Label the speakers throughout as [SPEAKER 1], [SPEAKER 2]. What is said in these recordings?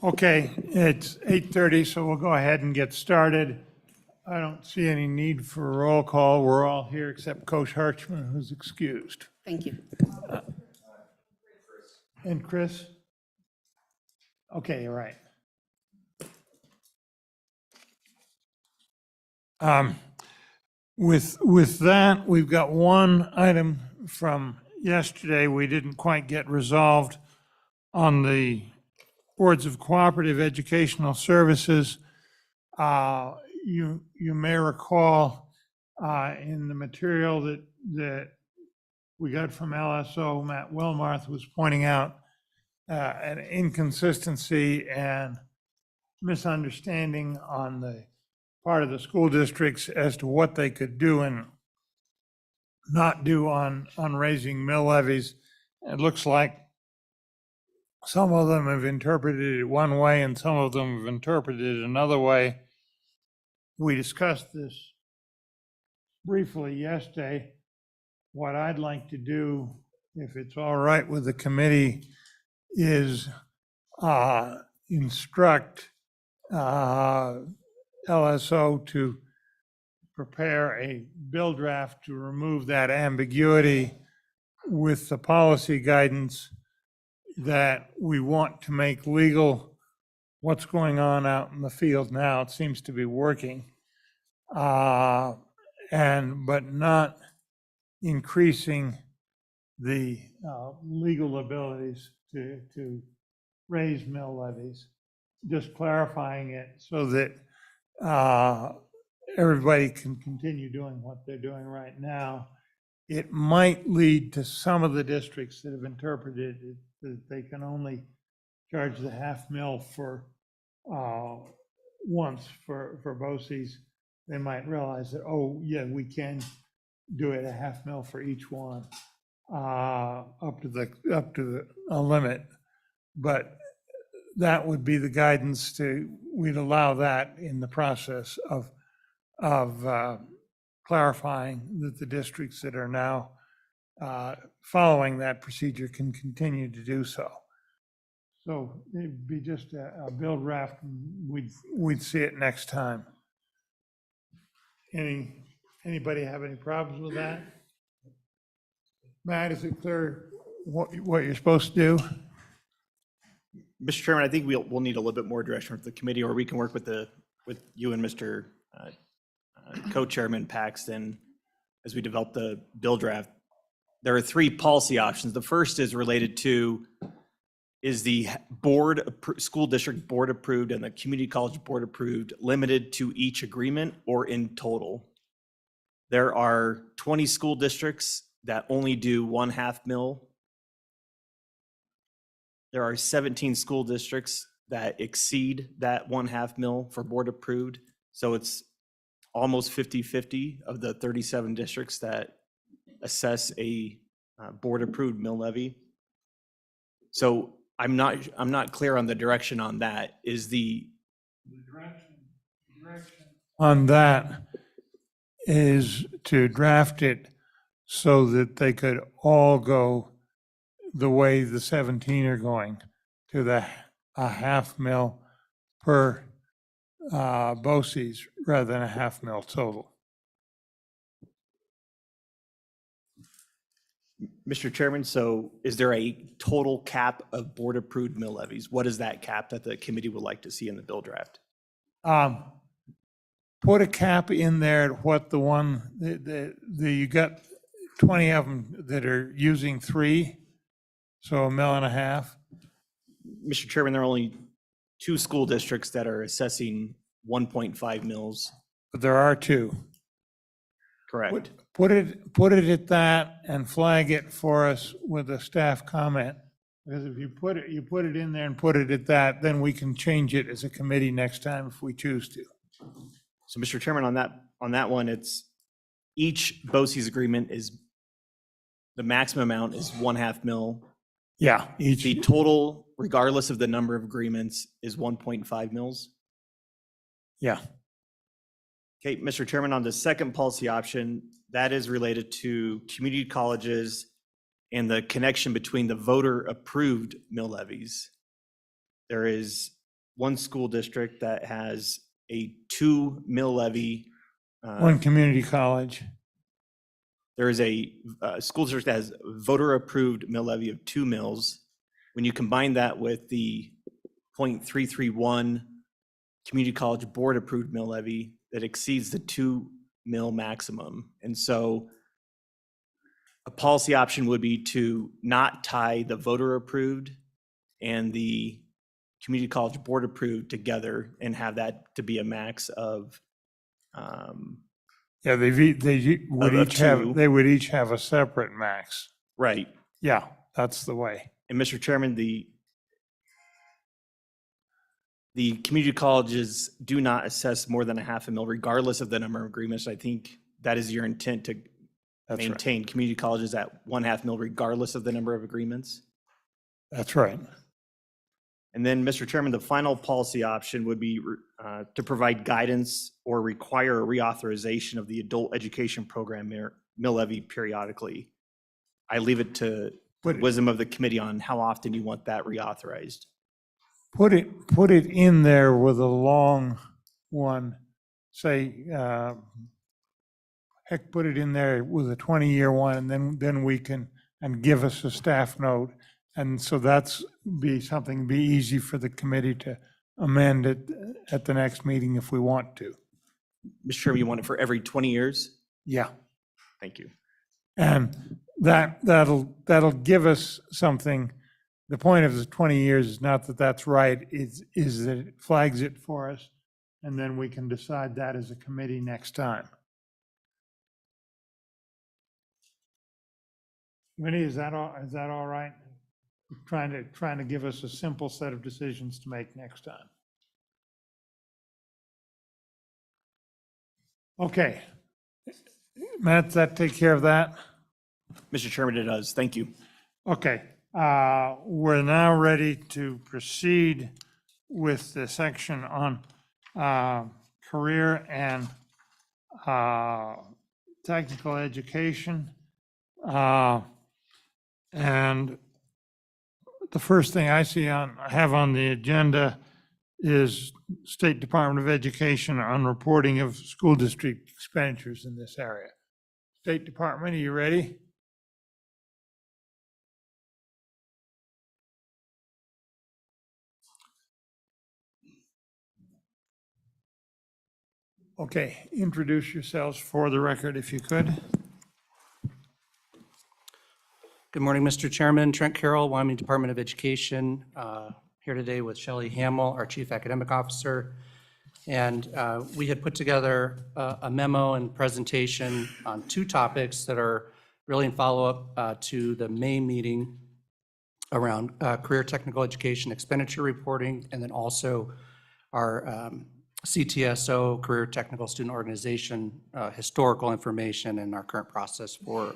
[SPEAKER 1] Okay, it's 8:30, so we'll go ahead and get started. I don't see any need for a roll call. We're all here except Coach Harchman, who's excused.
[SPEAKER 2] Thank you.
[SPEAKER 1] And Chris? Okay, you're right. With that, we've got one item from yesterday we didn't quite get resolved on the Boards of Cooperative Educational Services. You may recall in the material that we got from LSO, Matt Wilmarth was pointing out an inconsistency and misunderstanding on the part of the school districts as to what they could do and not do on raising mill levies. It looks like some of them have interpreted it one way and some of them have interpreted it another way. We discussed this briefly yesterday. What I'd like to do, if it's all right with the committee, is instruct LSO to prepare a bill draft to remove that ambiguity with the policy guidance that we want to make legal what's going on out in the field now. It seems to be working. But not increasing the legal abilities to raise mill levies, just clarifying it so that everybody can continue doing what they're doing right now. It might lead to some of the districts that have interpreted it that they can only charge the half mil for once for BOCES. They might realize that, oh yeah, we can do it a half mil for each one up to a limit. But that would be the guidance we'd allow that in the process of clarifying that the districts that are now following that procedure can continue to do so. So it'd be just a bill draft. We'd see it next time. Anybody have any problems with that? Matt, is it clear what you're supposed to do?
[SPEAKER 3] Mr. Chairman, I think we'll need a little bit more direction from the committee, or we can work with you and Mr. Co-Chairman Paxton as we develop the bill draft. There are three policy options. The first is related to, is the school district board approved and the community college board approved limited to each agreement or in total? There are 20 school districts that only do 1/2 mil. There are 17 school districts that exceed that 1/2 mil for board approved. So it's almost 50-50 of the 37 districts that assess a board approved mill levy. So I'm not clear on the direction on that. Is the
[SPEAKER 1] direction on that is to draft it so that they could all go the way the 17 are going, to a half mil per BOCES rather than a half mil total.
[SPEAKER 3] Mr. Chairman, so is there a total cap of board approved mill levies? What is that cap that the committee would like to see in the bill draft?
[SPEAKER 1] Put a cap in there at what you got 20 of them that are using 3, so 1.5 mils.
[SPEAKER 3] Mr. Chairman, there are only 2 school districts that are assessing 1.5 mils.
[SPEAKER 1] But there are 2.
[SPEAKER 3] Correct.
[SPEAKER 1] Put it at that and flag it for us with a staff comment. Because if you put it in there and put it at that, then we can change it as a committee next time if we choose to.
[SPEAKER 3] So, Mr. Chairman, on that one, it's each BOCES agreement is, the maximum amount is 1/2 mil.
[SPEAKER 1] Yeah.
[SPEAKER 3] The total, regardless of the number of agreements, is 1.5 mils.
[SPEAKER 1] Yeah.
[SPEAKER 3] Okay, Mr. Chairman, on the second policy option, that is related to community colleges and the connection between the voter approved mill levies. There is one school district that has a 2 mill levy.
[SPEAKER 1] One community college.
[SPEAKER 3] There is a school district that has voter-approved mill levy of 2 mills. When you combine that with the 0.331 community college board-approved mill levy, that exceeds the 2 mill maximum. And so a policy option would be to not tie the voter-approved and the community college board-approved together and have that to be a max of
[SPEAKER 1] Yeah, they would
[SPEAKER 3] Of
[SPEAKER 1] each have,
[SPEAKER 3] two.
[SPEAKER 1] they would each have a separate max.
[SPEAKER 3] right.
[SPEAKER 1] Yeah, that's the way.
[SPEAKER 3] And Mr. Chairman, the community colleges do not assess more than a half a mil regardless of the number of agreements. I think that is your intent, to
[SPEAKER 1] That's right.
[SPEAKER 3] maintain community colleges at 1/2 mil regardless of the number of agreements.
[SPEAKER 1] That's right.
[SPEAKER 3] And then, Mr. Chairman, the final policy option would be to provide guidance or require a reauthorization of the adult education program mill levy periodically. I leave it to the wisdom of the committee on how often you want that reauthorized.
[SPEAKER 1] Put it in there with a long one, say, heck, put it in there with a 20-year one, and then we can, and give us a staff note. And so that's be easy for the committee to amend it at the next meeting if we want to.
[SPEAKER 3] Mr. Chairman, you want it for every 20 years?
[SPEAKER 1] Yeah.
[SPEAKER 3] Thank you.
[SPEAKER 1] And that'll give us something. The point of the 20 years is not that that's right, is that it flags it for us, and then we can decide that as a committee next time. Vinnie, is that all right? Trying to give us a simple set of decisions to make next time. Okay. Matt, does that take care of that?
[SPEAKER 3] Mr. Chairman, it does. Thank you.
[SPEAKER 1] Okay. We're now ready to proceed with the section on career and technical education. And the first thing I have on the agenda is State Department of Education on reporting of school district expenditures in this area. State Department, are you ready? Okay, introduce yourselves for the record if you could.
[SPEAKER 2] Good morning, Mr. Chairman. Trent Carroll, Wyoming Department of Education, here today with Shelley Hamill, our Chief Academic Officer. And we had put together a memo and presentation on 2 topics that are really in follow-up to the May meeting around career technical education expenditure reporting, and then also our Ctso, Career Technical Student Organization, historical information and our current process for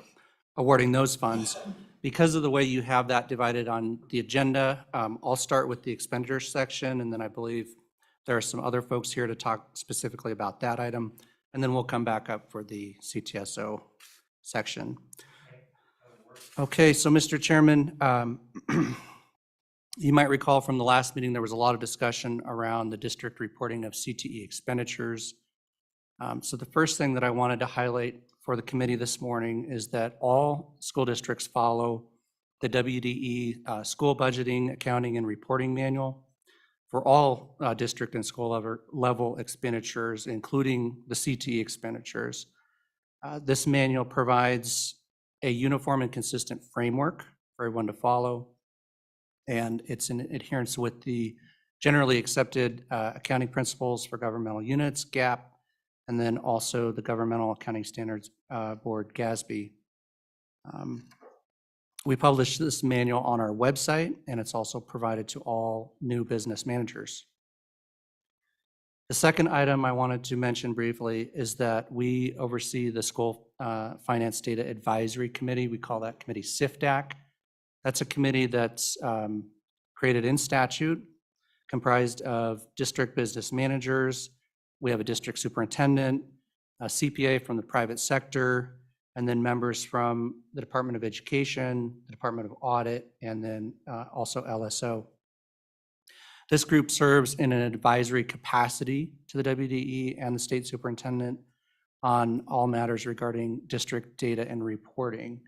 [SPEAKER 2] awarding those funds. Because of the way you have that divided on the agenda, I'll start with the expenditure section, and then I believe there are some other folks here to talk specifically about that item, and then we'll come back up for the Ctso section. Okay, so Mr. Chairman, you might recall from the last meeting, there was a lot of discussion around the district reporting of Cte expenditures. So the first thing that I wanted to highlight for the committee this morning is that all school districts follow the WDE School Budgeting, Accounting, and Reporting Manual for all district and school level expenditures, including the Cte expenditures. This manual provides a uniform and consistent framework for everyone to follow, and it's in adherence with the generally accepted accounting principles for governmental units, GAAP, and then also the Governmental Accounting Standards Board, GASB. We publish this manual on our website, and it's also provided to all new business managers. The second item I wanted to mention briefly is that we oversee the School Finance Data Advisory Committee. We call that committee SIFDAC. That's a committee that's created in statute, comprised of district business managers. We have a district superintendent, a CPA from the private sector, and then members from the Department of Education, the Department of Audit, and then also LSO. This group serves in an advisory capacity to the WDE and the state superintendent on all matters regarding district data and reporting.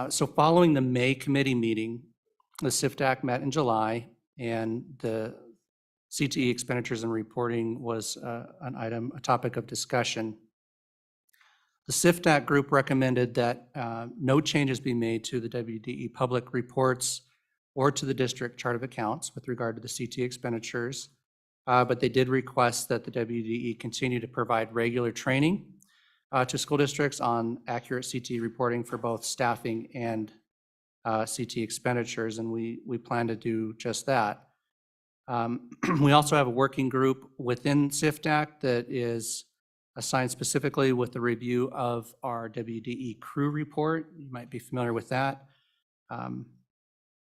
[SPEAKER 2] So following the May committee meeting, the CFDAC met in July, and the Cte Expenditures and Reporting was a topic of discussion. The CFDAC group recommended that no changes be made to the WDE public reports or to the district chart of accounts with regard to the Cte expenditures, but they did request that the WDE continue to provide regular training to school districts on accurate Cte reporting for both staffing and Cte expenditures, and we plan to do just that. We also have a working group within CFDAC that is assigned specifically with the review of our WDE crew report. You might be familiar with that.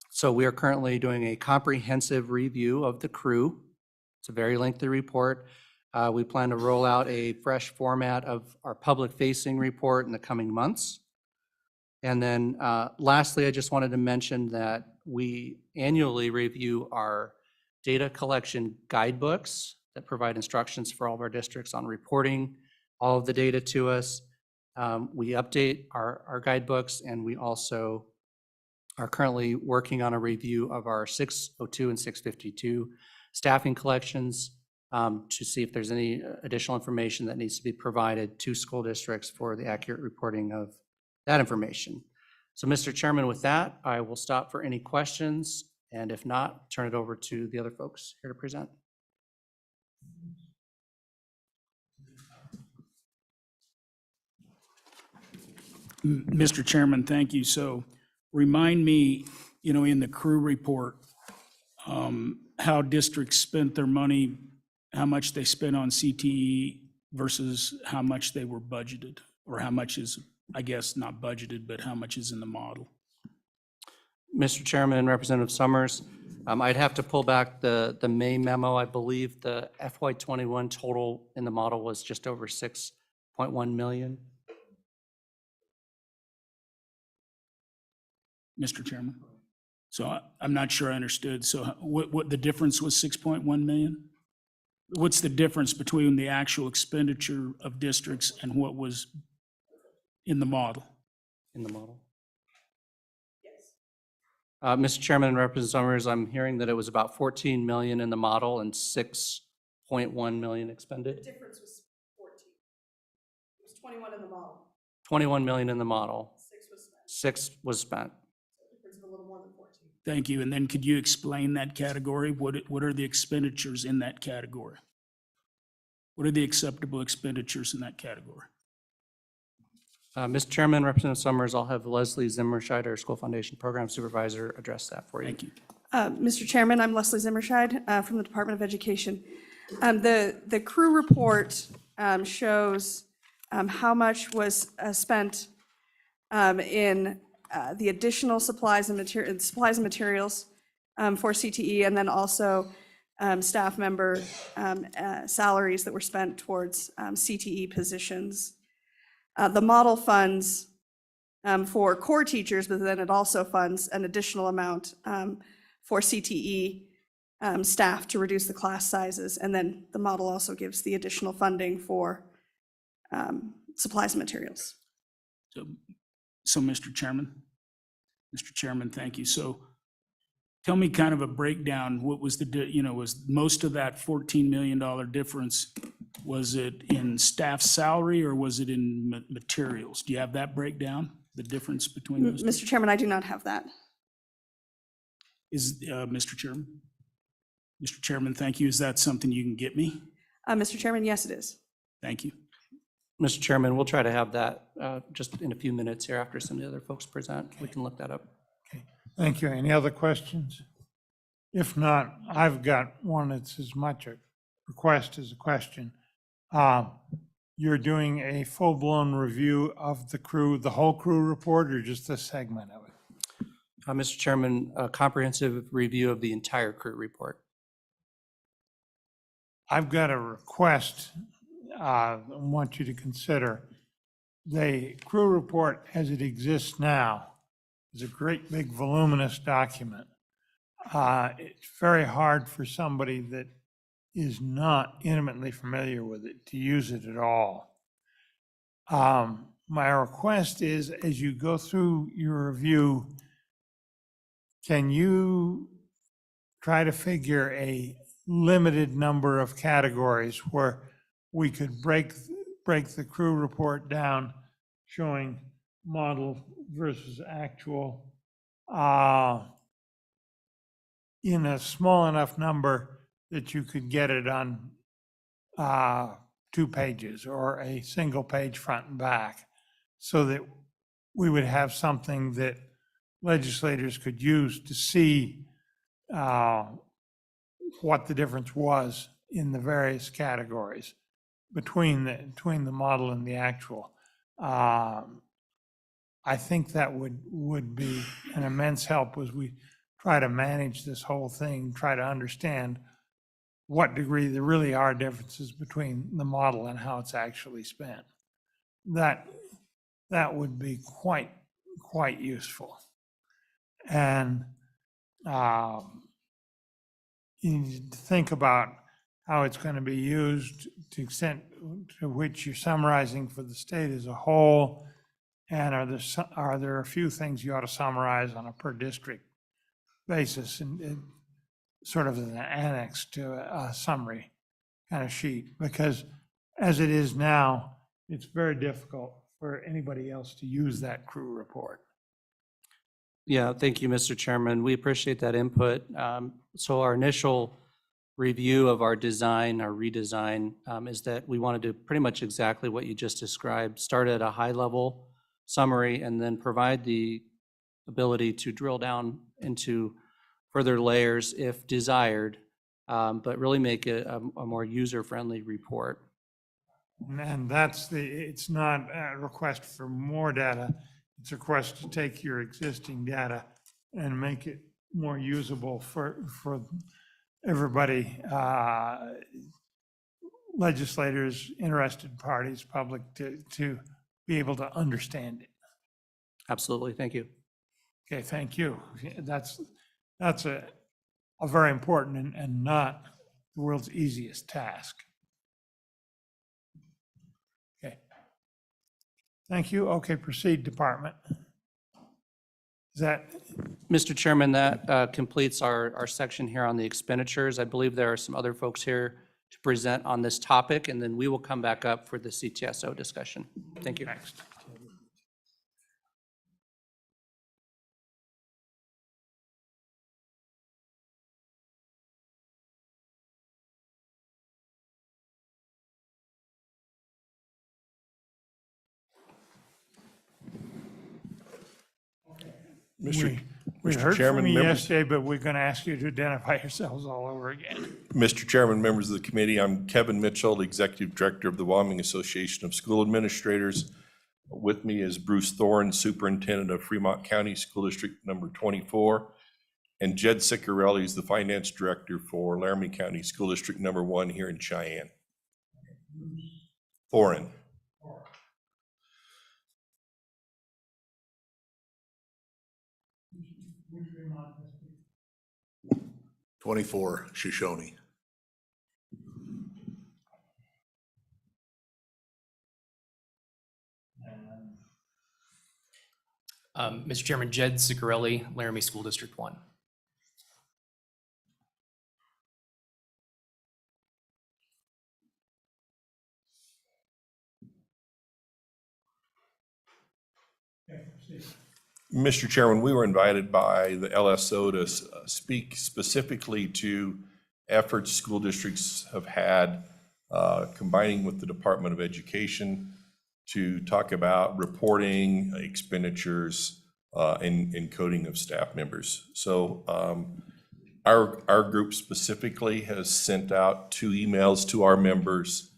[SPEAKER 2] So we are currently doing a comprehensive review of the crew. It's a very lengthy report. We plan to roll out a fresh format of our public-facing report in the coming months. And then lastly, I just wanted to mention that we annually review our data collection guidebooks that provide instructions for all of our districts on reporting all of the data to us. We update our guidebooks, and we also are currently working on a review of our 602 and 652 staffing collections to see if there's any additional information that needs to be provided to school districts for the accurate reporting of that information. So, Mr. Chairman, with that, I will stop for any questions, and if not, turn it over to the other folks here to present.
[SPEAKER 4] Mr. Chairman, thank you. So remind me, in the crew report, how districts spent their money, how much they spent on CTE versus how much they were budgeted, or how much is, I guess, not budgeted, but how much is in the model.
[SPEAKER 2] Mr. Chairman and Representative Summers, I'd have to pull back the May memo. I believe the FY21 total in the model was just over 6.1 million.
[SPEAKER 4] Mr. Chairman. So I'm not sure I understood. So what the difference was 6.1 million? What's the difference between the actual expenditure of districts and what was in the model?
[SPEAKER 2] In the model? Yes. Mr. Chairman and Representative Summers, I'm hearing that it was about 14 million in the model and 6.1 million expended.
[SPEAKER 5] The difference was 14. It was 21 in the model.
[SPEAKER 2] 21 million in the model.
[SPEAKER 5] 6 was spent.
[SPEAKER 2] 6 was spent.
[SPEAKER 5] So the difference of a little more than 14.
[SPEAKER 4] Thank you. And then could you explain that category? What are the expenditures in that category? What are the acceptable expenditures in that category?
[SPEAKER 2] Mr. Chairman, Representative Summers, I'll have Leslie Zimmerscheid, our School Foundation Program Supervisor, address that for you.
[SPEAKER 4] Thank you.
[SPEAKER 5] Mr. Chairman, I'm Leslie Zimmerscheid from the Department of Education. The crew report shows how much was spent in the additional supplies and materials for CTE, and then also staff member salaries that were spent towards CTE positions. The model funds for core teachers, but then it also funds an additional amount for CTE staff to reduce the class sizes. And then the model also gives the additional funding for supplies and materials.
[SPEAKER 4] So Mr. Chairman, thank you. So tell me kind of a breakdown. What was was most of that $14 million difference, was it in staff salary or was it in materials? Do you have that breakdown, the difference between those?
[SPEAKER 5] Mr. Chairman, I do not have that.
[SPEAKER 4] Is, Mr. Chairman, thank you. Is that something you can get me?
[SPEAKER 5] Mr. Chairman, yes, it is.
[SPEAKER 4] Thank you.
[SPEAKER 2] Mr. Chairman, we'll try to have that just in a few minutes here after some of the other folks present. We can look that up.
[SPEAKER 1] Okay, thank you. Any other questions? If not, I've got one that's as much a request as a question. You're doing a full-blown review of the crew, the whole crew report, or just a segment of it?
[SPEAKER 2] Mr. Chairman, a comprehensive review of the entire crew report.
[SPEAKER 1] I've got a request I want you to consider. The crew report as it exists now is a great big voluminous document. it's very hard for somebody that is not intimately familiar with it to use it at all. My request is, as you go through your review, can you try to figure a limited number of categories where we could break the crew report down, showing model versus actual, in a small enough number that you could get it on 2 pages or a single page front and back, so that we would have something that legislators could use to see what the difference was in the various categories between the model and the actual. I think that would be an immense help as we try to manage this whole thing, try to understand what degree there really are differences between the model and how it's actually spent. That would be quite useful. And you need to think about how it's going to be used, to the extent to which you're summarizing for the state as a whole, and are there a few things you ought to summarize on a per district basis, and sort of as an annex to a summary kind of sheet, because as it is now, it's very difficult for anybody else to use that crew report.
[SPEAKER 2] Yeah, thank you, Mr. Chairman. We appreciate that input. So our initial review of our design, our redesign, is that we want to do pretty much exactly what you just described. Start at a high level summary and then provide the ability to drill down into further layers if desired, but really make it a more user-friendly report.
[SPEAKER 1] And it's not a request for more data, it's a request to take your existing data and make it more usable for everybody, legislators, interested parties, public, to be able to understand it.
[SPEAKER 2] Absolutely, thank you.
[SPEAKER 1] Okay, thank you. That's a very important and not the world's easiest task. Okay. Thank you. Okay, proceed, Department. Is that,
[SPEAKER 2] Mr. Chairman, that completes our section here on the expenditures. I believe there are some other folks here to present on this topic, and then we will come back up for the Ctso discussion. Thank you.
[SPEAKER 1] next? We heard
[SPEAKER 6] Chairman,
[SPEAKER 1] from you
[SPEAKER 6] members-
[SPEAKER 1] yesterday, but we're going to ask you to identify yourselves all over again.
[SPEAKER 6] Mr. Chairman, members of the committee, I'm Kevin Mitchell, Executive Director of the Wyoming Association of School Administrators. With me is Bruce Thorne, Superintendent of Fremont County School District number 24, and Jed Ciccarelli is the Finance Director for Laramie County School District number 1 here in Cheyenne. Thorne.
[SPEAKER 7] 24, Shoshone.
[SPEAKER 8] Mr. Chairman, Jed Ciccarelli, Laramie School District 1.
[SPEAKER 6] Mr. Chairman, we were invited by the LSO to speak specifically to efforts school districts have had combining with the Department of Education to talk about reporting expenditures and coding of staff members. So our group specifically has sent out 2 emails to our members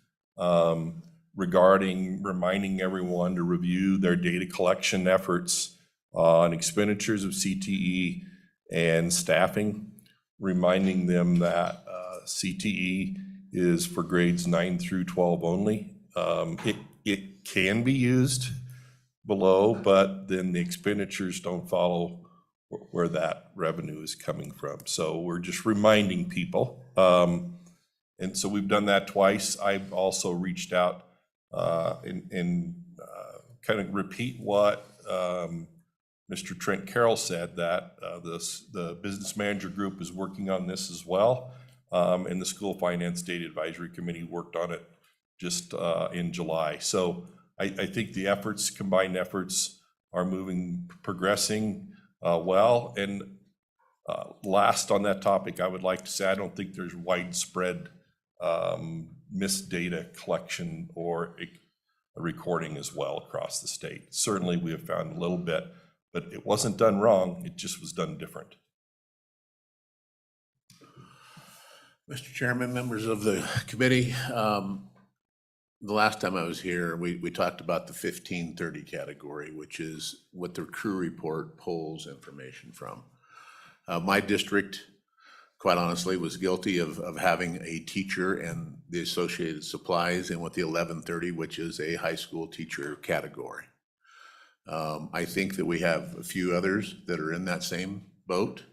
[SPEAKER 6] regarding reminding everyone to review their data collection efforts on expenditures of CTE and staffing, reminding them that CTE is for grades 9 through 12 only. It can be used below, but then the expenditures don't follow where that revenue is coming from. So we're just reminding people. And so we've done that twice. I've also reached out and kind of repeat what Mr. Trent Carroll said, that the business manager group is working on this as well. And the School Finance Data Advisory Committee worked on it just in July. So I think the combined efforts are progressing well. And last on that topic, I would like to say, I don't think there's widespread missed data collection or recording as well across the state. Certainly we have found a little bit, but it wasn't done wrong, it just was done different.
[SPEAKER 7] Mr. Chairman, members of the committee, the last time I was here, we talked about the 1530 category, which is what the crew report pulls information from. My district, quite honestly, was guilty of having a teacher and the associated supplies in with the 1130, which is a high school teacher category. I think that we have a few others that are in that same boat,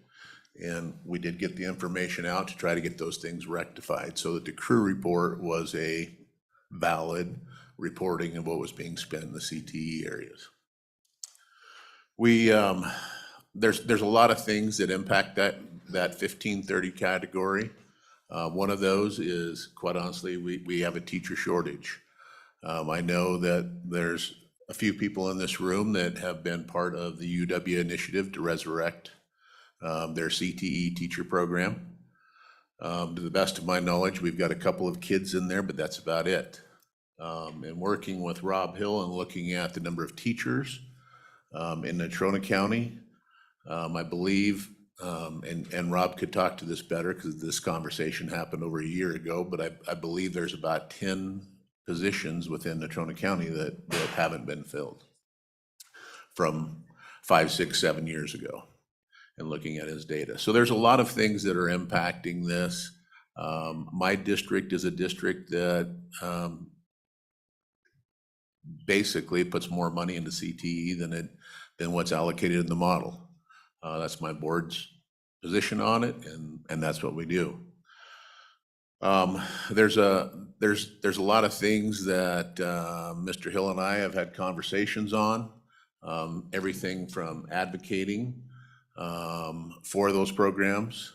[SPEAKER 7] and we did get the information out to try to get those things rectified so that the crew report was a valid reporting of what was being spent in the CTE areas. There's a lot of things that impact that 1530 category. One of those is, quite honestly, we have a teacher shortage. I know that there's a few people in this room that have been part of the UW initiative to resurrect their CTE teacher program. To the best of my knowledge, we've got a couple of kids in there, but that's about it. And working with Rob Hill and looking at the number of teachers in Natrona County, I believe, and Rob could talk to this better because this conversation happened over a year ago, but I believe there's about 10 positions within Natrona County that haven't been filled from 5, 6, 7 years ago, and looking at his data. So there's a lot of things that are impacting this. My district is a district that basically puts more money into CTE than what's allocated in the model. That's my board's position on it, and that's what we do. There's a lot of things that Mr. Hill and I have had conversations on, everything from advocating for those programs,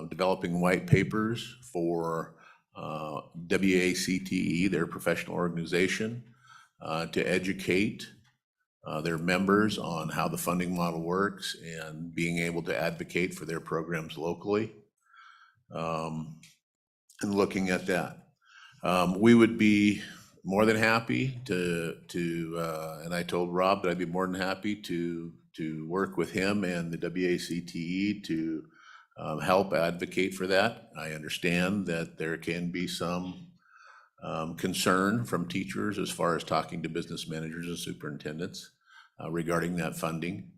[SPEAKER 7] developing white papers for WACTE, their professional organization, to educate their members on how the funding model works and being able to advocate for their programs locally, and looking at that. We would be more than happy to and I told Rob that I'd be more than happy to work with him and the WACTE to help advocate for that. I understand that there can be some concern from teachers as far as talking to business managers and superintendents regarding that funding.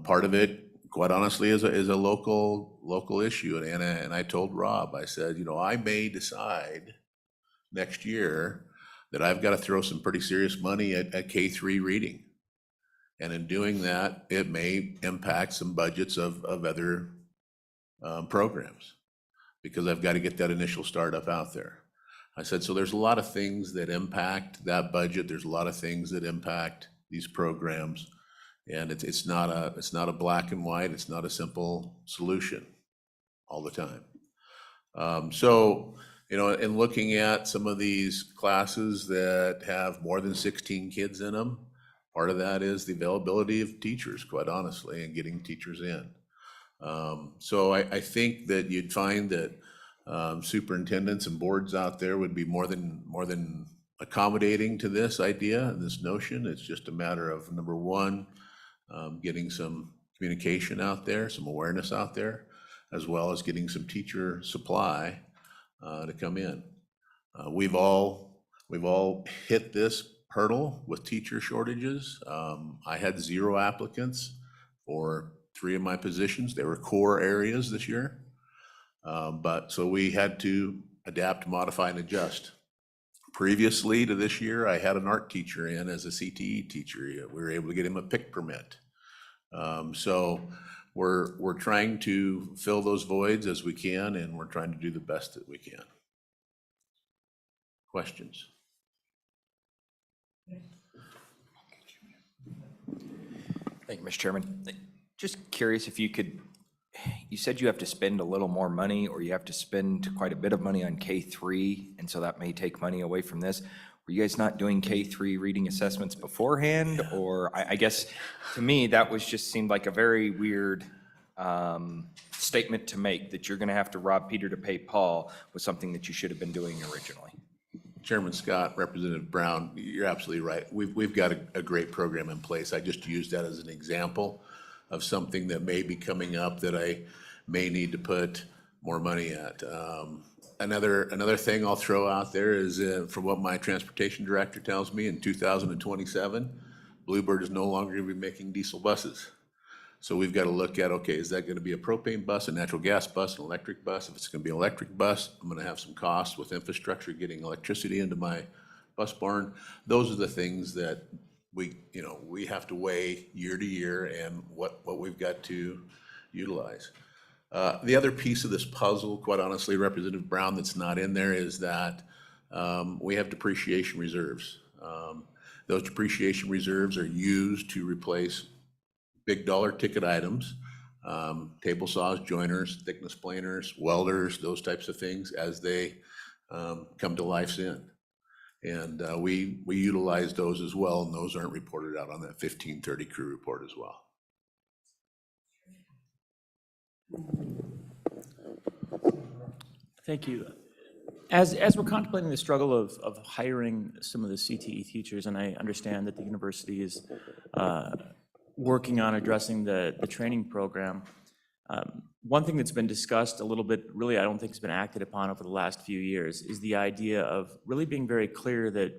[SPEAKER 7] Part of it, quite honestly, is a local issue. And I told Rob, I said, I may decide next year that I've got to throw some pretty serious money at K3 reading. And in doing that, it may impact some budgets of other programs, because I've got to get that initial startup out there. I said, so there's a lot of things that impact that budget. There's a lot of things that impact these programs. And it's not a black and white. It's not a simple solution all the time. So, in looking at some of these classes that have more than 16 kids in them, part of that is the availability of teachers, quite honestly, and getting teachers in. So I think that you'd find that superintendents and boards out there would be more than accommodating to this idea and this notion. It's just a matter of, number one, getting some communication out there, some awareness out there, as well as getting some teacher supply to come in. We've all hit this hurdle with teacher shortages. I had 0 applicants for 3 of my positions. They were core areas this year. But so we had to adapt, modify, and adjust. Previously to this year, I had an art teacher in as a CTE teacher. We were able to get him a PIC permit. So we're trying to fill those voids as we can, and we're trying to do the best that we can. Questions?
[SPEAKER 9] Thank you, Mr. Chairman. Just curious if you could, you said you have to spend a little more money, or you have to spend quite a bit of money on K3, and so that may take money away from this. Were you guys not doing K3 reading assessments beforehand? Or I guess, to me, that was just seemed like a very weird statement to make, that you're gonna have to rob Peter to pay Paul with something that you should have been doing originally.
[SPEAKER 7] Chairman Scott, Representative Brown, you're absolutely right. We've got a great program in place. I just used that as an example of something that may be coming up that I may need to put more money at. Another thing I'll throw out there is, from what my transportation director tells me, in 2027, Bluebird is no longer going to be making diesel buses. So we've got to look at, okay, is that going to be a propane bus, a natural gas bus, an electric bus? If it's going to be an electric bus, I'm going to have some costs with infrastructure, getting electricity into my bus barn. Those are the things that we have to weigh year to year, and what we've got to utilize. The other piece of this puzzle, quite honestly, Representative Brown, that's not in there is that we have depreciation reserves. Those depreciation reserves are used to replace big dollar ticket items, table saws, joiners, thickness planers, welders, those types of things as they come to life's end. And we utilize those as well, and those aren't reported out on that 1530 crew report as well.
[SPEAKER 10] Thank you. As we're contemplating the struggle of hiring some of the CTE teachers, and I understand that the university is working on addressing the training program, one thing that's been discussed a little bit, really I don't think has been acted upon over the last few years, is the idea of really being very clear that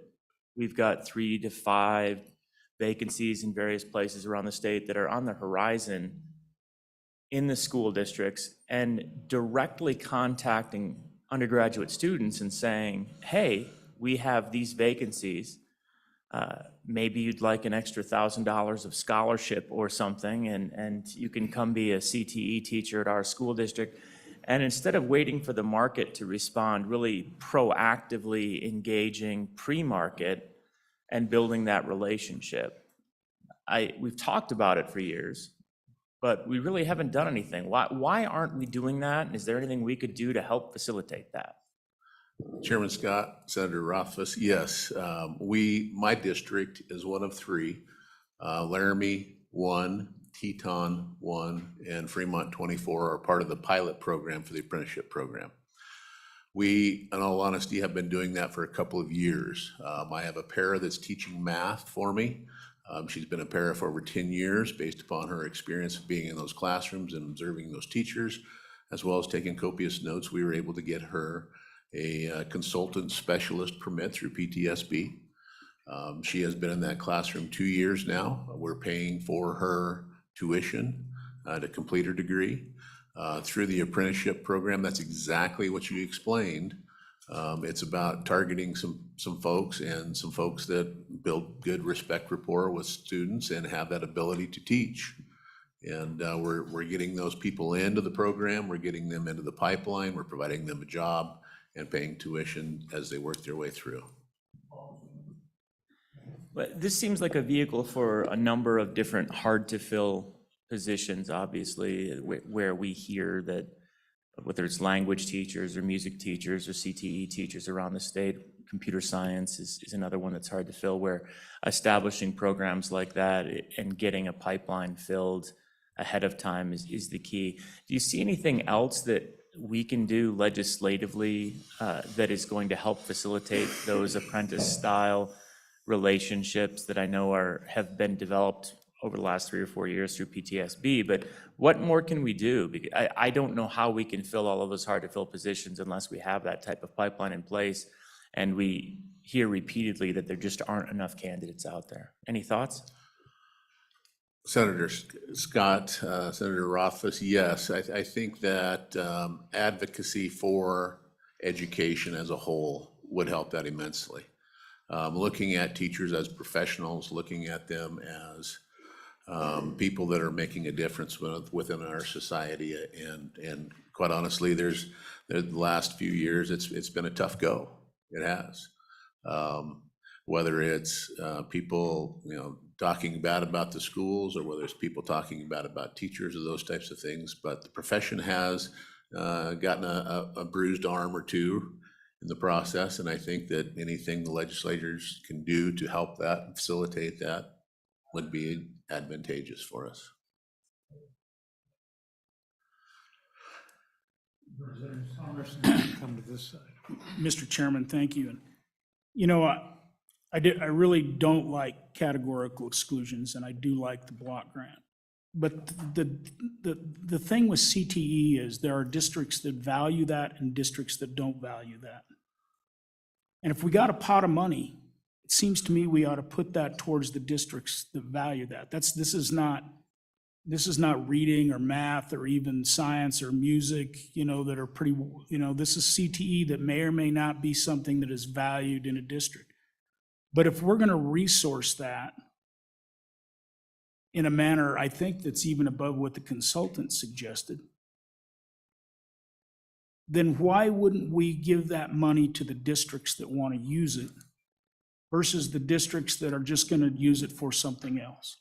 [SPEAKER 10] we've got 3 to 5 vacancies in various places around the state that are on the horizon in the school districts, and directly contacting undergraduate students and saying, hey, we have these vacancies. Maybe you'd like an extra $1,000 of scholarship or something, and you can come be a CTE teacher at our school district. And instead of waiting for the market to respond, really proactively engaging pre-market and building that relationship. We've talked about it for years, but we really haven't done anything. Why aren't we doing that? Is there anything we could do to help facilitate that?
[SPEAKER 7] Chairman Scott, Senator Rothfuss, yes. My district is one of 3. Laramie 1, Teton 1, and Fremont 24 are part of the pilot program for the apprenticeship program. We, in all honesty, have been doing that for a couple of years. I have a para that's teaching math for me. She's been a para for over 10 years based upon her experience of being in those classrooms and observing those teachers, as well as taking copious notes. We were able to get her a consultant specialist permit through PTSB. She has been in that classroom 2 years now. We're paying for her tuition to complete her degree. Through the apprenticeship program, that's exactly what you explained. It's about targeting some folks, and some folks that build good respect rapport with students and have that ability to teach. And we're getting those people into the program, we're getting them into the pipeline, we're providing them a job and paying tuition as they work their way through.
[SPEAKER 10] But this seems like a vehicle for a number of different hard-to-fill positions, obviously, where we hear that whether it's language teachers or music teachers or CTE teachers around the state, computer science is another one that's hard to fill, where establishing programs like that and getting a pipeline filled ahead of time is the key. Do you see anything else that we can do legislatively that is going to help facilitate those apprentice-style relationships that I know have been developed over the last 3 or 4 years through PTSB, but what more can we do? Because I don't know how we can fill all of those hard-to-fill positions unless we have that type of pipeline in place, and we hear repeatedly that there just aren't enough candidates out there. Any thoughts?
[SPEAKER 7] Senator Scott, Senator Rothfuss, yes, I think that advocacy for education as a whole would help that immensely. Looking at teachers as professionals, looking at them as people that are making a difference within our society. And quite honestly, the last few years, it's been a tough go. It has. Whether it's people, talking bad about the schools, or whether it's people talking bad about teachers or those types of things, but the profession has gotten a bruised arm or two in the process, and I think that anything the legislators can do to help that and facilitate that would be advantageous for us.
[SPEAKER 1] Come to this side.
[SPEAKER 4] Mr. Chairman, thank you. And, I really don't like categorical exclusions, and I do like the block grant. But the thing with CTE is there are districts that value that and districts that don't value that. And if we got a pot of money, it seems to me we ought to put that towards the districts that value that. This is not reading or math or even science or music, that are pretty, this is CTE that may or may not be something that is valued in a district. But if we're going to resource that in a manner, I think that's even above what the consultant suggested, then why wouldn't we give that money to the districts that want to use it versus the districts that are just going to use it for something else?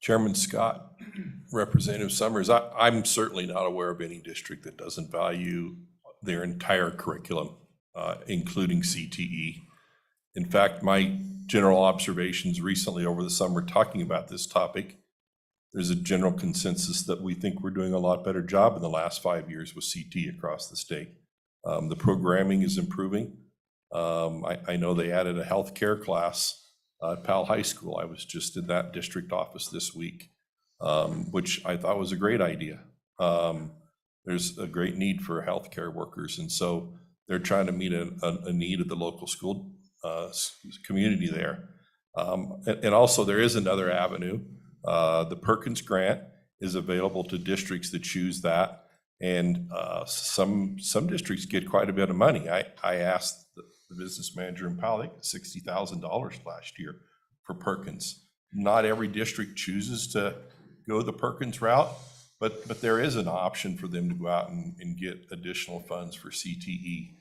[SPEAKER 6] Chairman Scott, Representative Summers, I'm certainly not aware of any district that doesn't value their entire curriculum, including CTE. In fact, my general observations recently over the summer talking about this topic, there's a general consensus that we think we're doing a lot better job in the last 5 years with CTE across the state. The programming is improving. I know they added a healthcare class at Powell High School. I was just in that district office this week, which I thought was a great idea. There's a great need for healthcare workers, and so they're trying to meet a need of the local school community there. And also there is another avenue. The Perkins Grant is available to districts that choose that, and some districts get quite a bit of money. I asked the business manager in Powell, they got $60,000 last year for Perkins. Not every district chooses to go the Perkins route, but there is an option for them to go out and get additional funds for CTE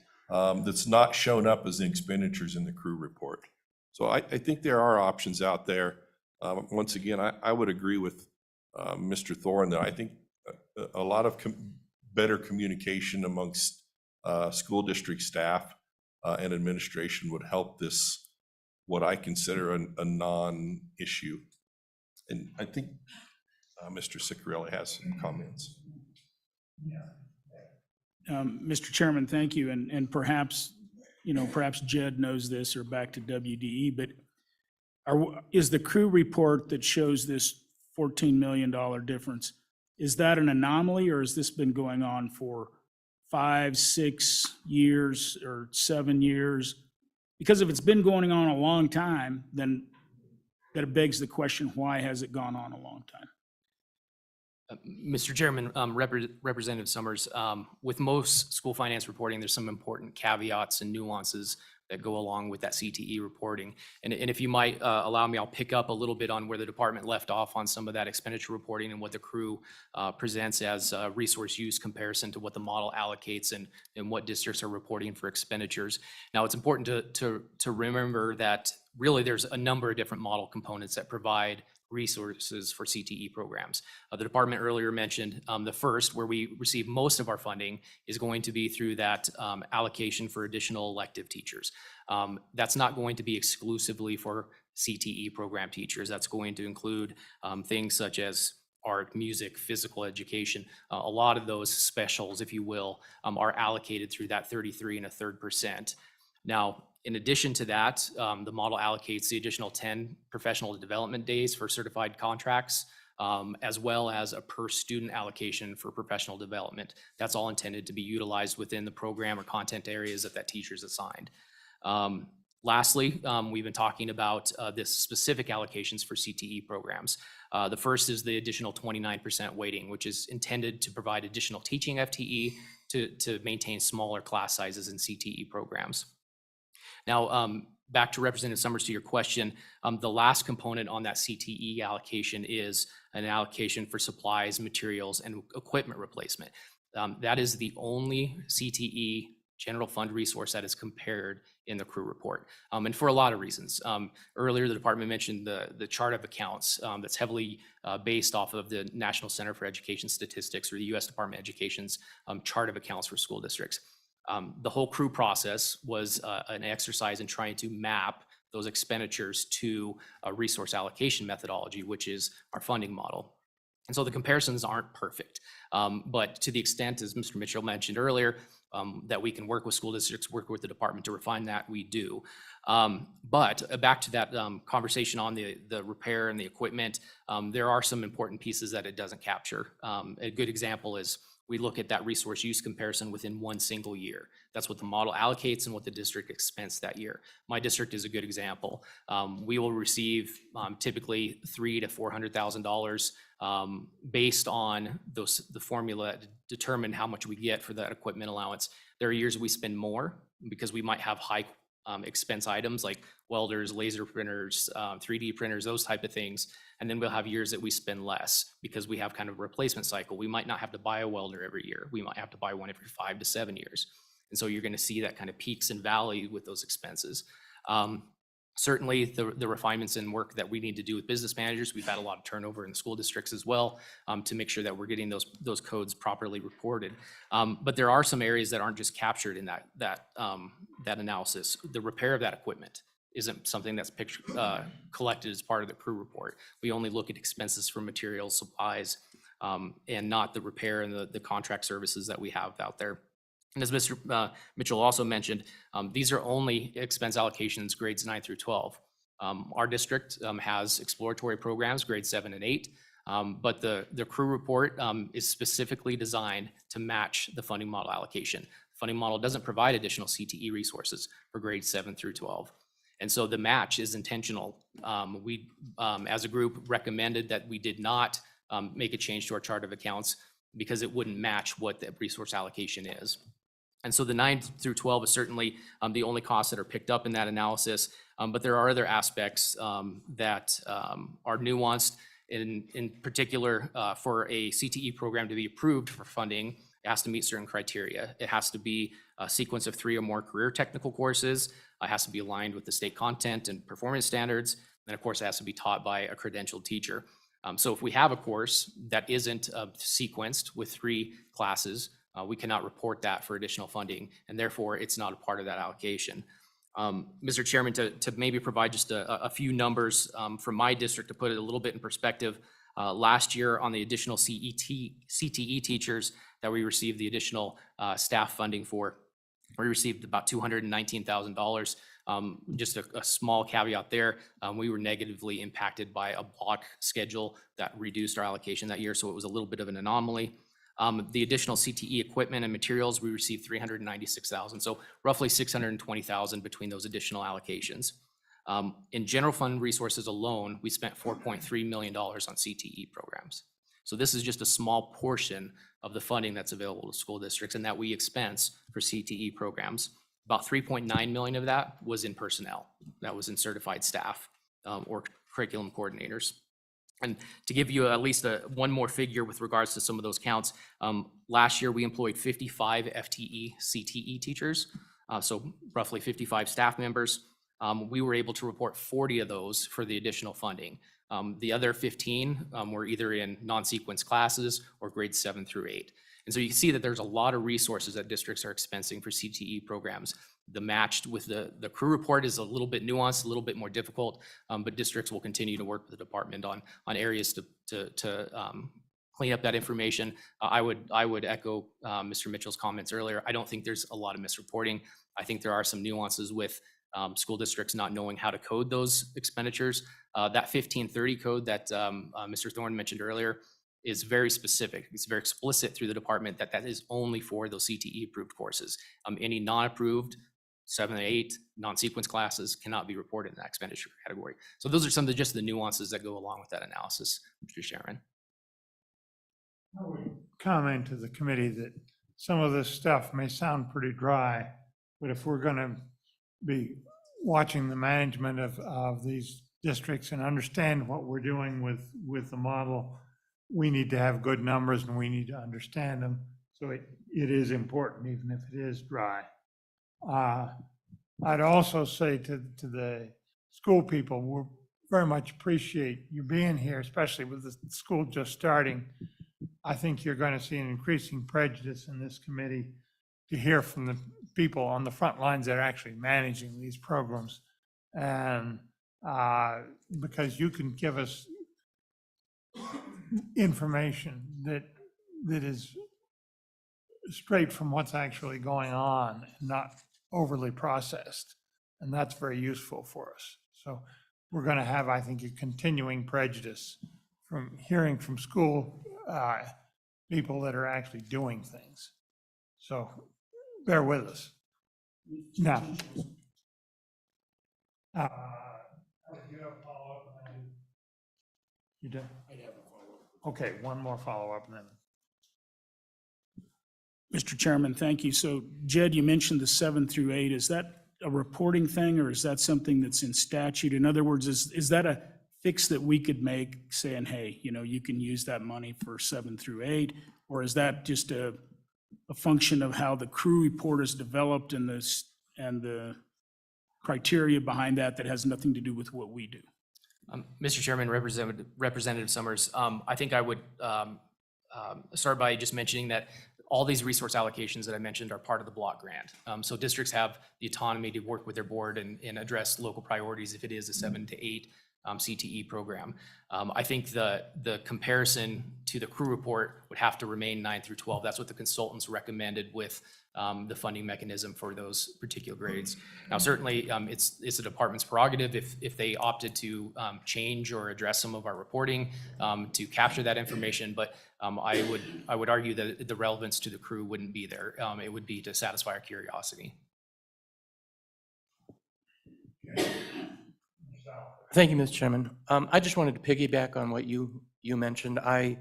[SPEAKER 6] that's not shown up as the expenditures in the crew report. So I think there are options out there. Once again, I would agree with Mr. Thorne that I think a lot of better communication amongst school district staff and administration would help this, what I consider a non-issue. And I think Mr. Ciccarelli has some comments.
[SPEAKER 4] Mr. Chairman, thank you. And perhaps, perhaps Jed knows this, or back to WDE, but is the crew report that shows this $14 million difference, is that an anomaly, or has this been going on for 5, 6 years or 7 years? Because if it's been going on a long time, then that begs the question, why has it gone on a long time?
[SPEAKER 8] Mr. Chairman, Representative Summers, with most school finance reporting, there's some important caveats and nuances that go along with that CTE reporting. And if you might allow me, I'll pick up a little bit on where the department left off on some of that expenditure reporting and what the crew presents as resource use comparison to what the model allocates and what districts are reporting for expenditures. Now, it's important to remember that really there's a number of different model components that provide resources for CTE programs. The department earlier mentioned the first, where we receive most of our funding, is going to be through that allocation for additional elective teachers. That's not going to be exclusively for CTE program teachers. That's going to include things such as art, music, physical education. A lot of those specials, if you will, are allocated through that 33 1/3%. Now, in addition to that, the model allocates the additional 10 professional development days for certified contracts, as well as a per student allocation for professional development. That's all intended to be utilized within the program or content areas that teacher's assigned. Lastly, we've been talking about this specific allocations for CTE programs. The first is the additional 29% weighting, which is intended to provide additional teaching FTE to maintain smaller class sizes in CTE programs. Now, Back to Representative Summers, to your question, the last component on that CTE allocation is an allocation for supplies, materials, and equipment replacement. That is the only CTE general fund resource that is compared in the crew report, and for a lot of reasons. Earlier, the department mentioned the chart of accounts that's heavily based off of the National Center for Education Statistics, or the U.S. Department of Education's chart of accounts for school districts. The whole crew process was an exercise in trying to map those expenditures to a resource allocation methodology, which is our funding model. And so the comparisons aren't perfect, but to the extent, as Mr. Mitchell mentioned earlier, that we can work with school districts, work with the department to refine that, we do. But back to that conversation on the repair and the equipment, there are some important pieces that it doesn't capture. A good example is we look at that resource use comparison within one single year. That's what the model allocates and what the district expensed that year. My district is a good example. We will receive typically $300,000 to $400,000 based on the formula to determine how much we get for that equipment allowance. There are years we spend more because we might have high expense items like welders, laser printers, 3D printers, those type of things. And then we'll have years that we spend less because we have kind of a replacement cycle. We might not have to buy a welder every year. We might have to buy one every 5 to 7 years. And so you're going to see that kind of peaks and valleys with those expenses. Certainly the refinements and work that we need to do with business managers, we've had a lot of turnover in the school districts as well, to make sure that we're getting those codes properly reported. But there are some areas that aren't just captured in that analysis. The repair of that equipment isn't something that's collected as part of the crew report. We only look at expenses for materials, supplies, and not the repair and the contract services that we have out there. And as Mr. Mitchell also mentioned, these are only expense allocations grades 9 through 12. Our district has exploratory programs, grades 7 and 8, but the crew report is specifically designed to match the funding model allocation. The funding model doesn't provide additional CTE resources for grades 7 through 12. And so the match is intentional. We, as a group, recommended that we did not make a change to our chart of accounts because it wouldn't match what the resource allocation is. And so the 9 through 12 is certainly the only costs that are picked up in that analysis, but there are other aspects that are nuanced. In particular, for a CTE program to be approved for funding, it has to meet certain criteria. It has to be a sequence of 3 or more career technical courses. It has to be aligned with the state content and performance standards. And of course, it has to be taught by a credentialed teacher. So if we have a course that isn't sequenced with 3 classes, we cannot report that for additional funding, and therefore it's not a part of that allocation. Mr. Chairman, to maybe provide just a few numbers from my district to put it a little bit in perspective, last year on the additional CTE teachers that we received the additional staff funding for, we received about $219,000. Just a small caveat there, we were negatively impacted by a block schedule that reduced our allocation that year, so it was a little bit of an anomaly. The additional CTE equipment and materials, we received $396,000, so roughly $620,000 between those additional allocations. In general fund resources alone, we spent $4.3 million on CTE programs. So this is just a small portion of the funding that's available to school districts and that we expense for CTE programs. About $3.9 million of that was in personnel. That was in certified staff or curriculum coordinators. And to give you at least one more figure with regards to some of those counts, last year we employed 55 FTE CTE teachers, so roughly 55 staff members. We were able to report 40 of those for the additional funding. The other 15 were either in non-sequence classes or grades 7 through 8. And so you can see that there's a lot of resources that districts are expensing for CTE programs. The matched with the crew report is a little bit nuanced, a little bit more difficult, but districts will continue to work with the department on areas to clean up that information. I would echo Mr. Mitchell's comments earlier. I don't think there's a lot of misreporting. I think there are some nuances with school districts not knowing how to code those expenditures. That 1530 code that Mr. Thorne mentioned earlier is very specific. It's very explicit through the department that is only for those CTE approved courses. Any non-approved 7 and 8 non-sequence classes cannot be reported in that expenditure category. So those are some of just the nuances that go along with that analysis, Mr. Chairman.
[SPEAKER 1] I would comment to the committee that some of this stuff may sound pretty dry, but if we're going to be watching the management of these districts and understand what we're doing with the model, we need to have good numbers and we need to understand them. So it is important, even if it is dry. I'd also say to the school people, we very much appreciate you being here, especially with the school just starting. I think you're going to see an increasing prejudice in this committee to hear from the people on the front lines that are actually managing these programs. And because you can give us information that is straight from what's actually going on and not overly processed. And that's very useful for us. So we're going to have, I think, a continuing prejudice from hearing from school people that are actually doing things. So bear with us. Now. Do you have a follow-up? You do? I'd have a follow-up. Okay, one more follow-up and then.
[SPEAKER 4] Mr. Chairman, thank you. So Jed, you mentioned the 7 through 8. Is that a reporting thing or is that something that's in statute? In other words, is that a fix that we could make saying, hey, you can use that money for 7 through 8? Or is that just a function of how the crew report is developed and the criteria behind that has nothing to do with what we do?
[SPEAKER 8] Mr. Chairman, Representative Summers, I think I would start by just mentioning that all these resource allocations that I mentioned are part of the block grant. So districts have the autonomy to work with their board and address local priorities if it is a 7 to 8 CTE program. I think the comparison to the crew report would have to remain 9 through 12. That's what the consultants recommended with the funding mechanism for those particular grades. Now, certainly, it's the department's prerogative if they opted to change or address some of our reporting to capture that information, but I would argue that the relevance to the crew wouldn't be there. It would be to satisfy our curiosity.
[SPEAKER 11] Thank you, Mr. Chairman. I just wanted to piggyback on what you mentioned. I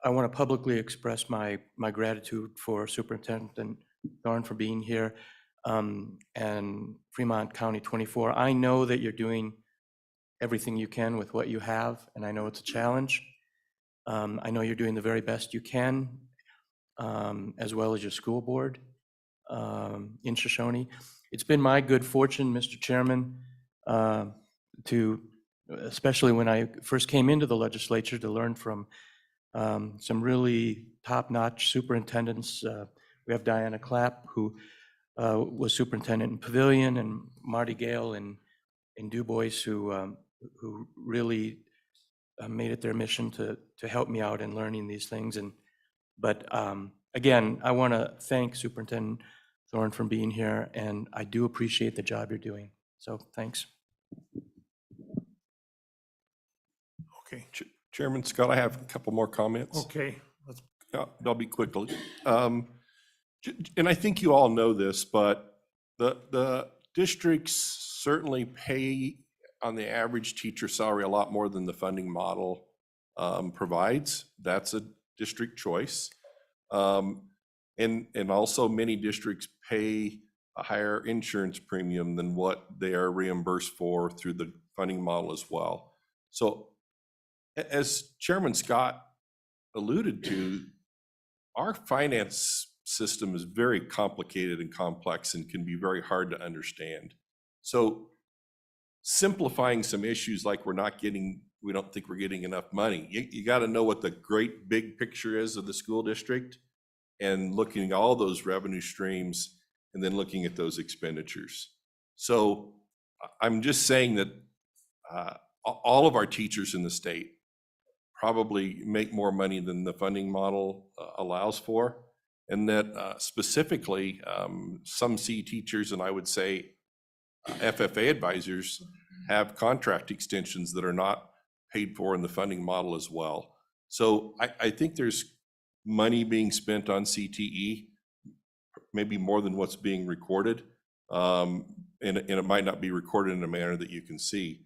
[SPEAKER 11] want to publicly express my gratitude for Superintendent Thorne for being here and Fremont County 24. I know that you're doing everything you can with what you have, and I know it's a challenge. I know you're doing the very best you can, as well as your school board in Shoshone. It's been my good fortune, Mr. Chairman, to, especially when I first came into the legislature, to learn from some really top-notch superintendents. We have Diana Clapp, who was superintendent in Pavilion, and Marty Gale in Du Bois, who really made it their mission to help me out in learning these things. But again, I want to thank Superintendent Thorne for being here, and I do appreciate the job you're doing. So thanks.
[SPEAKER 1] Okay,
[SPEAKER 6] Chairman Scott, I have a couple more comments.
[SPEAKER 1] okay.
[SPEAKER 6] Yeah, they'll be quick. And I think you all know this, but the districts certainly pay on the average teacher salary a lot more than the funding model provides. That's a district choice. And also many districts pay a higher insurance premium than what they are reimbursed for through the funding model as well. So as Chairman Scott alluded to, our finance system is very complicated and complex and can be very hard to understand. So simplifying some issues like we don't think we're getting enough money, you got to know what the great big picture is of the school district and looking at all those revenue streams and then looking at those expenditures. So I'm just saying that all of our teachers in the state probably make more money than the funding model allows for. And that specifically, some CE teachers, and I would say FFA advisors, have contract extensions that are not paid for in the funding model as well. So I think there's money being spent on CTE, maybe more than what's being recorded. And it might not be recorded in a manner that you can see.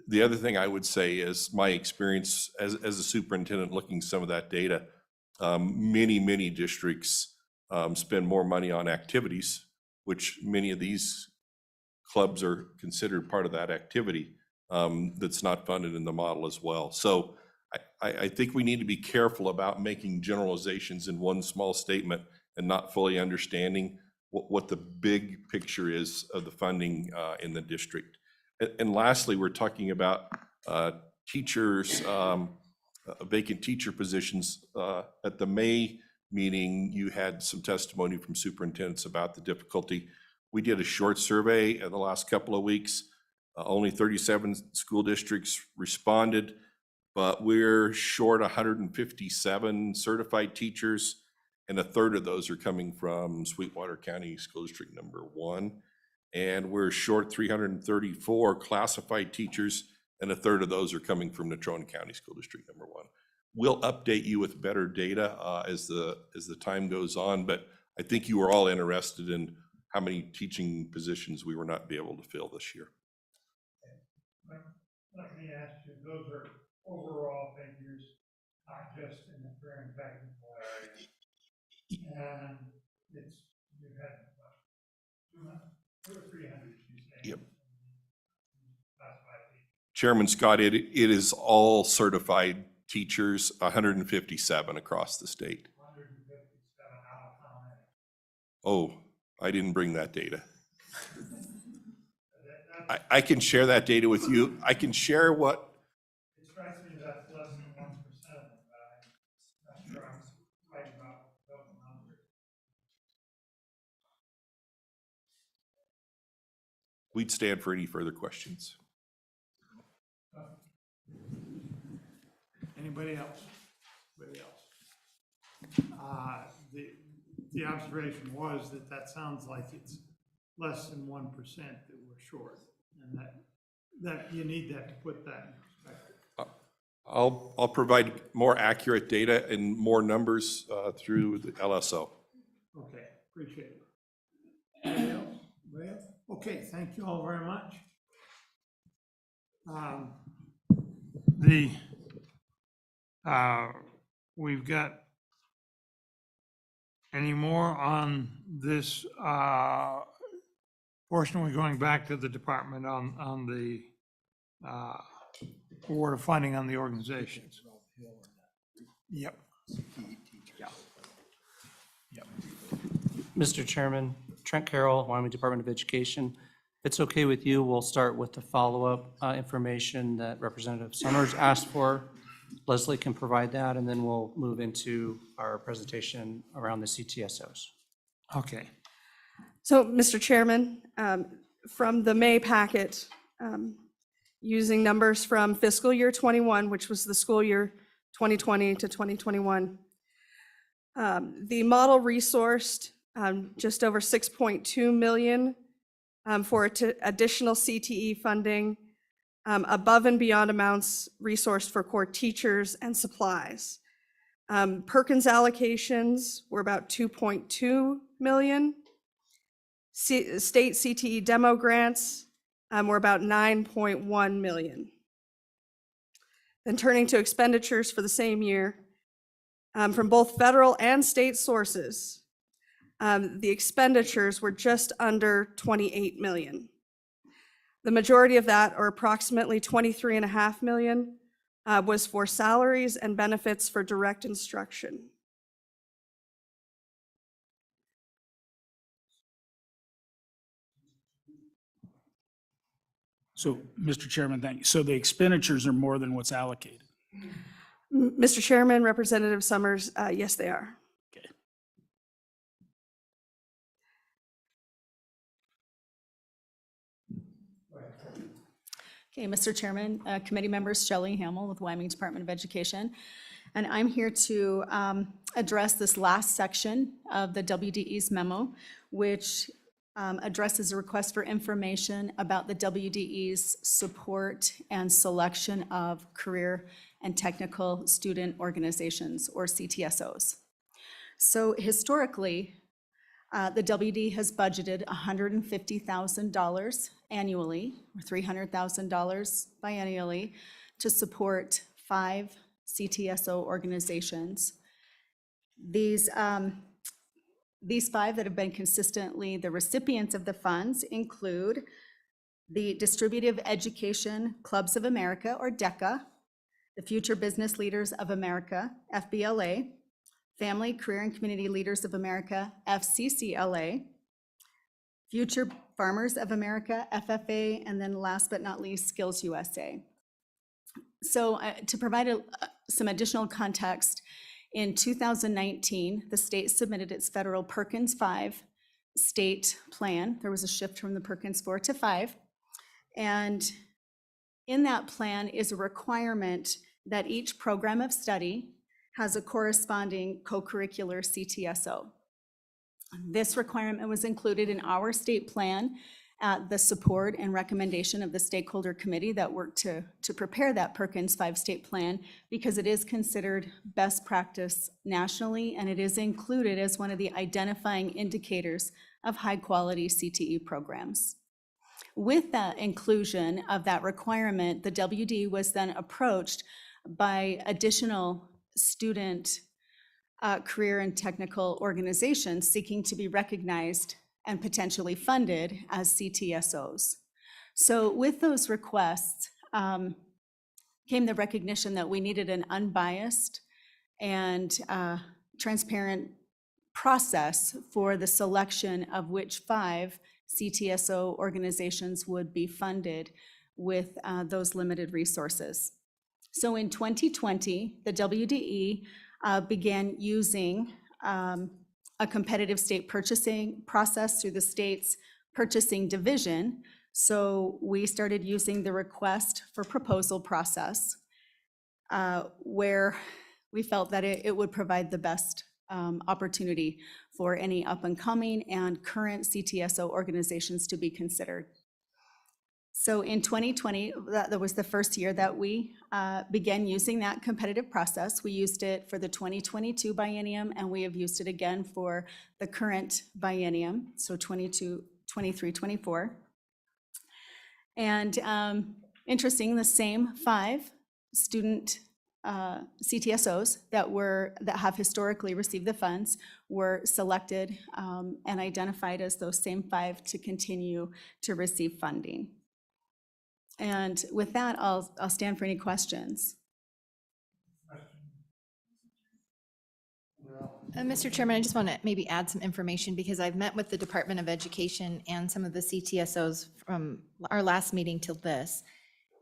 [SPEAKER 6] The other thing I would say is my experience as a superintendent looking some of that data, many districts spend more money on activities, which many of these clubs are considered part of that activity that's not funded in the model as well. So I think we need to be careful about making generalizations in one small statement and not fully understanding what the big picture is of the funding in the district. And lastly, we're talking about teachers, vacant teacher positions. At the May meeting, you had some testimony from superintendents about the difficulty. We did a short survey in the last couple of weeks. Only 37 school districts responded, but we're short 157 certified teachers, and a third of those are coming from Sweetwater County School District number 1. And we're short 334 classified teachers, and a third of those are coming from Natrona County School District number 1. We'll update you with better data as the time goes on, but I think you were all interested in how many teaching positions we were not be able to fill this year.
[SPEAKER 1] Let me ask you, those are overall figures, not just in the career and technical area. And it's, you had what, 200 or 300, you say?
[SPEAKER 6] Yep.
[SPEAKER 1] Classified teachers.
[SPEAKER 6] Chairman Scott, it is all certified teachers, 157 across the state.
[SPEAKER 1] 157 out of how many?
[SPEAKER 6] Oh, I didn't bring that data. I can share that data with you. I can share what.
[SPEAKER 1] It strikes me that's less than 1%, but I'm not sure I'm right about those numbers.
[SPEAKER 6] We'd stand for any further questions.
[SPEAKER 1] Anybody else? Anybody else? The observation was that sounds like it's less than 1% that we're short, and that you need that to put that in perspective.
[SPEAKER 6] I'll provide more accurate data and more numbers through the LSO.
[SPEAKER 1] Okay, appreciate it. Anybody else? Anybody else? Okay, thank you all very much. We've got any more on this portion? We're going back to the department on the award of funding on the organizations. Yep.
[SPEAKER 2] Mr. Chairman, Trent Carroll, Wyoming Department of Education. If it's okay with you, we'll start with the follow-up information that Representative Summers asked for. Leslie can provide that, and then we'll move into our presentation around the CTSOs.
[SPEAKER 1] Okay.
[SPEAKER 5] So, Mr. Chairman, from the May packet, using numbers from fiscal year 21, which was the school year 2020 to 2021, the model resourced just over 6.2 million for additional CTE funding, above and beyond amounts resourced for core teachers and supplies. Perkins allocations were about 2.2 million. State CTE demo grants were about 9.1 million. Then turning to expenditures for the same year, from both federal and state sources, the expenditures were just under 28 million. The majority of that, or approximately 23.5 million, was for salaries and benefits for direct instruction.
[SPEAKER 4] So, Mr. Chairman, thank you. So the expenditures are more than what's allocated?
[SPEAKER 5] Mr. Chairman, Representative Summers, yes, they are.
[SPEAKER 4] Okay.
[SPEAKER 12] Okay, Mr. Chairman, committee members, Shelley Hamill with Wyoming Department of Education. And I'm here to address this last section of the WDE's memo, which addresses a request for information about the WDE's support and selection of career and technical student organizations, or CTSOs. So historically, the WD has budgeted $150,000 annually, or $300,000 biennially, to support 5 CTSO organizations. These 5 that have been consistently the recipients of the funds include the Distributive Education Clubs of America, or DECA, the Future Business Leaders of America, FBLA, Family, Career, and Community Leaders of America, FCCLA, Future Farmers of America, FFA, and then last but not least, Skills USA. So to provide some additional context, in 2019, the state submitted its federal Perkins 5 state plan. There was a shift from the Perkins 4 to 5. And in that plan is a requirement that each program of study has a corresponding co-curricular Ctso. This requirement was included in our state plan at the support and recommendation of the stakeholder committee that worked to prepare that Perkins 5 state plan, because it is considered best practice nationally, and it is included as one of the identifying indicators of high-quality CTE programs. With that inclusion of that requirement, the WD was then approached by additional student career and technical organizations seeking to be recognized and potentially funded as CTSOs. So with those requests came the recognition that we needed an unbiased and transparent process for the selection of which 5 CTSO organizations would be funded with those limited resources. So in 2020, the WDE began using a competitive state purchasing process through the state's purchasing division. So we started using the request for proposal process, where we felt that it would provide the best opportunity for any up-and-coming and current CTSO organizations to be considered. So in 2020, that was the first year that we began using that competitive process. We used it for the 2022 biennium, and we have used it again for the current biennium, so 23-24. And interesting, the same 5 student CTSOs that have historically received the funds were selected and identified as those same 5 to continue to receive funding. And with that, I'll stand for any questions.
[SPEAKER 13] Mr. Chairman, I just want to maybe add some information, because I've met with the Department of Education and some of the CTSOs from our last meeting till this.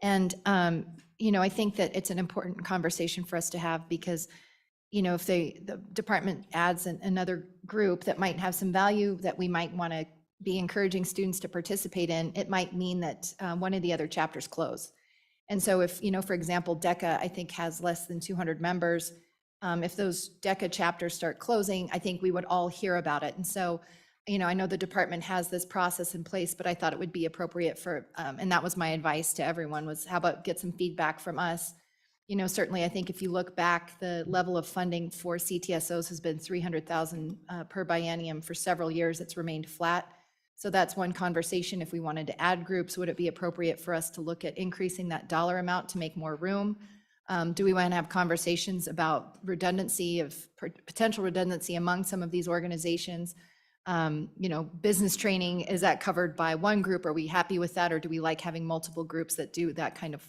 [SPEAKER 13] And, I think that it's an important conversation for us to have, because, if the department adds another group that might have some value that we might want to be encouraging students to participate in, it might mean that one of the other chapters close. And so if, for example, DECA, I think, has less than 200 members. If those DECA chapters start closing, I think we would all hear about it. And so, I know the department has this process in place, but I thought it would be appropriate for, and that was my advice to everyone, was how about get some feedback from us? Certainly, I think if you look back, the level of funding for CTSOs has been $300,000 per biennium for several years. It's remained flat. So that's one conversation. If we wanted to add groups, would it be appropriate for us to look at increasing that dollar amount to make more room? Do we want to have conversations about redundancy, potential redundancy among some of these organizations? Business training, is that covered by one group? Are we happy with that? Or do we like having multiple groups that do that kind of,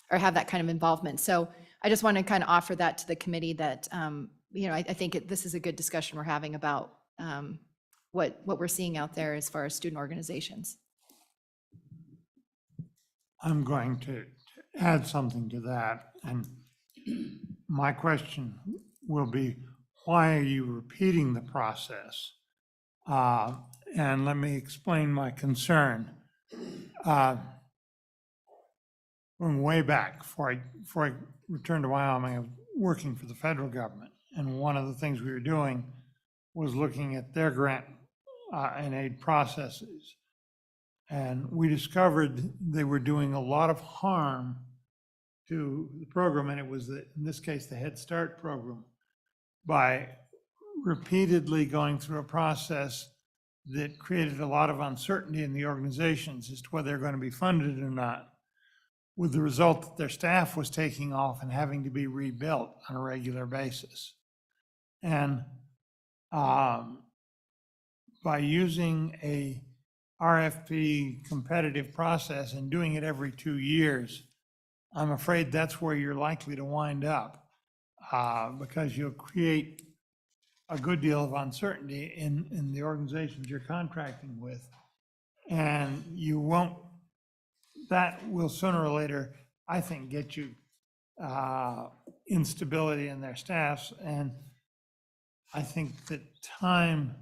[SPEAKER 13] or have that kind of involvement? So I just want to kind of offer that to the committee that, I think this is a good discussion we're having about what we're seeing out there as far as student organizations.
[SPEAKER 1] I'm going to add something to that. And my question will be, why are you repeating the process? And let me explain my concern. From way back, before I returned to Wyoming, I was working for the federal government. And one of the things we were doing was looking at their grant and aid processes. And we discovered they were doing a lot of harm to the program, and it was, in this case, the Head Start program, by repeatedly going through a process that created a lot of uncertainty in the organizations as to whether they're going to be funded or not, with the result that their staff was taking off and having to be rebuilt on a regular basis. And by using a RFP competitive process and doing it every 2 years, I'm afraid that's where you're likely to wind up, because you'll create a good deal of uncertainty in the organizations you're contracting with. And you won't, that will sooner or later, I think, get you instability in their staffs. And I think that time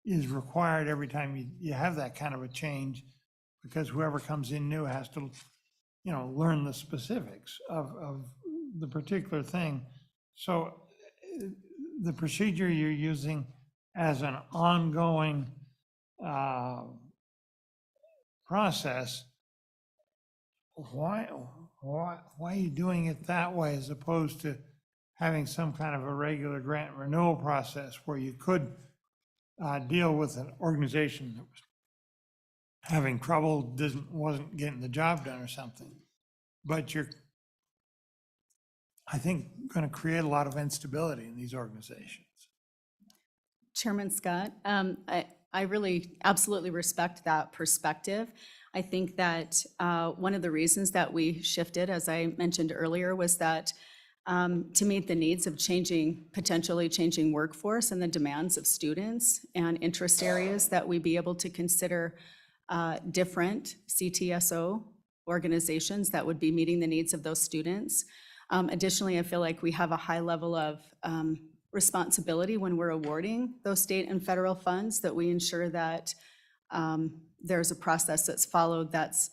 [SPEAKER 1] is required every time you have that kind of a change, because whoever comes in new has to, learn the specifics of the particular thing. So the procedure you're using as an ongoing process, why are you doing it that way as opposed to having some kind of a regular grant renewal process where you could deal with an organization that was having trouble, wasn't getting the job done or something? But you're, I think, going to create a lot of instability in these organizations.
[SPEAKER 12] Chairman Scott, I really absolutely respect that perspective. I think that one of the reasons that we shifted, as I mentioned earlier, was that to meet the needs of potentially changing workforce and the demands of students and interest areas, that we be able to consider different Ctso organizations that would be meeting the needs of those students. Additionally, I feel like we have a high level of responsibility when we're awarding those state and federal funds, that we ensure that there's a process that's followed that's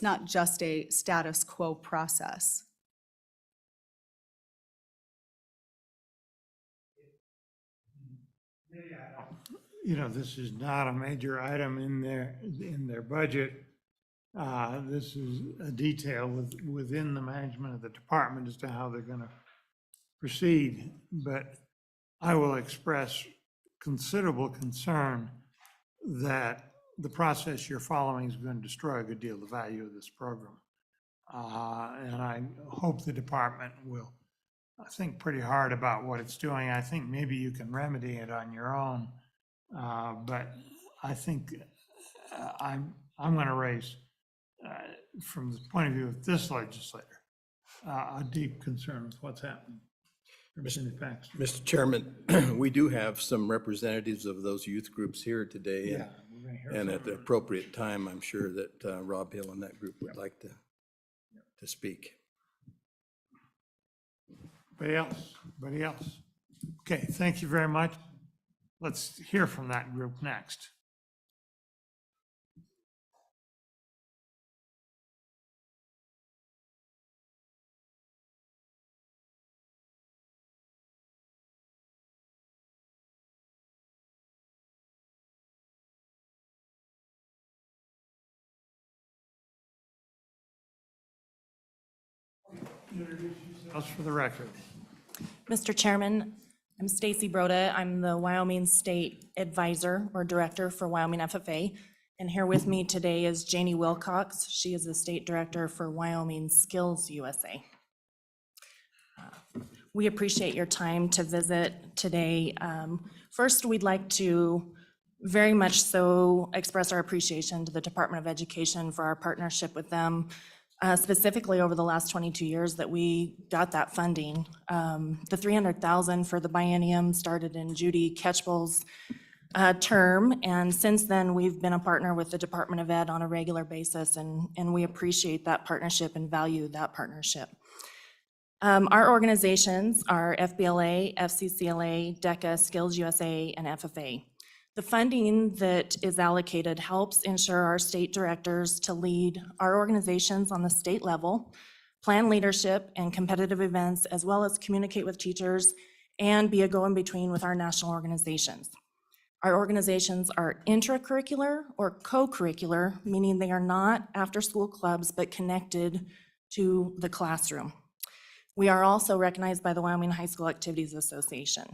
[SPEAKER 12] not just a status quo process.
[SPEAKER 1] This is not a major item in their budget. This is a detail within the management of the department as to how they're going to proceed. But I will express considerable concern that the process you're following is going to destroy a good deal of the value of this program. And I hope the department will think pretty hard about what it's doing. I think maybe you can remedy it on your own. But I think I'm going to raise, from the point of view of this legislator, a deep concern with what's happening. Representative Paxton.
[SPEAKER 14] Mr. Chairman, we do have some representatives of those youth groups here today.
[SPEAKER 1] Yeah, we're going to hear
[SPEAKER 14] And
[SPEAKER 1] from
[SPEAKER 14] at the
[SPEAKER 1] them.
[SPEAKER 14] appropriate time, I'm sure that Rob Hill and that group would like to speak.
[SPEAKER 1] Anybody else? Anybody else? Okay, thank you very much. Let's hear from that group next. Introduce yourselves for the record.
[SPEAKER 15] Mr. Chairman, I'm Stacy Broda. I'm the Wyoming State Advisor or Director for Wyoming FFA. And here with me today is Janie Wilcox. She is the State Director for Wyoming Skills USA. We appreciate your time to visit today. First, we'd like to very much so express our appreciation to the Department of Education for our partnership with them, specifically over the last 22 years that we got that funding. The $300,000 for the biennium started in Judy Ketchbull's term, and since then we've been a partner with the Department of Ed on a regular basis, and we appreciate that partnership and value that partnership. Our organizations are FBLA, FCCLA, DECA, Skills USA, and FFA. The funding that is allocated helps ensure our state directors to lead our organizations on the state level, plan leadership and competitive events, as well as communicate with teachers and be a go-in-between with our national organizations. Our organizations are intracurricular or co-curricular, meaning they are not after-school clubs, but connected to the classroom. We are also recognized by the Wyoming High School Activities Association.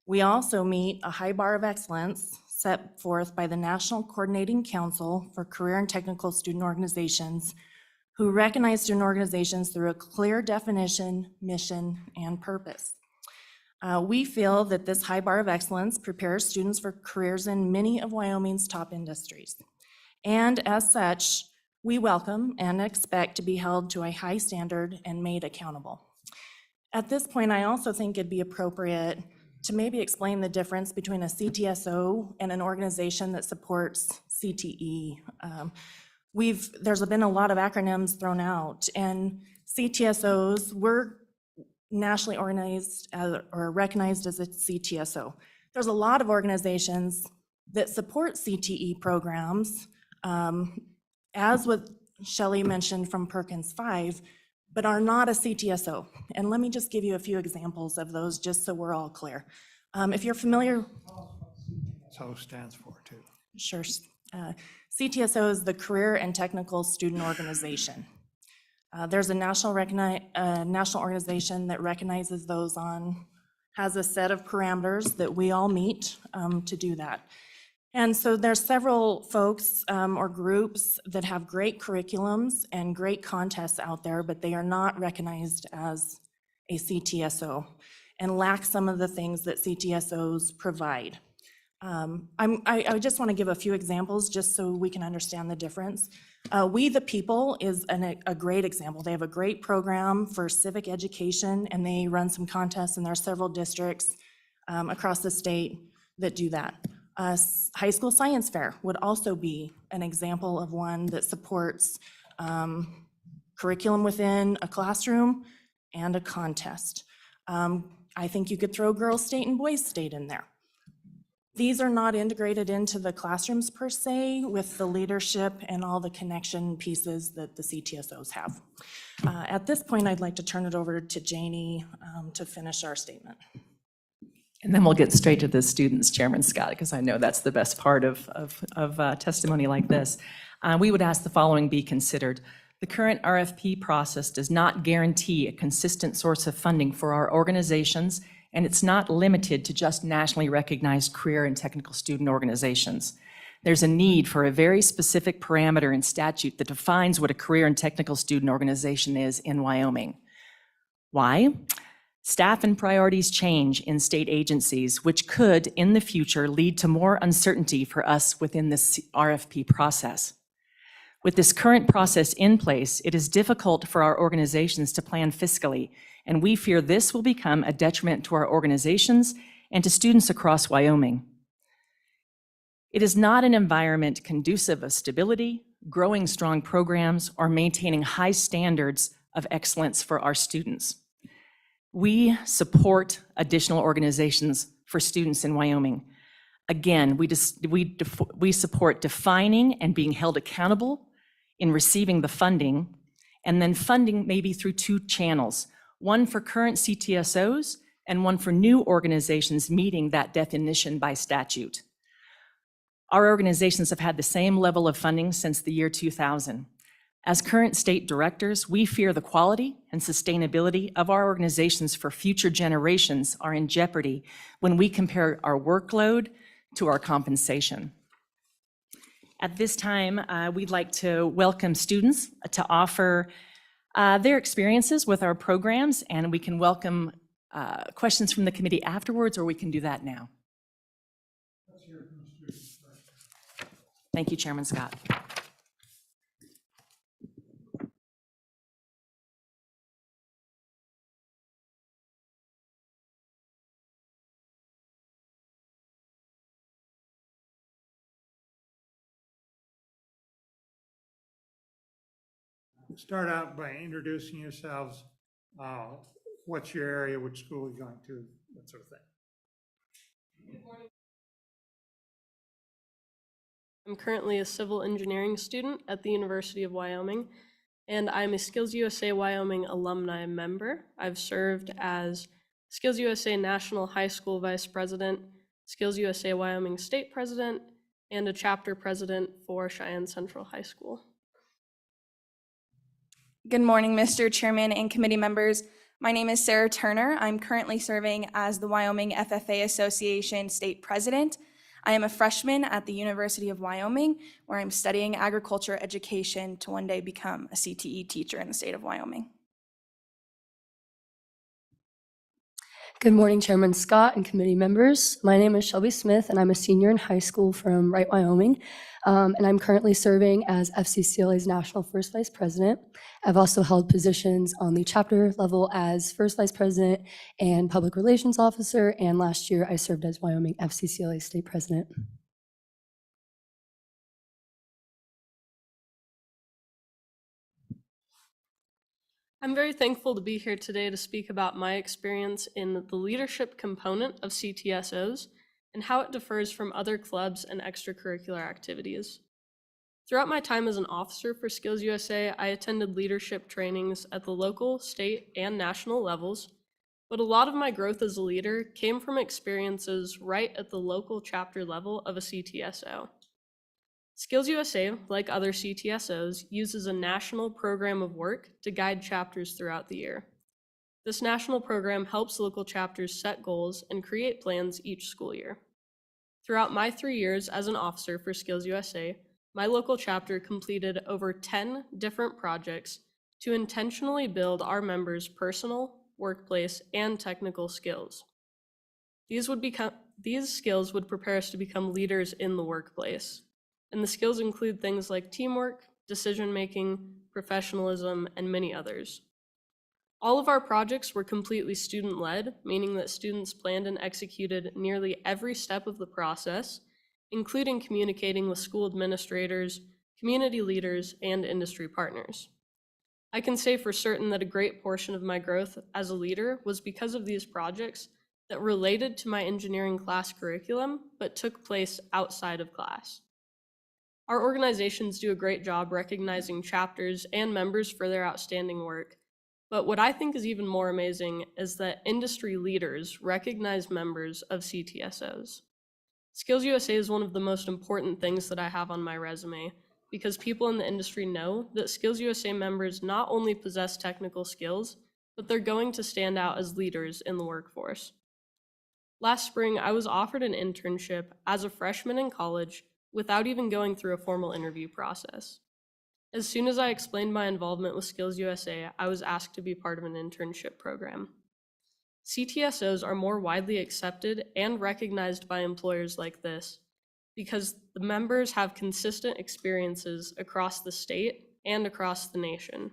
[SPEAKER 15] We also meet a high bar of excellence set forth by the National Coordinating Council for Career and Technical Student Organizations, who recognize student organizations through a clear definition, mission, and purpose. We feel that this high bar of excellence prepares students for careers in many of Wyoming's top industries. And as such, we welcome and expect to be held to a high standard and made accountable. At this point, I also think it'd be appropriate to maybe explain the difference between a CTSO and an organization that supports CTE. There's been a lot of acronyms thrown out, and CTSOs were nationally organized or recognized as a CTSO. There's a lot of organizations that support CTE programs, as what Shelley mentioned from Perkins 5, but are not a CTSO. And let me just give you a few examples of those just so we're all clear. If you're familiar.
[SPEAKER 1] CTSO stands for too.
[SPEAKER 15] Sure. CTSO is the Career and Technical Student Organization. There's a national organization that recognizes those has a set of parameters that we all meet to do that. And so there's several folks or groups that have great curriculums and great contests out there, but they are not recognized as a CTSO and lack some of the things that CTSOs provide. I just want to give a few examples just so we can understand the difference. We the People is a great example. They have a great program for civic education, and they run some contests, and there are several districts across the state that do that. High School Science Fair would also be an example of one that supports curriculum within a classroom and a contest. I think you could throw Girls State and Boys State in there. These are not integrated into the classrooms per se with the leadership and all the connection pieces that the CTSOs have. At this point, I'd like to turn it over to Janie to finish our statement.
[SPEAKER 16] And then we'll get straight to the students, Chairman Scott, because I know that's the best part of testimony like this. We would ask the following be considered. The current RFP process does not guarantee a consistent source of funding for our organizations, and it's not limited to just nationally recognized career and technical student organizations. There's a need for a very specific parameter in statute that defines what a career and technical student organization is in Wyoming. Why? Staff and priorities change in state agencies, which could, in the future, lead to more uncertainty for us within this RFP process. With this current process in place, it is difficult for our organizations to plan fiscally, and we fear this will become a detriment to our organizations and to students across Wyoming. It is not an environment conducive of stability, growing strong programs, or maintaining high standards of excellence for our students. We support additional organizations for students in Wyoming. Again, we support defining and being held accountable in receiving the funding, and then funding maybe through two channels, one for current CTSOs and one for new organizations meeting that definition by statute. Our organizations have had the same level of funding since the year 2000. As current state directors, we fear the quality and sustainability of our organizations for future generations are in jeopardy when we compare our workload to our compensation. At this time, we'd like to welcome students to offer their experiences with our programs, and we can welcome questions from the committee afterwards, or we can do that now. Thank you, Chairman Scott.
[SPEAKER 1] Start out by introducing yourselves. What's your area, which school you're going to, that sort of thing.
[SPEAKER 17] I'm currently a civil engineering student at the University of Wyoming, and I'm a Skills USA Wyoming alumni member. I've served as Skills USA National High School Vice President, Skills USA Wyoming State President, and a chapter president for Cheyenne Central High School.
[SPEAKER 18] Good morning, Mr. Chairman and committee members. My name is Sarah Turner. I'm currently serving as the Wyoming FFA Association State President. I am a freshman at the University of Wyoming, where I'm studying agriculture education to one day become a CTE teacher in the state of Wyoming.
[SPEAKER 19] Good morning, Chairman Scott and committee members. My name is Shelby Smith, and I'm a senior in high school from Wright, Wyoming. And I'm currently serving as FCCLA's National First Vice President. I've also held positions on the chapter level as First Vice President and Public Relations Officer, and last year I served as Wyoming FCCLA State President.
[SPEAKER 17] I'm very thankful to be here today to speak about my experience in the leadership component of CTSOs and how it differs from other clubs and extracurricular activities. Throughout my time as an officer for Skills USA, I attended leadership trainings at the local, state, and national levels, but a lot of my growth as a leader came from experiences right at the local chapter level of a CTSO. Skills USA, like other CTSOs, uses a national program of work to guide chapters throughout the year. This national program helps local chapters set goals and create plans each school year. Throughout my 3 years as an officer for Skills USA, my local chapter completed over 10 different projects to intentionally build our members' personal, workplace, and technical skills. These skills would prepare us to become leaders in the workplace. And the skills include things like teamwork, decision-making, professionalism, and many others. All of our projects were completely student-led, meaning that students planned and executed nearly every step of the process, including communicating with school administrators, community leaders, and industry partners. I can say for certain that a great portion of my growth as a leader was because of these projects that related to my engineering class curriculum, but took place outside of class. Our organizations do a great job recognizing chapters and members for their outstanding work, but what I think is even more amazing is that industry leaders recognize members of CTSOs. Skills USA is one of the most important things that I have on my resume, because people in the industry know that Skills USA members not only possess technical skills, but they're going to stand out as leaders in the workforce. Last spring, I was offered an internship as a freshman in college without even going through a formal interview process. As soon as I explained my involvement with Skills USA, I was asked to be part of an internship program. CTSOs are more widely accepted and recognized by employers like this because the members have consistent experiences across the state and across the nation.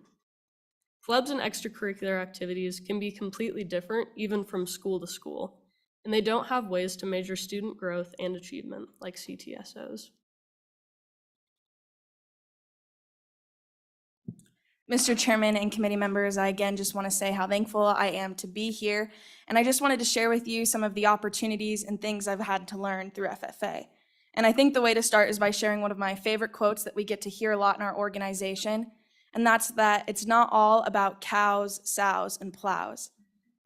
[SPEAKER 17] Clubs and extracurricular activities can be completely different even from school to school, and they don't have ways to measure student growth and achievement like CTSOs.
[SPEAKER 18] Mr. Chairman and committee members, I again just want to say how thankful I am to be here. And I just wanted to share with you some of the opportunities and things I've had to learn through FFA. And I think the way to start is by sharing one of my favorite quotes that we get to hear a lot in our organization. And that's that it's not all about cows, sows, and plows.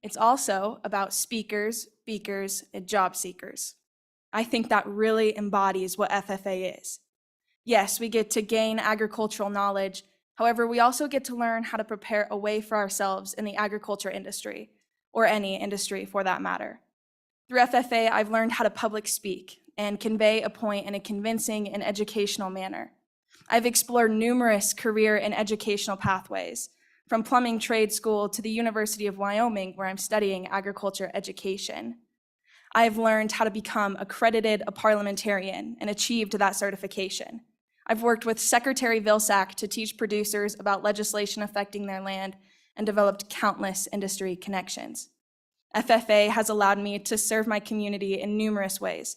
[SPEAKER 18] It's also about speakers, beakers, and job seekers. I think that really embodies what FFA is. Yes, we get to gain agricultural knowledge. However, we also get to learn how to prepare a way for ourselves in the agriculture industry, or any industry for that matter. Through FFA, I've learned how to public speak and convey a point in a convincing and educational manner. I've explored numerous career and educational pathways, from plumbing trade school to the University of Wyoming, where I'm studying agriculture education. I've learned how to become accredited a parliamentarian and achieved that certification. I've worked with Secretary Vilsack to teach producers about legislation affecting their land and developed countless industry connections. FFA has allowed me to serve my community in numerous ways,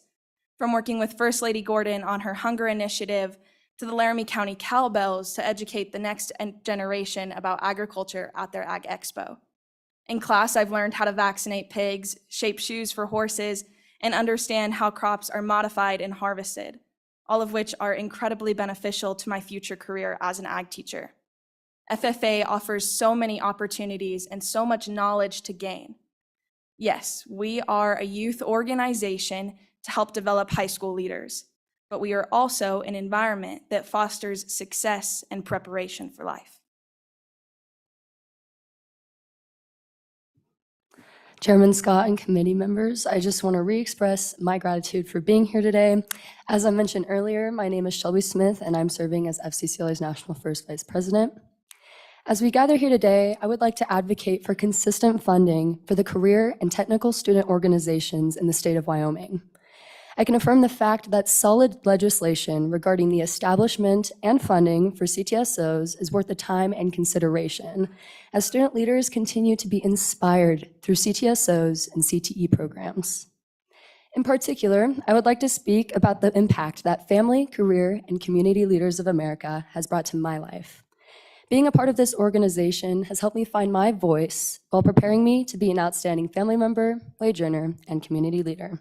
[SPEAKER 18] from working with First Lady Gordon on her hunger initiative to the Laramie County Cowbells to educate the next generation about agriculture at their Ag Expo. In class, I've learned how to vaccinate pigs, shape shoes for horses, and understand how crops are modified and harvested, all of which are incredibly beneficial to my future career as an ag teacher. FFA offers so many opportunities and so much knowledge to gain. Yes, we are a youth organization to help develop high school leaders, but we are also an environment that fosters success and preparation for life.
[SPEAKER 19] Chairman Scott and committee members, I just want to re-express my gratitude for being here today. As I mentioned earlier, my name is Shelby Smith, and I'm serving as FCCLA's National First Vice President. As we gather here today, I would like to advocate for consistent funding for the career and technical student organizations in the state of Wyoming. I can affirm the fact that solid legislation regarding the establishment and funding for CTSOs is worth the time and consideration, as student leaders continue to be inspired through CTSOs and Cte programs. In particular, I would like to speak about the impact that Family, Career, and Community Leaders of America has brought to my life. Being a part of this organization has helped me find my voice while preparing me to be an outstanding family member, wage earner, and community leader.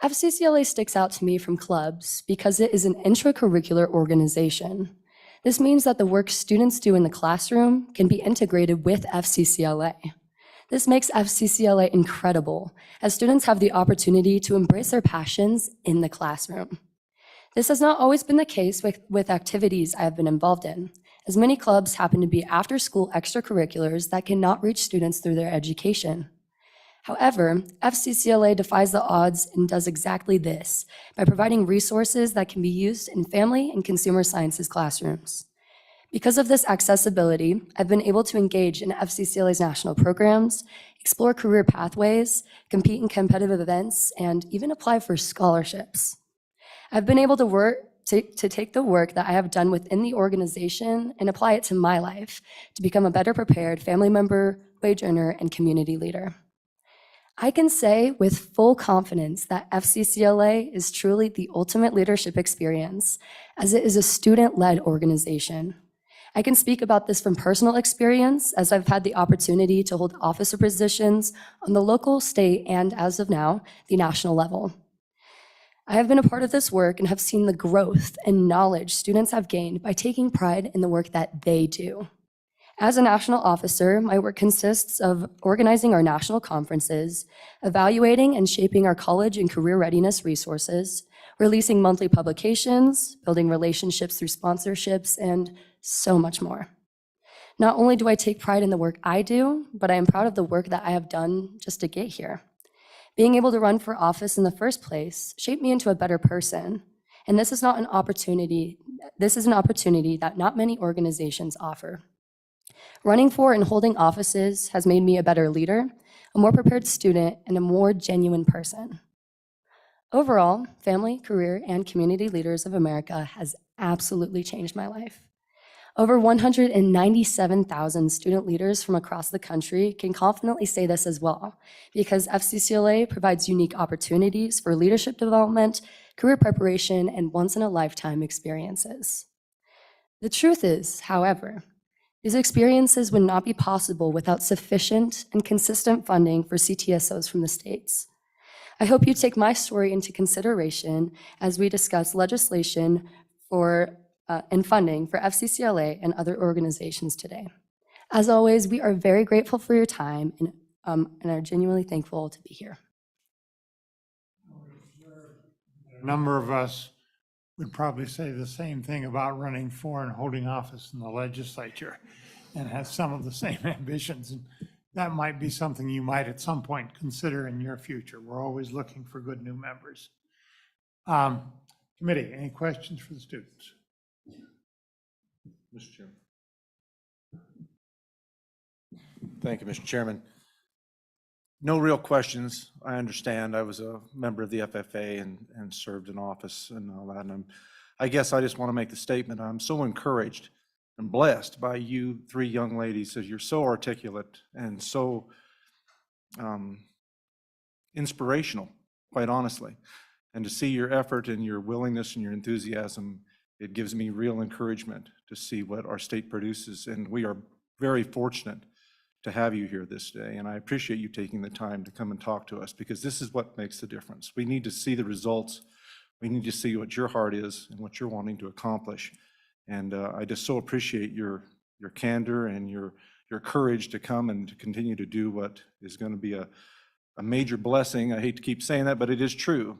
[SPEAKER 19] FCCLA sticks out to me from clubs because it is an intracurricular organization. This means that the work students do in the classroom can be integrated with FCCLA. This makes FCCLA incredible, as students have the opportunity to embrace their passions in the classroom. This has not always been the case with activities I have been involved in, as many clubs happen to be after-school extracurriculars that cannot reach students through their education. However, FCCLA defies the odds and does exactly this by providing resources that can be used in family and consumer sciences classrooms. Because of this accessibility, I've been able to engage in FCCLA's national programs, explore career pathways, compete in competitive events, and even apply for scholarships. I've been able to take the work that I have done within the organization and apply it to my life to become a better prepared family member, wage earner, and community leader. I can say with full confidence that FCCLA is truly the ultimate leadership experience, as it is a student-led organization. I can speak about this from personal experience, as I've had the opportunity to hold officer positions on the local, state, and as of now, the national level. I have been a part of this work and have seen the growth and knowledge students have gained by taking pride in the work that they do. As a national officer, my work consists of organizing our national conferences, evaluating and shaping our college and career readiness resources, releasing monthly publications, building relationships through sponsorships, and so much more. Not only do I take pride in the work I do, but I am proud of the work that I have done just to get here. Being able to run for office in the first place shaped me into a better person, and this is an opportunity that not many organizations offer. Running for and holding offices has made me a better leader, a more prepared student, and a more genuine person. Overall, Family, Career, and Community Leaders of America has absolutely changed my life. Over 197,000 student leaders from across the country can confidently say this as well, because FCCLA provides unique opportunities for leadership development, career preparation, and once-in-a-lifetime experiences. The truth is, however, these experiences would not be possible without sufficient and consistent funding for CTSOs from the states. I hope you take my story into consideration as we discuss legislation and funding for FCCLA and other organizations today. As always, we are very grateful for your time and are genuinely thankful to be here.
[SPEAKER 1] A number of us would probably say the same thing about running for and holding office in the legislature and have some of the same ambitions. And that might be something you might at some point consider in your future. We're always looking for good new members. Committee, any questions for the students?
[SPEAKER 6] Mr. Chairman.
[SPEAKER 20] Thank you, Mr. Chairman. No real questions. I understand. I was a member of the FFA and served in office and all that. And I guess I just want to make the statement. I'm so encouraged and blessed by you three young ladies, as you're so articulate and so inspirational, quite honestly. And to see your effort and your willingness and your enthusiasm, it gives me real encouragement to see what our state produces. And we are very fortunate to have you here this day. And I appreciate you taking the time to come and talk to us, because this is what makes the difference. We need to see the results. We need to see what your heart is and what you're wanting to accomplish. And I just so appreciate your candor and your courage to come and to continue to do what is going to be a major blessing. I hate to keep saying that, but it is true,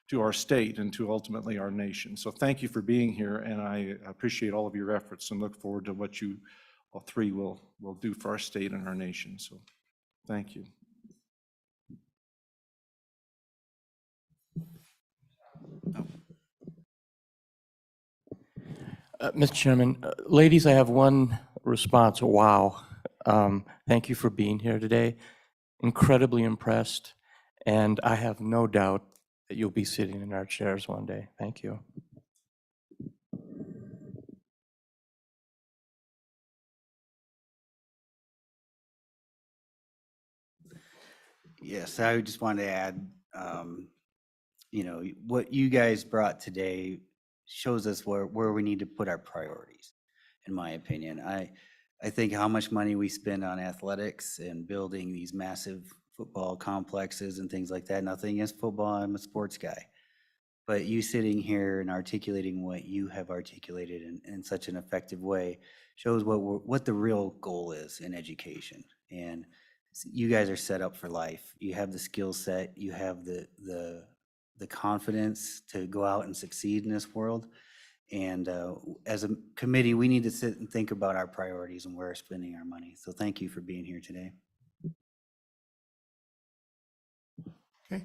[SPEAKER 20] to our state and to ultimately our nation. So thank you for being here, and I appreciate all of your efforts and look forward to what you all three will do for our state and our nation. So thank you.
[SPEAKER 11] Mr. Chairman, ladies, I have one response, wow. Thank you for being here today. Incredibly impressed, and I have no doubt that you'll be sitting in our chairs one day. Thank you.
[SPEAKER 21] Yes, I just wanted to add, what you guys brought today shows us where we need to put our priorities, in my opinion. I think how much money we spend on athletics and building these massive football complexes and things like that. Nothing against football, I'm a sports guy. But you sitting here and articulating what you have articulated in such an effective way shows what the real goal is in education. And you guys are set up for life. You have the skill set, you have the confidence to go out and succeed in this world. And as a committee, we need to sit and think about our priorities and where we're spending our money. So thank you for being here today.
[SPEAKER 1] Okay,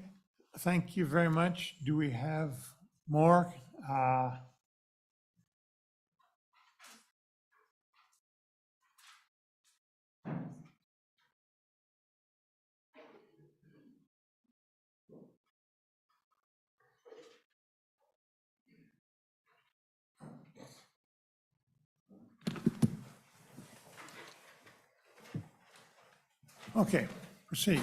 [SPEAKER 1] thank you very much. Do we have more? Okay, proceed.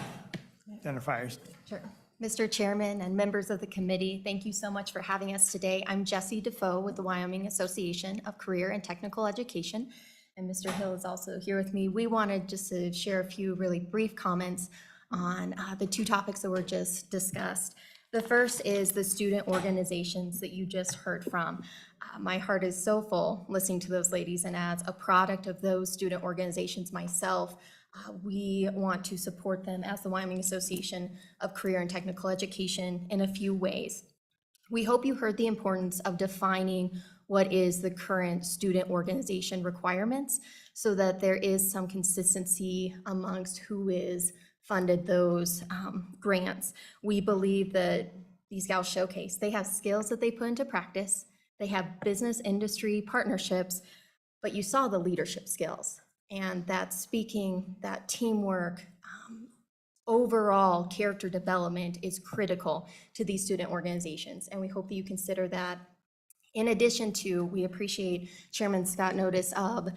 [SPEAKER 1] Identifiers.
[SPEAKER 22] Sure. Mr. Chairman and members of the committee, thank you so much for having us today. I'm Jessie Defoe with the Wyoming Association of Career and Technical Education, and Mr. Hill is also here with me. We wanted just to share a few really brief comments on the two topics that were just discussed. The first is the student organizations that you just heard from. My heart is so full listening to those ladies, and as a product of those student organizations myself, we want to support them as the Wyoming Association of Career and Technical Education in a few ways. We hope you heard the importance of defining what is the current student organization requirements so that there is some consistency amongst who is funded those grants. We believe that these gals showcase, they have skills that they put into practice, they have business industry partnerships, but you saw the leadership skills. And that speaking, that teamwork, overall character development is critical to these student organizations. And we hope that you consider that. In addition to, we appreciate Chairman Scott notice of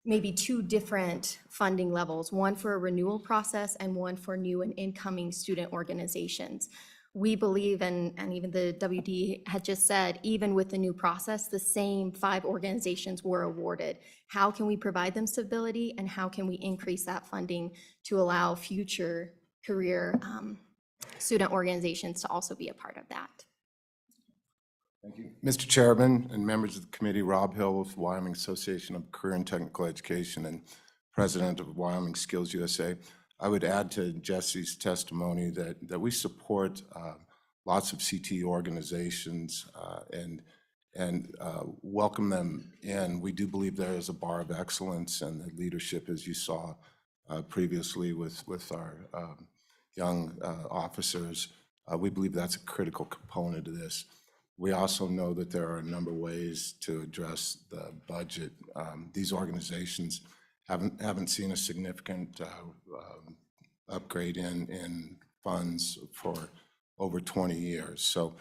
[SPEAKER 22] maybe two different funding levels, one for a renewal process and one for new and incoming student organizations. We believe, and even the WD had just said, even with the new process, the same 5 organizations were awarded. How can we provide them stability, and how can we increase that funding to allow future career student organizations to also be a part of that?
[SPEAKER 23] Thank you. Mr. Chairman and members of the committee, Rob Hill with Wyoming Association of Career and Technical Education and president of Wyoming Skills USA. I would add to Jesse's testimony that we support lots of CTE organizations and welcome them in. We do believe there is a bar of excellence, and the leadership, as you saw previously with our young officers, we believe that's a critical component of this. We also know that there are a number of ways to address the budget. These organizations haven't seen a significant upgrade in funds for over 20 years. So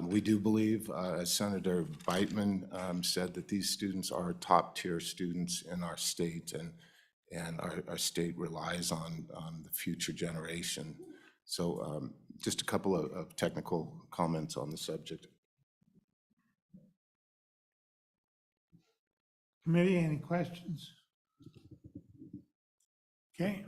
[SPEAKER 23] we do believe, as Senator Beitman said, that these students are top tier students in our state, and our state relies on the future generation. So just a couple of technical comments on the subject.
[SPEAKER 1] Committee, any questions? Okay.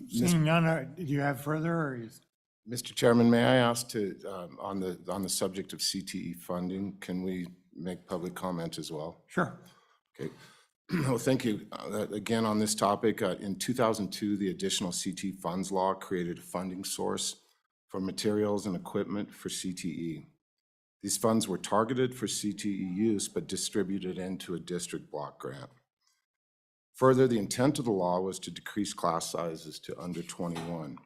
[SPEAKER 1] Seeing none, do you have further, or is?
[SPEAKER 23] Mr. Chairman, may I ask to, on the subject of CTE funding, can we make public comment as well?
[SPEAKER 1] Sure.
[SPEAKER 23] Okay. Well, thank you. Again, on this topic, in 2002, the additional CTE funds law created a funding source for materials and equipment for CTE. These funds were targeted for CTE use, but distributed into a district block grant. Further, the intent of the law was to decrease class sizes to under 21.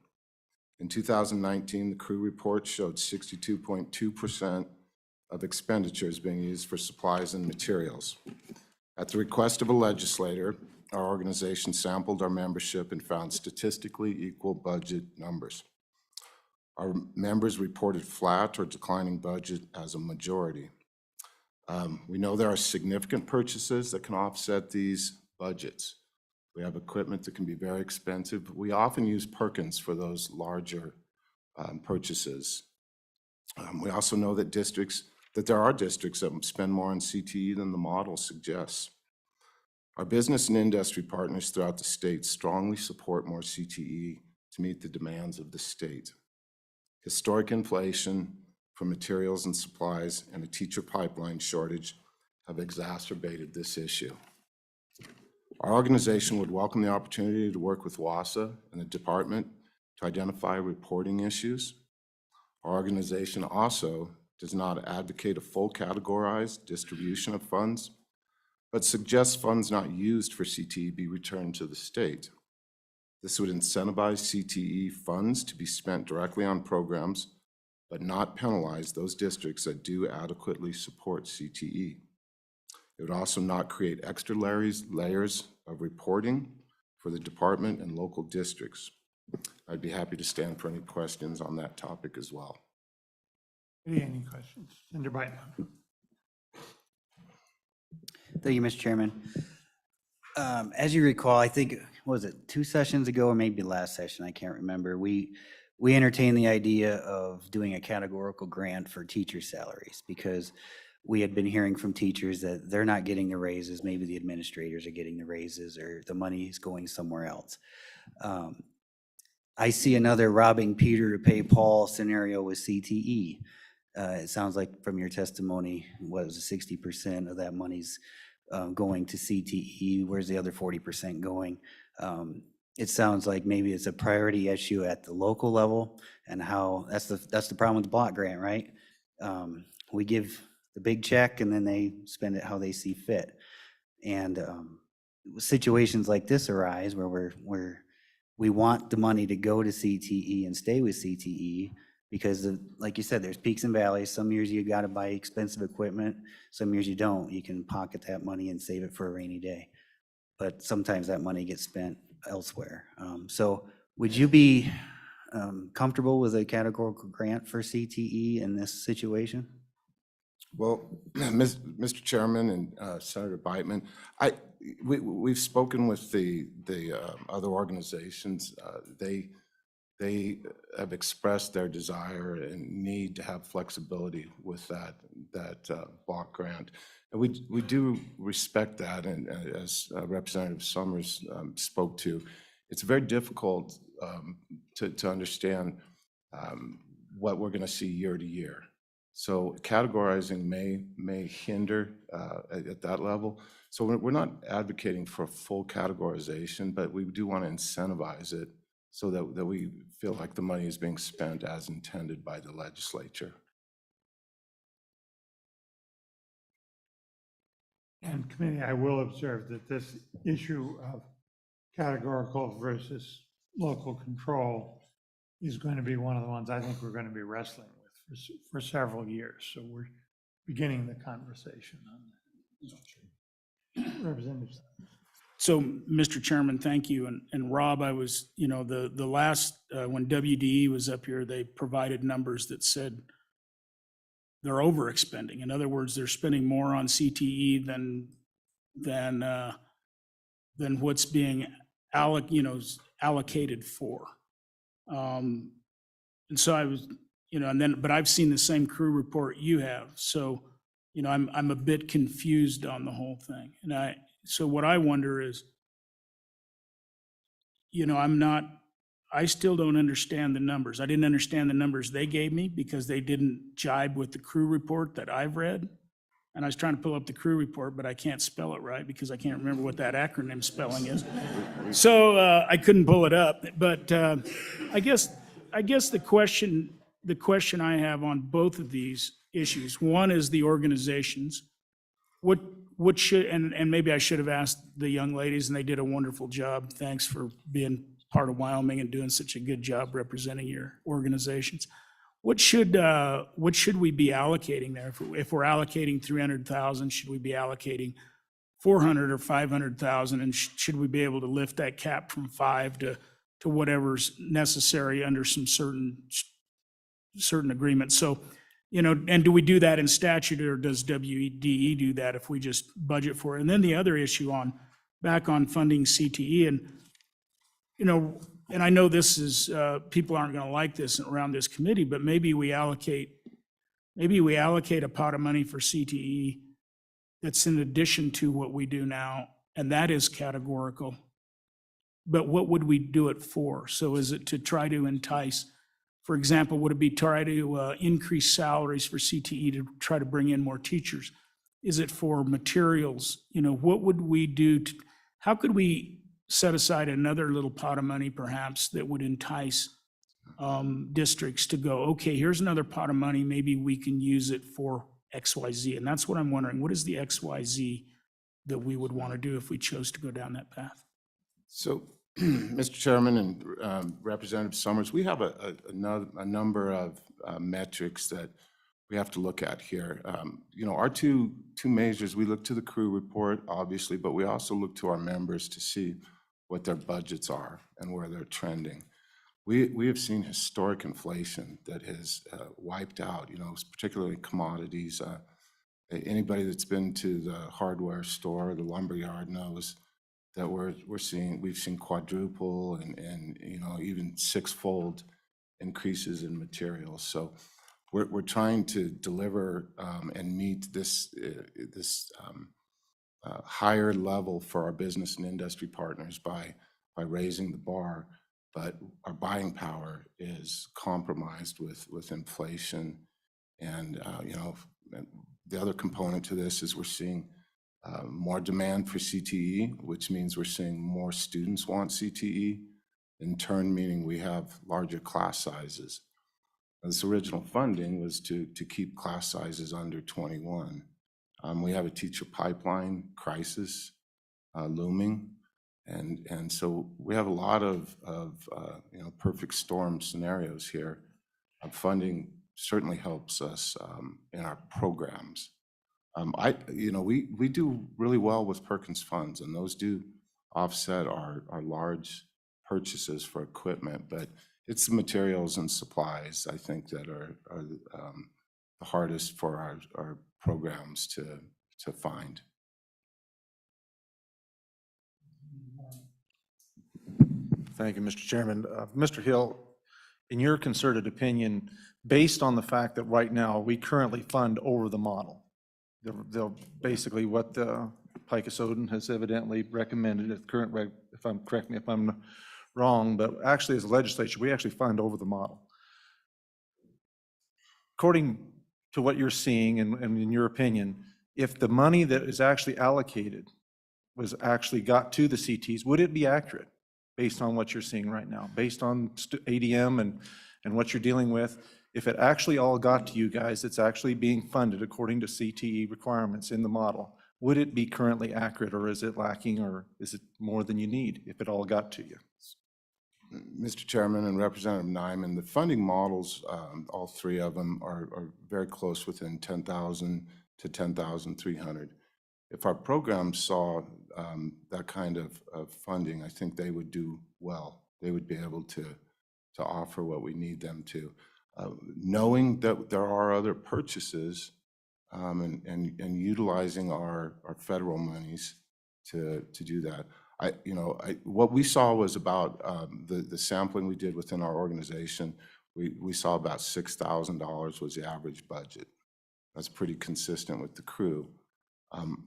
[SPEAKER 23] In 2019, the CRU report showed 62.2% of expenditures being used for supplies and materials. At the request of a legislator, our organization sampled our membership and found statistically equal budget numbers. Our members reported flat or declining budget as a majority. We know there are significant purchases that can offset these budgets. We have equipment that can be very expensive. We often use Perkins for those larger purchases. We also know that there are districts that spend more on CTE than the model suggests. Our business and industry partners throughout the state strongly support more CTE to meet the demands of the state. Historic inflation for materials and supplies and a teacher pipeline shortage have exacerbated this issue. Our organization would welcome the opportunity to work with WASA and the department to identify reporting issues. Our organization also does not advocate a full categorized distribution of funds, but suggests funds not used for CTE be returned to the state. This would incentivize CTE funds to be spent directly on programs, but not penalize those districts that do adequately support CTE. It would also not create extra layers of reporting for the department and local districts. I'd be happy to stand for any questions on that topic as well.
[SPEAKER 1] Any questions? Senator Biden.
[SPEAKER 21] Thank you, Mr. Chairman. As you recall, I think, what was it, 2 sessions ago or maybe last session, I can't remember, we entertained the idea of doing a categorical grant for teacher salaries because we had been hearing from teachers that they're not getting the raises, maybe the administrators are getting the raises or the money is going somewhere else. I see another robbing Peter to pay Paul scenario with CTE. It sounds like from your testimony, what was it, 60% of that money's going to CTE. Where's the other 40% going? It sounds like maybe it's a priority issue at the local level and how that's the problem with the block grant, right? We give the big check and then they spend it how they see fit. And situations like this arise where we want the money to go to CTE and stay with CTE because like you said, there's peaks and valleys. Some years you got to buy expensive equipment. Some years you don't. You can pocket that money and save it for a rainy day. But sometimes that money gets spent elsewhere. So would you be comfortable with a categorical grant for CTE in this situation?
[SPEAKER 23] Well, Mr. Chairman and Senator Beitman, we've spoken with the other organizations. They have expressed their desire and need to have flexibility with that block grant. And we do respect that, and as Representative Summers spoke to, it's very difficult to understand what we're going to see year to year. So categorizing may hinder at that level. So we're not advocating for full categorization, but we do want to incentivize it so that we feel like the money is being spent as intended by the legislature.
[SPEAKER 1] And committee, I will observe that this issue of categorical versus local control is going to be one of the ones I think we're going to be wrestling with for several years. So we're beginning the conversation on that. Representative.
[SPEAKER 4] So, Mr. Chairman, thank you. And Rob, I was, the last, when WDE was up here, they provided numbers that said they're overexpending. In other words, they're spending more on CTE than what's being allocated for. And so I was, but I've seen the same crew report you have. So, I'm a bit confused on the whole thing. And so what I wonder is, I still don't understand the numbers. I didn't understand the numbers they gave me because they didn't jibe with the crew report that I've read. And I was trying to pull up the crew report, but I can't spell it right because I can't remember what that acronym spelling is. So I couldn't pull it up. But I guess the question I have on both of these issues, one is the organizations. What should, and maybe I should have asked the young ladies, and they did a wonderful job. Thanks for being part of Wyoming and doing such a good job representing your organizations. What should we be allocating there? If we're allocating 300,000, should we be allocating 400 or 500,000, and should we be able to lift that cap from 5 to whatever's necessary under some certain agreements? So, you know, and do we do that in statute, or does WDE do that if we just budget for it? And then the other issue back on funding CTE, and, you know, and I know this is, people aren't gonna like this around this committee, but maybe we allocate a pot of money for CTE that's in addition to what we do now, and that is categorical. But what would we do it for? So is it to try to entice, for example, would it be try to increase salaries for CTE to try to bring in more teachers? Is it for materials? You know, what would we do? How could we set aside another little pot of money perhaps that would entice districts to go, okay, here's another pot of money, maybe we can use it for XYZ. And that's what I'm wondering, what is the XYZ that we would want to do if we chose to go down that path?
[SPEAKER 23] So, Mr. Chairman and Representative Summers, we have a number of metrics that we have to look at here. You know, our two measures, we look to the crew report, obviously, but we also look to our members to see what their budgets are and where they're trending. We have seen historic inflation that has wiped out, you know, particularly commodities. Anybody that's been to the hardware store, the lumber yard, knows that we've seen quadruple and you know, even six-fold increases in materials. So we're trying to deliver and meet this higher level for our business and industry partners by raising the bar, but our buying power is compromised with inflation. And you know, the other component to this is we're seeing more demand for CTE, which means we're seeing more students want CTE, in turn meaning we have larger class sizes. This original funding was to keep class sizes under 21. We have a teacher pipeline crisis looming, and so we have a lot of you know, perfect storm scenarios here. Funding certainly helps us in our programs. You know, we do really well with Perkins funds, and those do offset our large purchases for equipment, but it's the materials and supplies, I think, that are the hardest for our programs to find.
[SPEAKER 20] Thank you, Mr. Chairman. Mr. Hill, in your concerted opinion, based on the fact that right now we currently fund over the model, they'll basically what Pike Soden has evidently recommended at current reg, correct me if I'm wrong, but actually as a legislature, we actually fund over the model. According to what you're seeing and in your opinion, if the money that is actually allocated was actually got to the CTs, would it be accurate based on what you're seeing right now, based on ADM and what you're dealing with? If it actually all got to you guys, it's actually being funded according to CTE requirements in the model, would it be currently accurate, or is it lacking, or is it more than you need if it all got to you?
[SPEAKER 23] Mr. Chairman and Representative Nyman, the funding models, all three of them are very close, within 10,000 to 10,300. If our programs saw that kind of funding, I think they would do well. They would be able to offer what we need them to. Knowing that there are other purchases and utilizing our federal monies to do that. What we saw was about the sampling we did within our organization. We saw about $6,000 was the average budget. That's pretty consistent with the crew.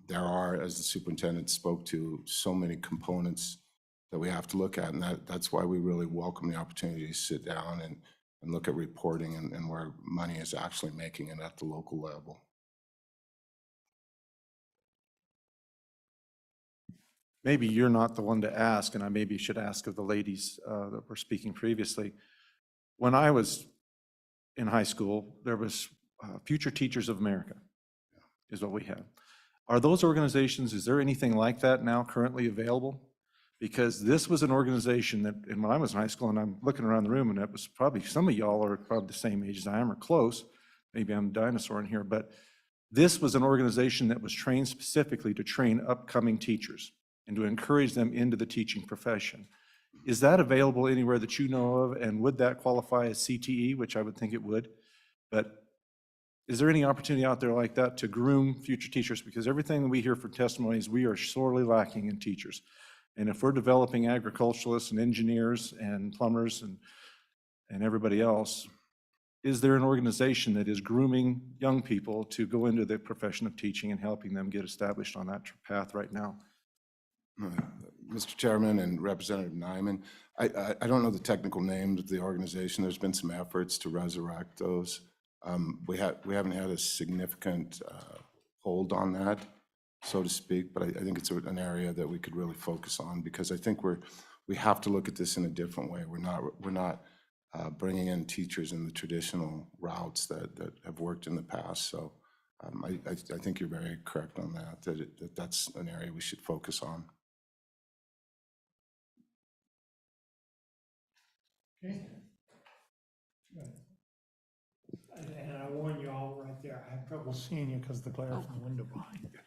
[SPEAKER 23] There are, as the superintendent spoke to, so many components that we have to look at, and that's why we really welcome the opportunity to sit down and look at reporting and where money is actually making it at the local level.
[SPEAKER 20] Maybe you're not the one to ask, and I maybe should ask of the ladies that were speaking previously. When I was in high school, there was Future Teachers of America, is what we had. Are those organizations, is there anything like that now currently available? Because this was an organization that, and when I was in high school, and I'm looking around the room, and it was probably, some of y'all are probably the same age as I am or close, maybe I'm a dinosaur in here, but This was an organization that was trained specifically to train upcoming teachers and to encourage them into the teaching profession. Is that available anywhere that you know of, and would that qualify as CTE, which I would think it would? But is there any opportunity out there like that to groom future teachers? Because everything that we hear from testimonies, we are sorely lacking in teachers. And if we're developing agriculturalists and engineers and plumbers and everybody else, is there an organization that is grooming young people to go into the profession of teaching and helping them get established on that path right now?
[SPEAKER 23] Mr. Chairman and Representative Nyman, I don't know the technical name of the organization. There's been some efforts to resurrect those. We haven't had a significant hold on that, so to speak, but I think it's an area that we could really focus on, because I think we have to look at this in a different way. We're not bringing in teachers in the traditional routes that have worked in the past. So I think you're very correct on that, that's an area we should focus on.
[SPEAKER 1] Okay. And I warn you all right there, I have trouble seeing you because of the glare from the window behind you.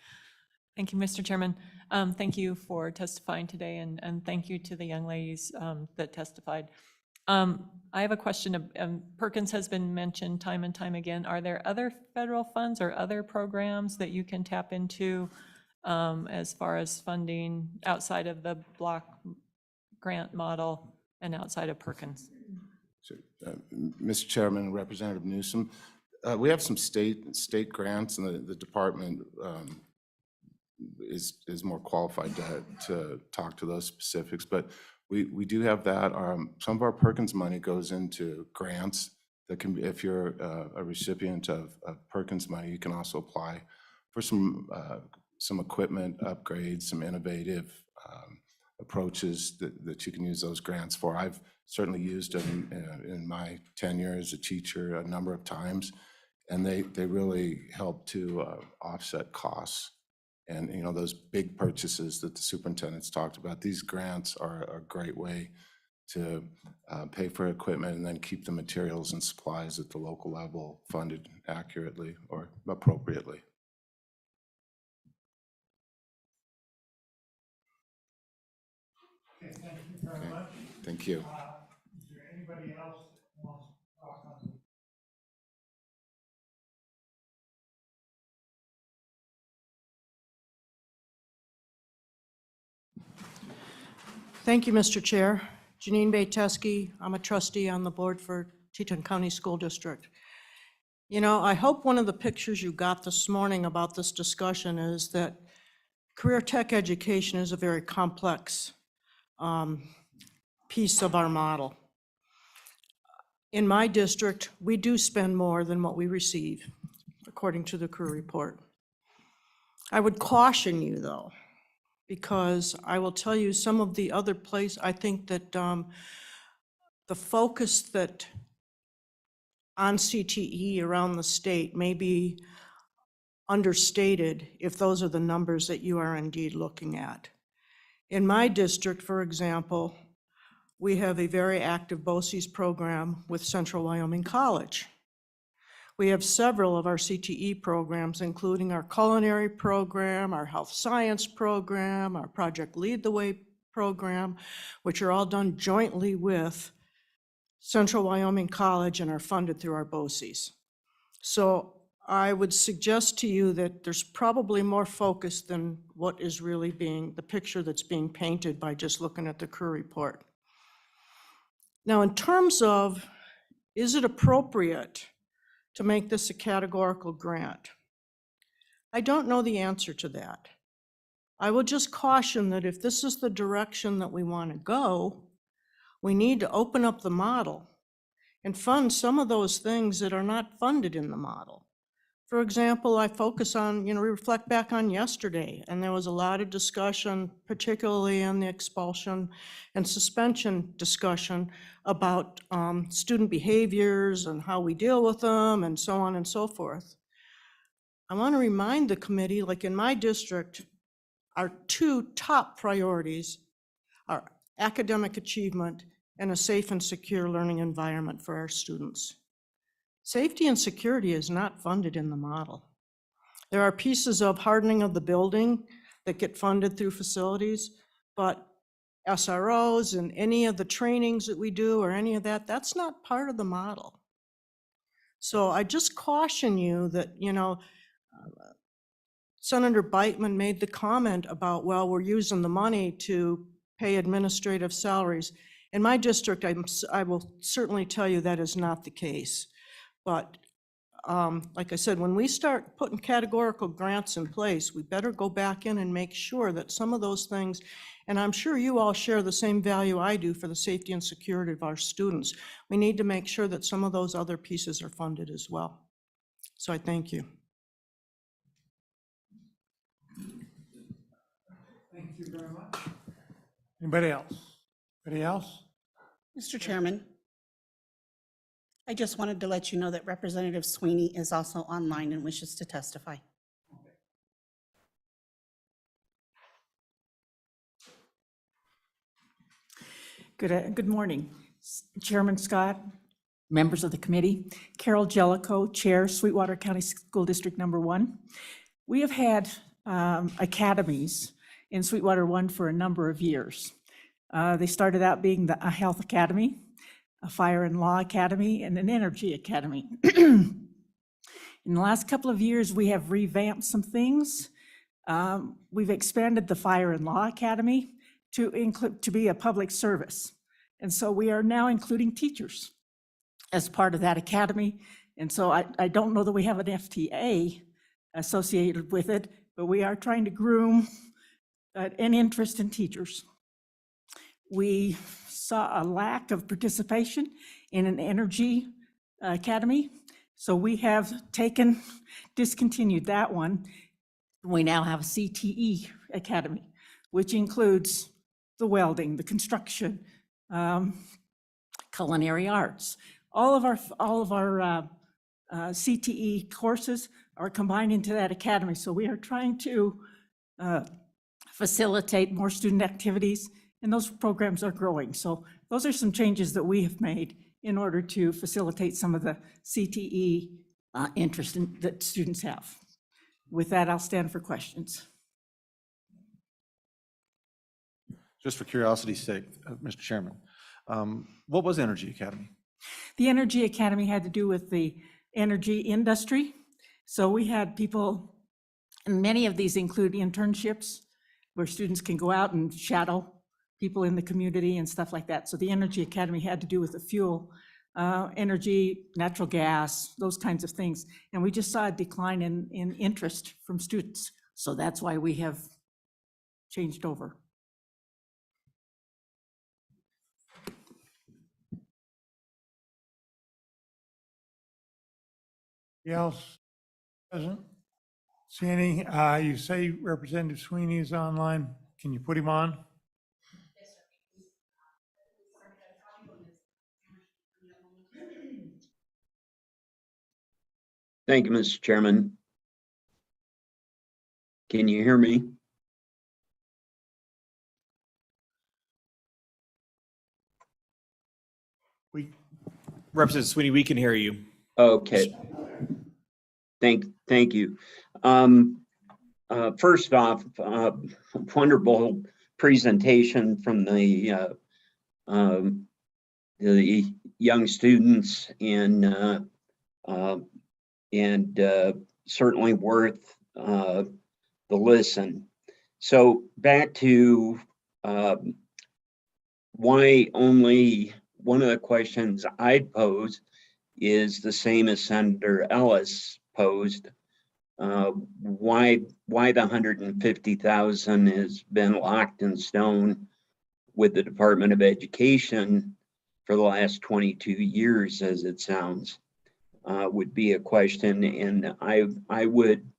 [SPEAKER 3] Thank you, Mr. Chairman. Thank you for testifying today, and thank you to the young ladies that testified. I have a question. Perkins has been mentioned time and time again. Are there other federal funds or other programs that you can tap into as far as funding outside of the block grant model and outside of Perkins?
[SPEAKER 23] So, Mr. Chairman, Representative Newsom, we have some state grants, and the department is more qualified to talk to those specifics, but we do have that. Some of our Perkins money goes into grants that can be, if you're a recipient of Perkins money, you can also apply for some equipment upgrades, some innovative approaches that you can use those grants for. I've certainly used them in my tenure as a teacher a number of times, and they really help to offset costs. And you know, those big purchases that the superintendent's talked about, these grants are a great way to pay for equipment and then keep the materials and supplies at the local level funded accurately or appropriately.
[SPEAKER 1] Okay, thank you very much.
[SPEAKER 23] Thank you.
[SPEAKER 1] Is there anybody else that wants to talk on this?
[SPEAKER 9] Thank you, Mr. Chair. Janine Bayteski, I'm a trustee on the board for Teton County School District. You know, I hope one of the pictures you got this morning about this discussion is that career tech education is a very complex piece of our model. In my district, we do spend more than what we receive, according to the Crew report. I would caution you, though, because I will tell you some of the other places, I think that the focus that on CTE around the state may be understated if those are the numbers that you are indeed looking at. In my district, for example, we have a very active BOCES program with Central Wyoming College. We have several of our CTE programs, including our culinary program, our health science program, our Project Lead the Way program, which are all done jointly with Central Wyoming College and are funded through our BOCES. So I would suggest to you that there's probably more focus than what is really being, the picture that's being painted by just looking at the Crew report. Now, in terms of, is it appropriate to make this a categorical grant? I don't know the answer to that. I will just caution that if this is the direction that we want to go, we need to open up the model and fund some of those things that are not funded in the model. For example, I focus on, we reflect back on yesterday, and there was a lot of discussion, particularly in the expulsion and suspension discussion about student behaviors and how we deal with them and so on and so forth. I want to remind the committee, like in my district, our two top priorities are academic achievement and a safe and secure learning environment for our students. Safety and security is not funded in the model. There are pieces of hardening of the building that get funded through facilities, but SROs and any of the trainings that we do or any of that, that's not part of the model. So I just caution you that, Senator Beitman made the comment about, well, we're using the money to pay administrative salaries. In my district, I will certainly tell you that is not the case. But like I said, when we start putting categorical grants in place, we better go back in and make sure that some of those things, and I'm sure you all share the same value I do for the safety and security of our students. We need to make sure that some of those other pieces are funded as well. So I thank you.
[SPEAKER 1] Thank you very much. Anybody else? Anybody else?
[SPEAKER 7] Mr. Chairman, I just wanted to let you know that Representative Sweeney is also online and wishes to testify.
[SPEAKER 8] Good morning, Chairman Scott, members of the committee. Carol Jellicoe, Chair, Sweetwater County School District Number 1. We have had academies in Sweetwater 1 for a number of years. They started out being a Health Academy, a Fire and Law Academy, and an Energy Academy. In the last couple of years, we have revamped some things. We've expanded the Fire and Law Academy to be a public service. And so we are now including teachers as part of that academy. And so I don't know that we have an FTA associated with it, but we are trying to groom an interest in teachers. We saw a lack of participation in an energy academy. So we have discontinued that one. We now have a CTE academy, which includes the welding, the construction, culinary arts. All of our CTE courses are combined into that academy. So we are trying to facilitate more student activities, and those programs are growing. So those are some changes that we have made in order to facilitate some of the CTE interest that students have. With that, I'll stand for questions.
[SPEAKER 20] Just for curiosity's sake, Mr. Chairman, what was Energy Academy?
[SPEAKER 8] The Energy Academy had to do with the energy industry. So we had people, and many of these include internships where students can go out and shadow people in the community and stuff like that. So the Energy Academy had to do with the fuel, energy, natural gas, those kinds of things. And we just saw a decline in interest from students. So that's why we have changed over.
[SPEAKER 1] Else present? See any? You say Representative Sweeney is online. Can you put him on?
[SPEAKER 10] Thank you, Mr. Chairman. Can you hear me?
[SPEAKER 24] Representative Sweeney, we can hear you.
[SPEAKER 10] Okay. Thank you. First off, wonderful presentation from the young students and certainly worth the listen. So back to why only one of the questions I'd pose is the same as Senator Ellis posed. Why the 150,000 has been locked in stone with the Department of Education for the last 22 years, as it sounds, would be a question. And I would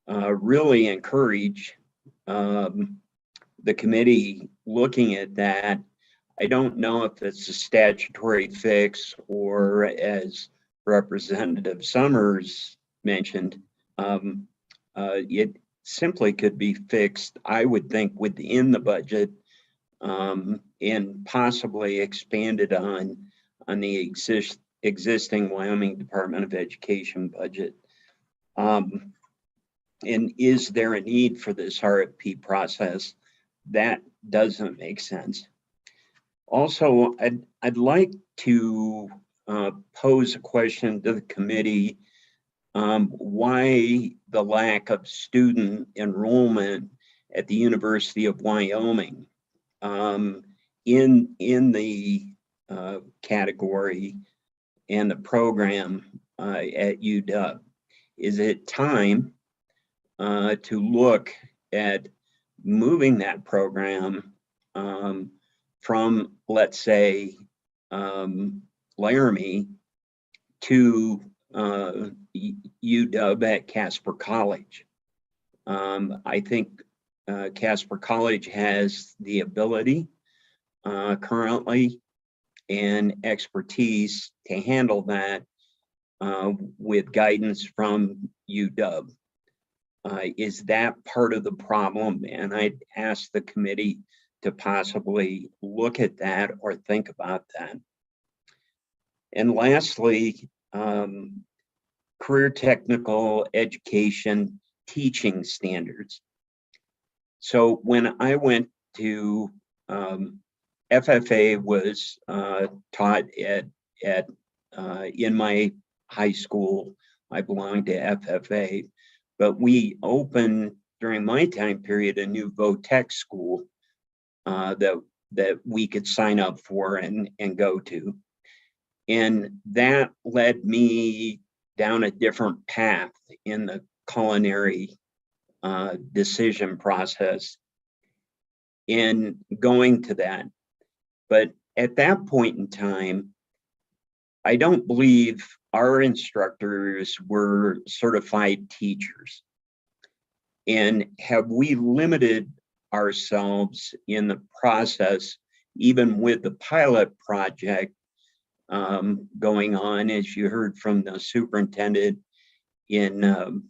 [SPEAKER 10] really encourage the committee looking at that. I don't know if it's a statutory fix or, as Representative Summers mentioned, it simply could be fixed, I would think, within the budget and possibly expanded on the existing Wyoming Department of Education budget. and is there a need for this RFP process? That doesn't make sense. Also, I'd like to pose a question to the committee. Why the lack of student enrollment at the University of Wyoming in the category and the program at UW? Is it time to look at moving that program from, let's say, Laramie to UW at Casper College? I think Casper College has the ability currently and expertise to handle that with guidance from UW. Is that part of the problem? And I'd ask the committee to possibly look at that or think about that. And lastly, career technical education teaching standards. So when I went to FFA was taught in my high school. I belonged to FFA, but we opened during my time period a new VOTEC school that we could sign up for and go to. And that led me down a different path in the culinary decision process in going to that. But at that point in time, I don't believe our instructors were certified teachers. And have we limited ourselves in the process, even with the pilot project going on, as you heard from the superintendent in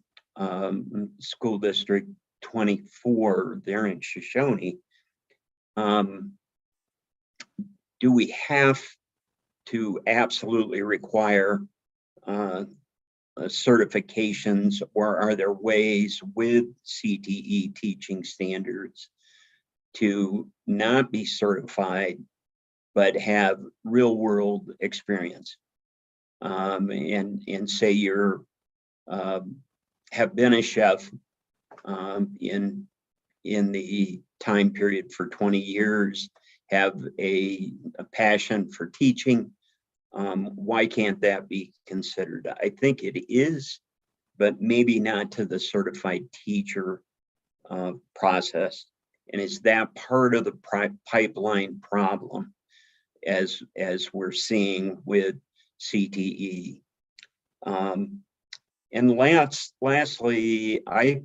[SPEAKER 10] School District 24 there in Shoshone? Do we have to absolutely require certifications, or are there ways with CTE teaching standards to not be certified but have real world experience? And say you're have been a chef in the time period for 20 years, have a passion for teaching. Why can't that be considered? I think it is, but maybe not to the certified teacher process. And is that part of the pipeline problem as we're seeing with CTE? And lastly, I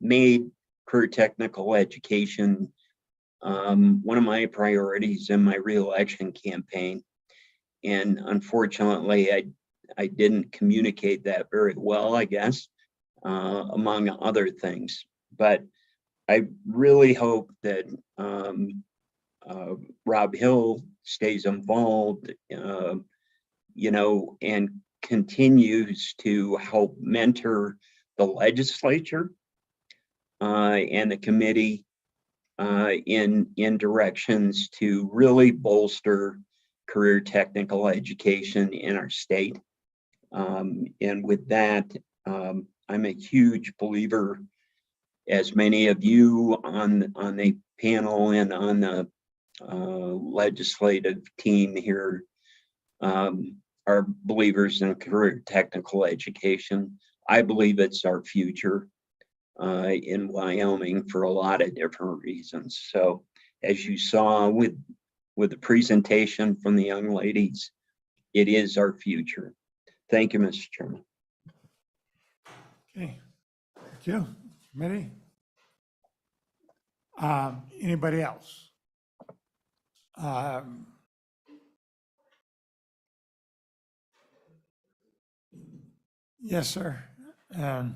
[SPEAKER 10] made career technical education one of my priorities in my re-election campaign. And unfortunately, I didn't communicate that very well, I guess, among other things. But I really hope that Rob Hill stays involved, and continues to help mentor the legislature and the committee in directions to really bolster career technical education in our state. And with that, I'm a huge believer, as many of you on the panel and on the legislative team here are believers in career technical education. I believe it's our future in Wyoming for a lot of different reasons. So as you saw with the presentation from the young ladies, it is our future. Thank you, Mr. Chairman.
[SPEAKER 1] Okay, thank you. Committee? Anybody else? Yes, sir. And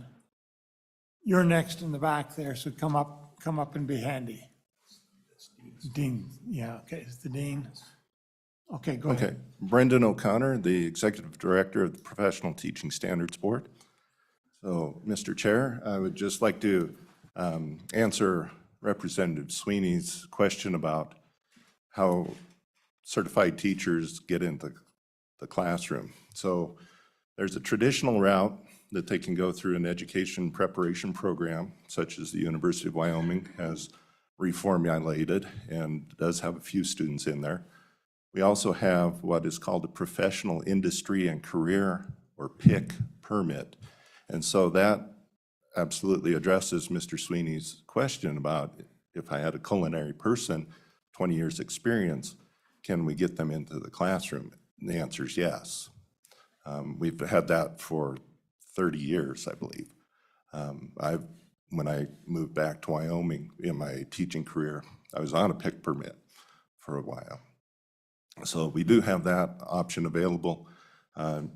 [SPEAKER 1] you're next in the back there, so come up and be handy. Dean, yeah, okay, it's the dean. Okay, go ahead.
[SPEAKER 6] Okay, Brendan O'Connor, the Executive Director of the Professional Teaching Standards Board. So, Mr. Chair, I would just like to answer Representative Sweeney's question about how certified teachers get into the classroom. So there's a traditional route that they can go through an education preparation program, such as the University of Wyoming has reformulated and does have a few students in there. We also have what is called a professional industry and career, or PIC, permit. And so that absolutely addresses Mr. Sweeney's question about if I had a culinary person, 20 years experience, can we get them into the classroom? And the answer is yes. We've had that for 30 years, I believe. When I moved back to Wyoming in my teaching career, I was on a PIC permit for a while. So we do have that option available.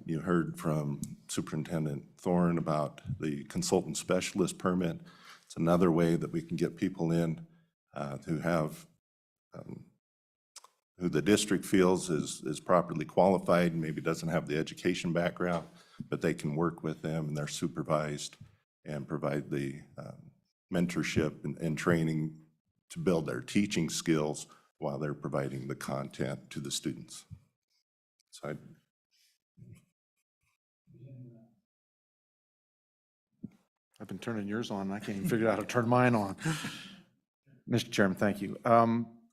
[SPEAKER 6] You heard from Superintendent Thorne about the consultant specialist permit. It's another way that we can get people in who have, who the district feels is properly qualified and maybe doesn't have the education background, but they can work with them and they're supervised and provide the mentorship and training to build their teaching skills while they're providing the content to the students. So
[SPEAKER 20] I've been turning yours on, and I can't even figure out how to turn mine on. Mr. Chairman, thank you.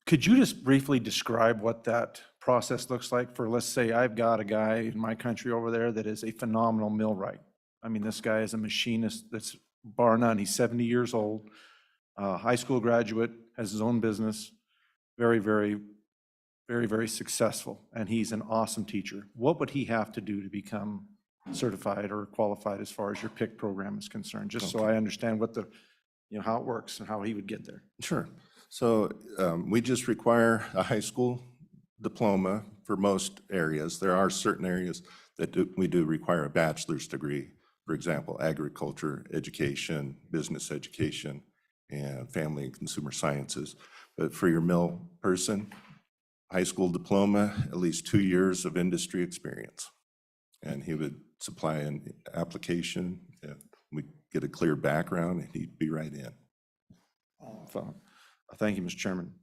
[SPEAKER 20] Could you just briefly describe what that process looks like for, let's say I've got a guy in my country over there that is a phenomenal millwright. I mean, this guy is a machinist that's bar none. He's 70 years old, high school graduate, has his own business, very, very, very, very successful, and he's an awesome teacher. What would he have to do to become certified or qualified as far as your PIC program is concerned? Just so I understand what the, how it works and how he would get there.
[SPEAKER 6] sure. So we just require a high school diploma for most areas. There are certain areas that we do require a bachelor's degree. For example, agriculture, education, business education, and family and consumer sciences. But for your mill person, high school diploma, at least 2 years of industry experience. And he would supply an application, and we get a clear background, and he'd be right in.
[SPEAKER 20] Thank you, Mr. Chairman.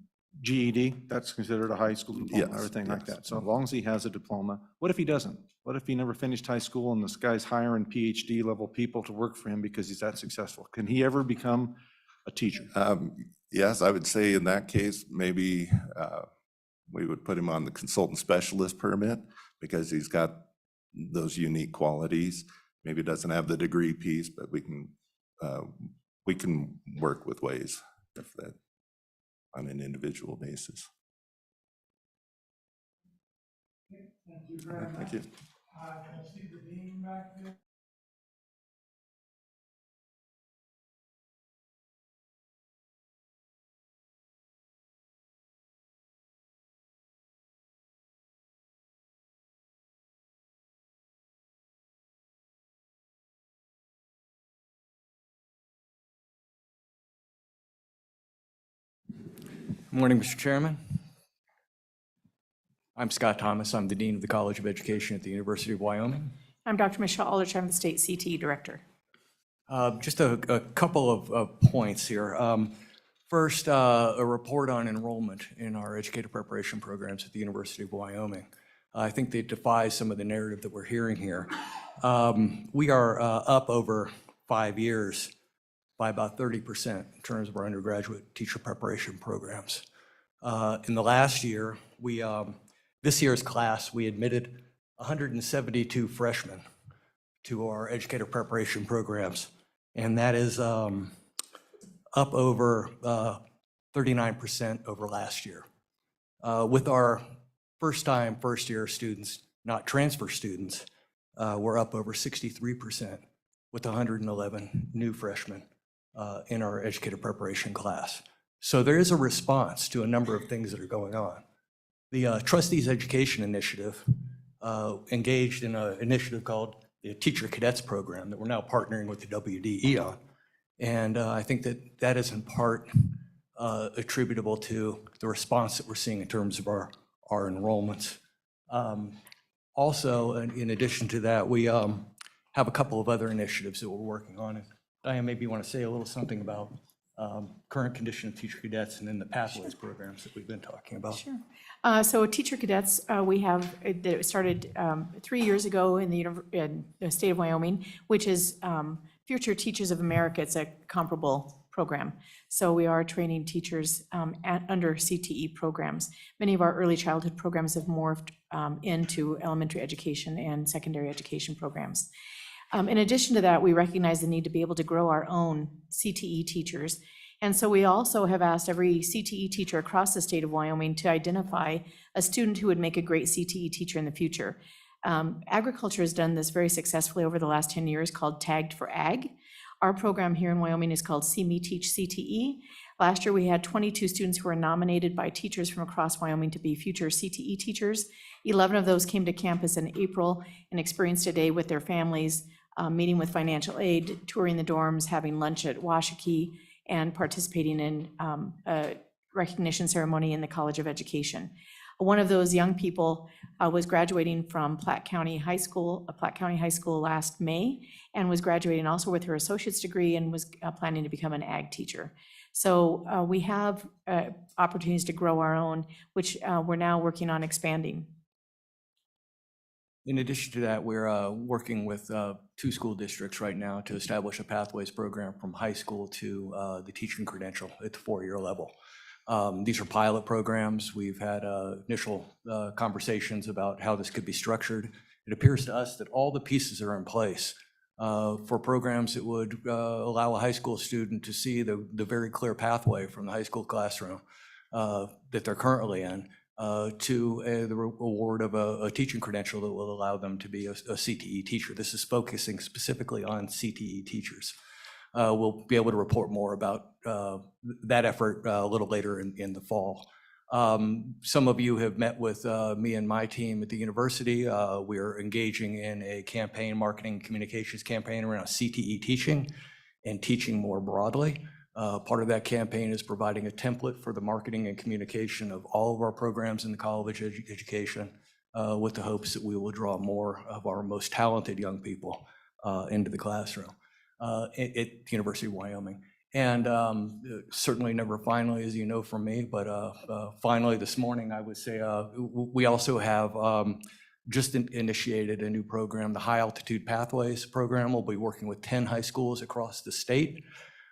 [SPEAKER 20] GED, that's considered a high school diploma,
[SPEAKER 6] Yes,
[SPEAKER 20] everything like
[SPEAKER 6] yes.
[SPEAKER 20] that. So as long as he has a diploma, what if he doesn't? What if he never finished high school and this guy's hiring PhD level people to work for him because he's that successful? Can he ever become a teacher?
[SPEAKER 6] Yes, I would say in that case, maybe we would put him on the consultant specialist permit because he's got those unique qualities. Maybe doesn't have the degree piece, but we can work with ways of that on an individual basis.
[SPEAKER 1] Thank you very much.
[SPEAKER 6] Thank you.
[SPEAKER 1] I see the dean back there.
[SPEAKER 2] Morning, Mr. Chairman. I'm Scott Thomas. I'm the Dean of the College of Education at the University of Wyoming.
[SPEAKER 8] I'm Dr. Michelle Aldrich. I'm the State CTE Director.
[SPEAKER 2] Just a couple of points here. First, a report on enrollment in our Educator preparation programs at the University of Wyoming. I think they defy some of the narrative that we're hearing here. We are up over 5 years by about 30% in terms of our undergraduate teacher preparation programs. In the last year, this year's class, we admitted 172 freshmen to our educator preparation programs, and that is up over 39% over last year. With our first-time, first-year students, not transfer students, we're up over 63% with 111 new freshmen in our educator preparation class. So there is a response to a number of things that are going on. The Trustees Education Initiative engaged in an initiative called the Teacher Cadets program that we're now partnering with the WDE on. And I think that is in part attributable to the response that we're seeing in terms of our enrollments. Also, in addition to that, we have a couple of other initiatives that we're working on. And Diane, maybe you want to say a little something about current condition of teacher cadets and then the pathways programs that we've been talking about.
[SPEAKER 8] Sure. So teacher cadets, we have, that started 3 years ago in the state of Wyoming, which is Future Teachers of America. It's a comparable program. So we are training teachers under CTE programs. Many of our early childhood programs have morphed into elementary education and secondary education programs. In addition to that, we recognize the need to be able to grow our own CTE teachers. And so we also have asked every CTE teacher across the state of Wyoming to identify a student who would make a great CTE teacher in the future. Agriculture has done this very successfully over the last 10 years, called Tagged for Ag. Our program here in Wyoming is called See Me Teach CTE. Last year, we had 22 students who were nominated by teachers from across Wyoming to be future CTE teachers. 11 of those came to campus in April and experienced a day with their families, meeting with financial aid, touring the dorms, having lunch at Washakie, and participating in a recognition ceremony in the College of Education. One of those young people was graduating from Platte County High School last May, and was graduating also with her associate's degree and was planning to become an ag teacher. So we have opportunities to grow our own, which we're now working on expanding.
[SPEAKER 2] In addition to that, we're working with 2 school districts right now to establish a pathways program from high school to the teaching credential at the 4-year level. These are pilot programs. We've had initial conversations about how this could be structured. It appears to us that all the pieces are in place for programs that would allow a high school student to see the very clear pathway from the high school classroom that they're currently in to the reward of a teaching credential that will allow them to be a CTE teacher. This is focusing specifically on CTE teachers. We'll be able to report more about that effort a little later in the fall. Some of you have met with me and my team at the university. We are engaging in a campaign, marketing communications campaign around CTE teaching and teaching more broadly. Part of that campaign is providing a template for the marketing and communication of all of our programs in the college education with the hopes that we will draw more of our most talented young people into the classroom at the University of Wyoming. And certainly never finally, as you know from me, but finally this morning, I would say we also have just initiated a new program, the High Altitude Pathways program. We'll be working with 10 high schools across the state,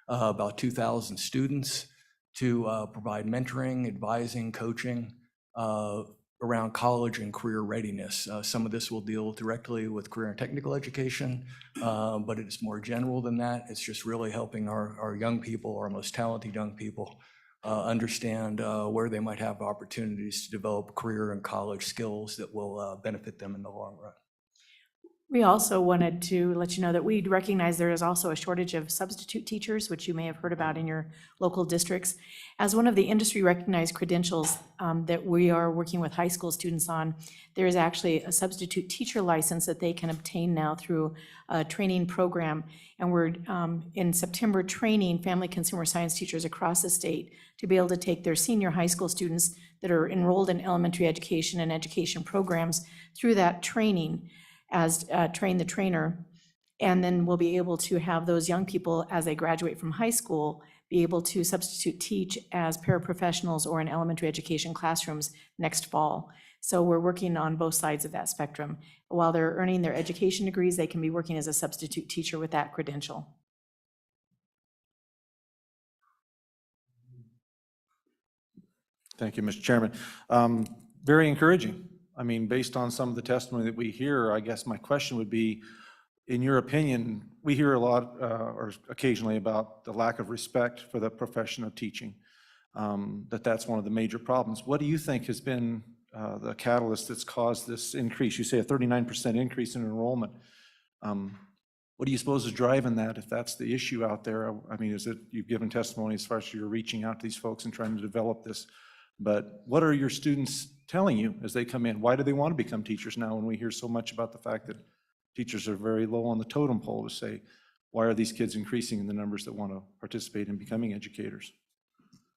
[SPEAKER 2] about 2,000 students, to provide mentoring, advising, coaching around college and career readiness. Some of this will deal directly with career and technical education, but it is more general than that. It's just really helping our young people, our most talented young people, understand where they might have opportunities to develop career and college skills that will benefit them in the long run.
[SPEAKER 8] We also wanted to let you know that we recognize there is also a shortage of substitute teachers, which you may have heard about in your local districts. As one of the industry-recognized credentials that we are working with high school students on, there is actually a substitute teacher license that they can obtain now through a training program. And we're in September training family consumer science teachers across the state to be able to take their senior high school students that are enrolled in elementary education and education programs through that training as train the trainer, and then we'll be able to have those young people, as they graduate from high school, be able to substitute teach as paraprofessionals or in elementary education classrooms next fall. So we're working on both sides of that spectrum. While they're earning their education degrees, they can be working as a substitute teacher with that credential.
[SPEAKER 20] Thank you, Mr. Chairman. Very encouraging. I mean, based on some of the testimony that we hear, I guess my question would be, in your opinion, we hear a lot or occasionally about the lack of respect for the profession of teaching, that's one of the major problems. What do you think has been the catalyst that's caused this increase? You say a 39% increase in enrollment. What do you suppose is driving that, if that's the issue out there? I mean, is it, you've given testimony as far as you're reaching out to these folks and trying to develop this, but what are your students telling you as they come in? Why do they want to become teachers now when we hear so much about the fact that teachers are very low on the totem pole to say, why are these kids increasing in the numbers that want to participate in becoming educators?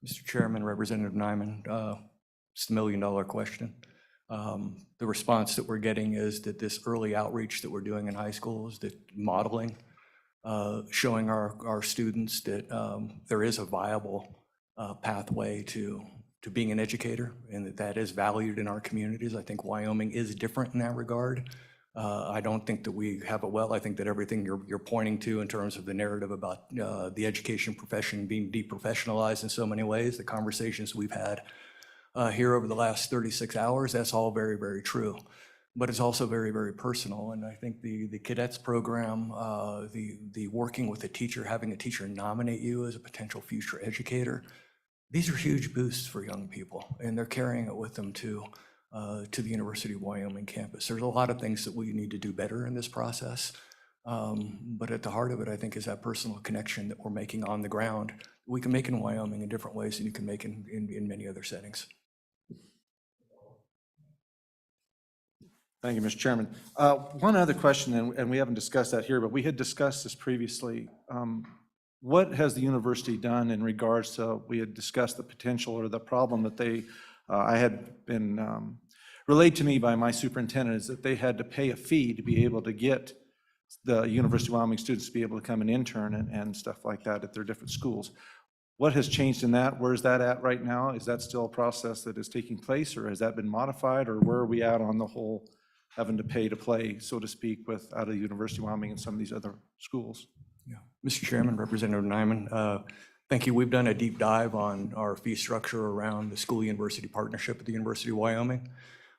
[SPEAKER 2] Mr. Chairman, Representative Nyman, it's the $1 million question. The response that we're getting is that this early outreach that we're doing in high schools, that modeling, showing our students that there is a viable pathway to being an educator, and that is valued in our communities. I think Wyoming is different in that regard. I don't think that we have it well. I think that everything you're pointing to in terms of the narrative about the education profession being deprofessionalized in so many ways, the conversations we've had here over the last 36 hours, that's all very, very true. But it's also very, very personal. And I think the Cadets program, the working with a teacher, having a teacher nominate you as a potential future educator, these are huge boosts for young people, and they're carrying it with them to the University of Wyoming campus. There's a lot of things that we need to do better in this process. But at the heart of it, I think, is that personal connection that we're making on the ground. We can make in Wyoming in different ways than you can make in many other settings.
[SPEAKER 20] Thank you, Mr. Chairman. One other question, and we haven't discussed that here, but we had discussed this previously. What has the university done in regards to, we had discussed the potential or the problem that I had been relayed to me by my superintendent, is that they had to pay a fee to be able to get the University of Wyoming students to be able to come and intern and stuff like that at their different schools. What has changed in that? Where's that at right now? Is that still a process that is taking place, or has that been modified, or where are we at on the whole having to pay to play, so to speak, with out of the University of Wyoming and some of these other schools?
[SPEAKER 2] Yeah. Mr. Chairman, Representative Nyman, thank you. We've done a deep dive on our fee structure around the school-university partnership at the University of Wyoming.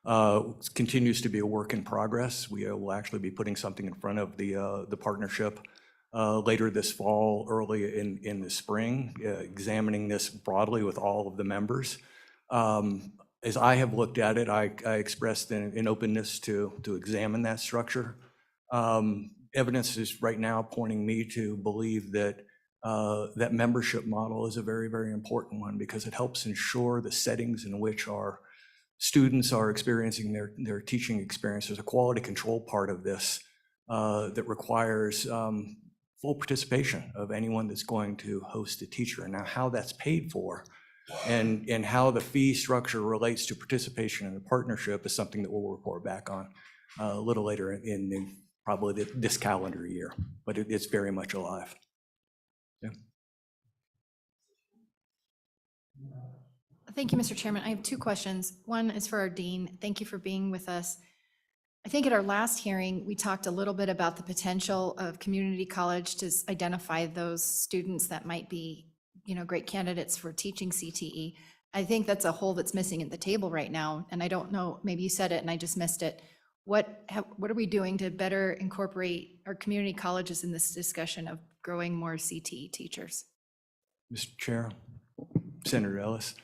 [SPEAKER 2] It continues to be a work in progress. We will actually be putting something in front of the partnership later this fall, early in the spring, examining this broadly with all of the members. As I have looked at it, I expressed an openness to examine that structure. Evidence is right now pointing me to believe that that membership model is a very, very important one, because it helps ensure the settings in which our students are experiencing their teaching experience. There's a quality control part of this that requires full participation of anyone that's going to host a teacher. Now, how that's paid for and how the fee structure relates to participation in the partnership is something that we'll report back on a little later in probably this calendar year, but it's very much alive. Yeah.
[SPEAKER 5] Thank you, Mr. Chairman. I have two questions. One is for our dean. Thank you for being with us. I think at our last hearing, we talked a little bit about the potential of community college to identify those students that might be, great candidates for teaching CTE. I think that's a hole that's missing at the table right now. And I don't know, maybe you said it and I just missed it. What are we doing to better incorporate our community colleges in this discussion of growing more CTE teachers?
[SPEAKER 2] Mr. Chair, Senator Ellis,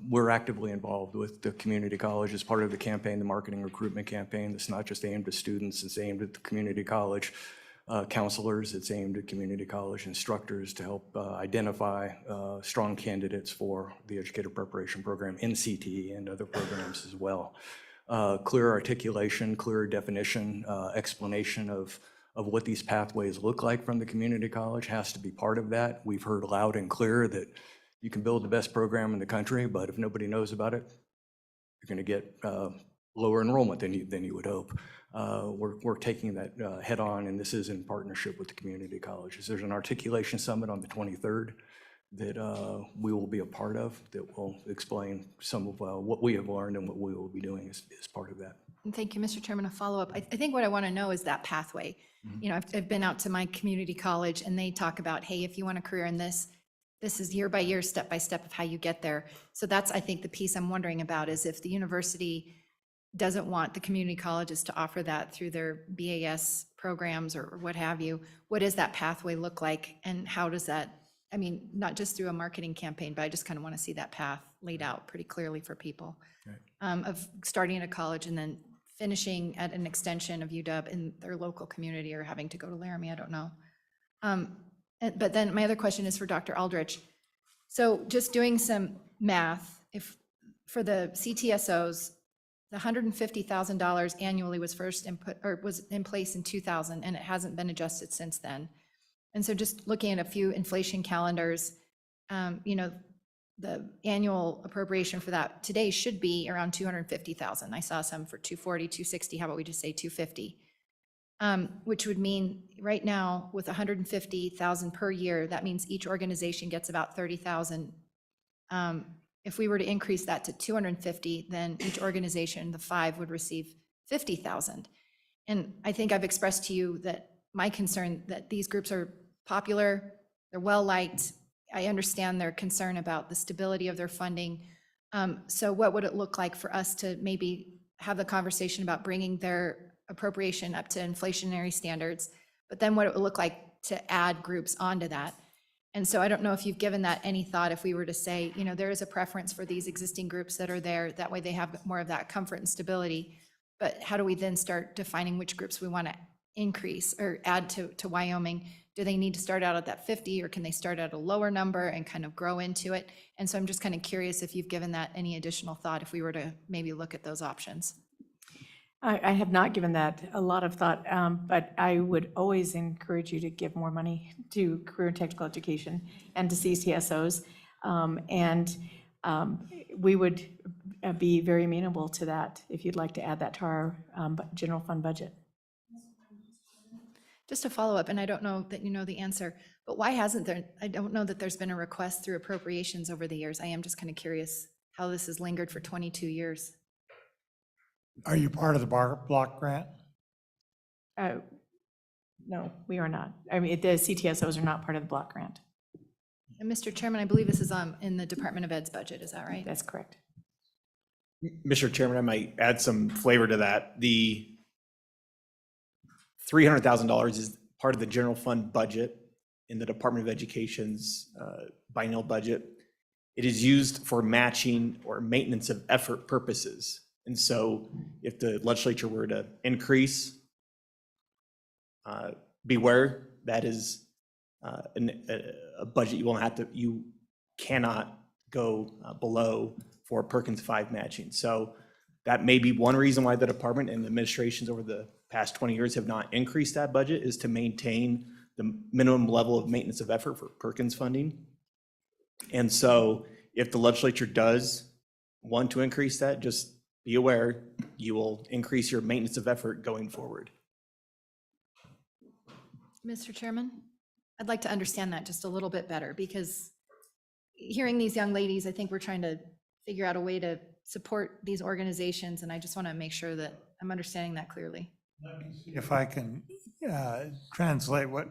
[SPEAKER 2] we're actively involved with the community college as part of the campaign, the marketing recruitment campaign. It's not just aimed at students, it's aimed at the community college counselors, it's aimed at community college instructors to help identify strong candidates for the Educator Preparation Program in CTE and other programs as well. Clear articulation, clear definition, explanation of what these pathways look like from the community college has to be part of that. We've heard loud and clear that you can build the best program in the country, but if nobody knows about it, you're going to get lower enrollment than you would hope. We're taking that head on, and this is in partnership with the community colleges. There's an articulation summit on the 23rd that we will be a part of that will explain some of what we have learned and what we will be doing as part of that.
[SPEAKER 5] And thank you, Mr. Chairman. A follow-up. I think what I want to know is that pathway. I've been out to my community college and they talk about, hey, if you want a career in this, this is year by year, step by step of how you get there. So that's, I think, the piece I'm wondering about is if the university doesn't want the community colleges to offer that through their BAS programs or what have you, what does that pathway look like? And how does that, not just through a marketing campaign, but I just kind of want to see that path laid out pretty clearly for people. Right. Of starting at a college and then finishing at an extension of UW in their local community or having to go to Laramie, I don't know. But then my other question is for Dr. Aldrich. So just doing some math, if for the Ctsos, the $150,000 annually was first input or was in place in 2000, and it hasn't been adjusted since then. And so just looking at a few inflation calendars, the annual appropriation for that today should be around 250,000. I saw some for 240, 260. How about we just say 250? Which would mean right now with 150,000 per year, that means each organization gets about 30,000. If we were to increase that to 250, then each organization, the 5, would receive 50,000. And I think I've expressed to you that my concern that these groups are popular, they're well-liked. I understand their concern about the stability of their funding. So what would it look like for us to maybe have the conversation about bringing their appropriation up to inflationary standards, but then what it would look like to add groups onto that? And so I don't know if you've given that any thought, if we were to say, you know, there is a preference for these existing groups that are there, that way they have more of that comfort and stability. But how do we then start defining which groups we want to increase or add to Wyoming? Do they need to start out at that 50, or can they start at a lower number and kind of grow into it? And so I'm just kind of curious if you've given that any additional thought, if we were to maybe look at those options.
[SPEAKER 8] I have not given that a lot of thought, but I would always encourage you to give more money to career and technical education and to Ctsos. We would be very amenable to that if you'd like to add that to our general fund budget.
[SPEAKER 5] Just a follow-up, and I don't know that you know the answer, but why hasn't there, I don't know that there's been a request through appropriations over the years. I am just kind of curious how this has lingered for 22 years.
[SPEAKER 1] Are you part of the block grant?
[SPEAKER 8] No, we are not. I mean, the Ctsos are not part of the block grant.
[SPEAKER 5] And Mr. Chairman, I believe this is in the Department of Ed's budget, is that right?
[SPEAKER 8] That's correct.
[SPEAKER 24] Mr. Chairman, I might add some flavor to that. The $300,000 is part of the general fund budget in the Department of Education's biennial budget. It is used for matching or maintenance of effort purposes. And so if the legislature were to increase, beware, that is a budget you cannot go below for Perkins 5 matching. So that may be one reason why the department and the administrations over the past 20 years have not increased that budget, is to maintain the minimum level of maintenance of effort for Perkins funding. And so if the legislature does want to increase that, just be aware, you will increase your maintenance of effort going forward.
[SPEAKER 5] Mr. Chairman, I'd like to understand that just a little bit better, because hearing these young ladies, I think we're trying to figure out a way to support these organizations, and I just want to make sure that I'm understanding that clearly.
[SPEAKER 1] If I can translate what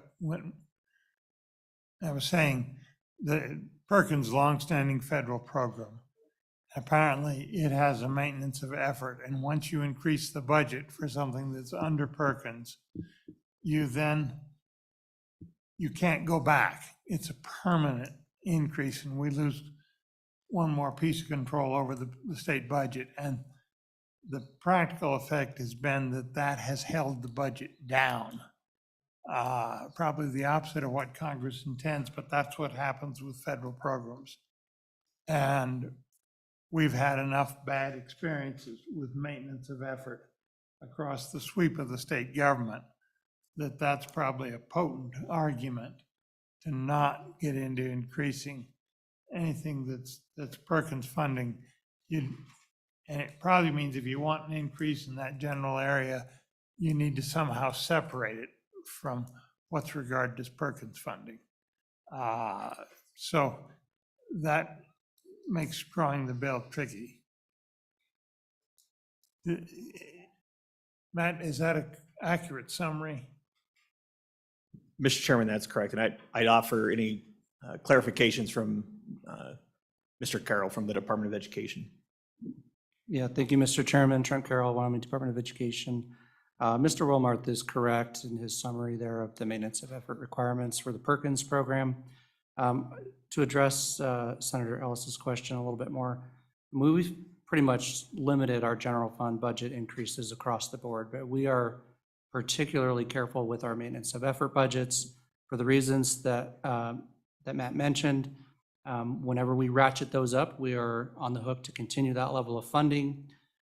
[SPEAKER 1] I was saying, the Perkins longstanding federal program, apparently it has a maintenance of effort, and once you increase the budget for something that's under Perkins, you can't go back. It's a permanent increase, and we lose one more piece of control over the state budget. And the practical effect has been that has held the budget down. Probably the opposite of what Congress intends, but that's what happens with federal programs. And we've had enough bad experiences with maintenance of effort across the sweep of the state government that that's probably a potent argument to not get into increasing anything that's Perkins funding. And it probably means if you want an increase in that general area, you need to somehow separate it from what's regarded as Perkins funding. So that makes drawing the bill tricky. Matt, is that an accurate summary?
[SPEAKER 24] Mr. Chairman, that's correct. And I'd offer any clarifications from Mr. Carroll from the Department of Education.
[SPEAKER 12] Yeah, thank you, Mr. Chairman. Trent Carroll, Wyoming Department of Education. Mr. Wilmarth is correct in his summary there of the maintenance of effort requirements for the Perkins program. To address Senator Ellis's question a little bit more, we've pretty much limited our general fund budget increases across the board, but we are particularly careful with our maintenance of effort budgets for the reasons that that Matt mentioned. Whenever we ratchet those up, we are on the hook to continue that level of funding.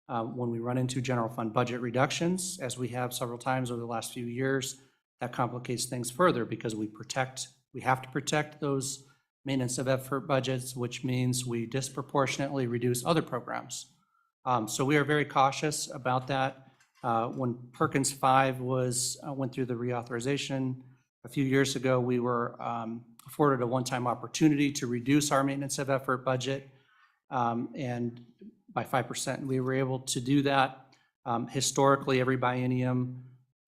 [SPEAKER 12] When we run into general fund budget reductions, as we have several times over the last few years, that complicates things further because we have to protect those maintenance of effort budgets, which means we disproportionately reduce other programs. So we are very cautious about that. When Perkins 5 went through the reauthorization a few years ago, we were afforded a one-time opportunity to reduce our maintenance of effort budget and by 5%. We were able to do that. Historically, every biennium,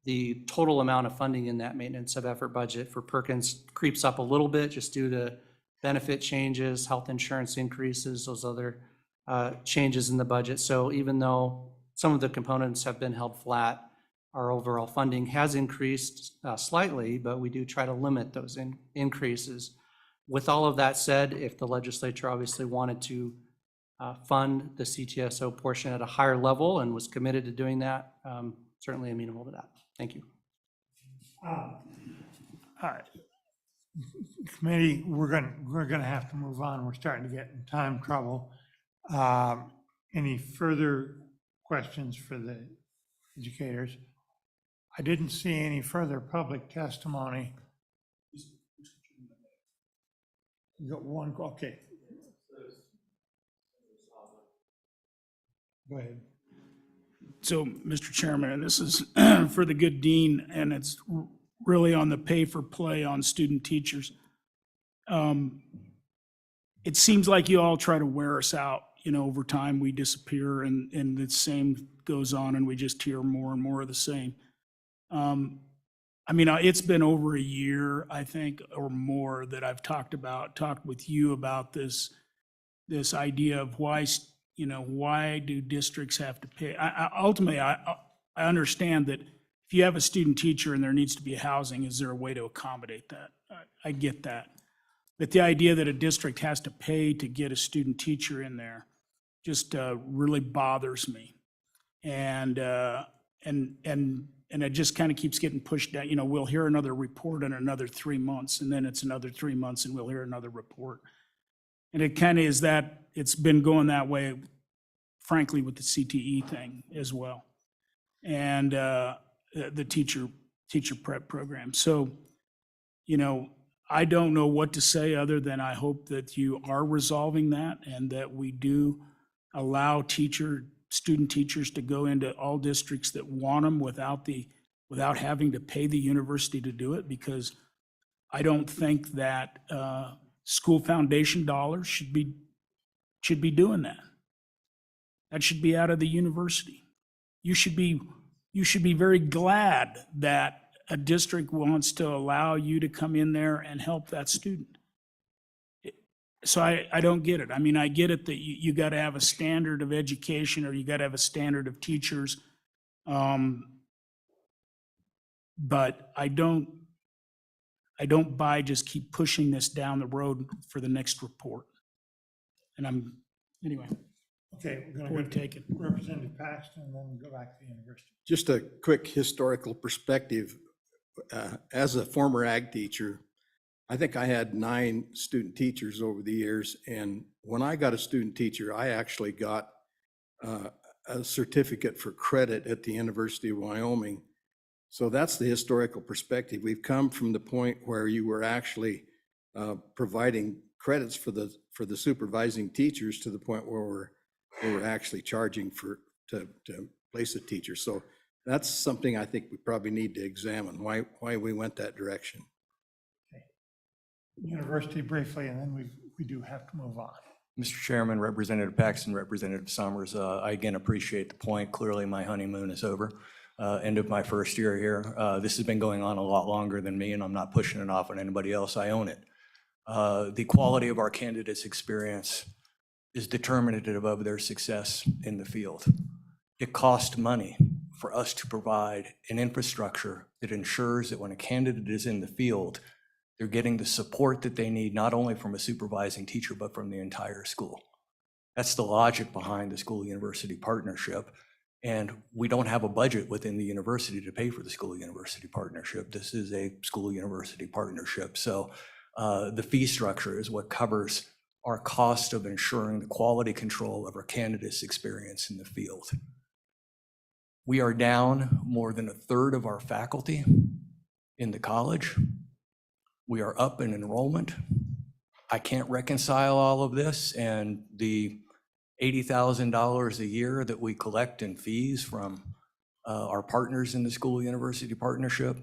[SPEAKER 12] the total amount of funding in that maintenance of effort budget for Perkins creeps up a little bit just due to benefit changes, health insurance increases, those other changes in the budget. So even though some of the components have been held flat, our overall funding has increased slightly, but we do try to limit those increases. With all of that said, if the legislature obviously wanted to fund the Ctso portion at a higher level and was committed to doing that, certainly amenable to that. Thank you.
[SPEAKER 1] All right. Committee, we're going to have to move on. We're starting to get in time trouble. Any further questions for the educators? I didn't see any further public testimony. You got one, okay. Go ahead.
[SPEAKER 4] So, Mr. Chairman, and this is for the good dean, and it's really on the pay for play on student teachers. It seems like you all try to wear us out. You know, over time we disappear, and the same goes on, and we just hear more and more of the same. I mean, it's been over a year, I think, or more that I've talked with you about this idea of why, you know, why do districts have to pay? Ultimately, I understand that if you have a student teacher and there needs to be housing, is there a way to accommodate that? I get that. But the idea that a district has to pay to get a student teacher in there just really bothers me. And it just kind of keeps getting pushed down. You know, we'll hear another report in another 3 months, and then it's another 3 months and we'll hear another report. And it kind of is that, it's been going that way, frankly, with the CTE thing as well. And the teacher prep program. So, you know, I don't know what to say other than I hope that you are resolving that and that we do allow student teachers to go into all districts that want them without having to pay the university to do it, because I don't think that school foundation dollars should be doing that. That should be out of the university. You should be very glad that a district wants to allow you to come in there and help that student. So I don't get it. I mean, I get it that you got to have a standard of education, or you got to have a standard of teachers. But I don't buy just keep pushing this down the road for the next report. And anyway.
[SPEAKER 1] Okay, we're going to go to Representative Paxton and then go back to the university.
[SPEAKER 13] Just a quick historical perspective. As a former ag teacher, I think I had 9 student teachers over the years. And when I got a student teacher, I actually got a certificate for credit at the University of Wyoming. So that's the historical perspective. We've come from the point where you were actually providing credits for the supervising teachers to the point where we're actually charging to place a teacher. So that's something I think we probably need to examine, why we went that direction.
[SPEAKER 1] Okay. University briefly, and then we do have to move on.
[SPEAKER 2] Mr. Chairman, Representative Paxton, Representative Summers, I again appreciate the point. Clearly, my honeymoon is over. End of my first year here. This has been going on a lot longer than me, and I'm not pushing it off on anybody else. I own it. The quality of our candidates' experience is determinative of their success in the field. It costs money for us to provide an infrastructure that ensures that when a candidate is in the field, they're getting the support that they need, not only from a supervising teacher, but from the entire school. That's the logic behind the school-university partnership. And we don't have a budget within the university to pay for the school-university partnership. This is a school-university partnership. So the fee structure is what covers our cost of ensuring the quality control of our candidates' experience in the field. We are down more than 1/3 of our faculty in the college. We are up in enrollment. I can't reconcile all of this and the $80,000 a year that we collect in fees from our partners in the school-university partnership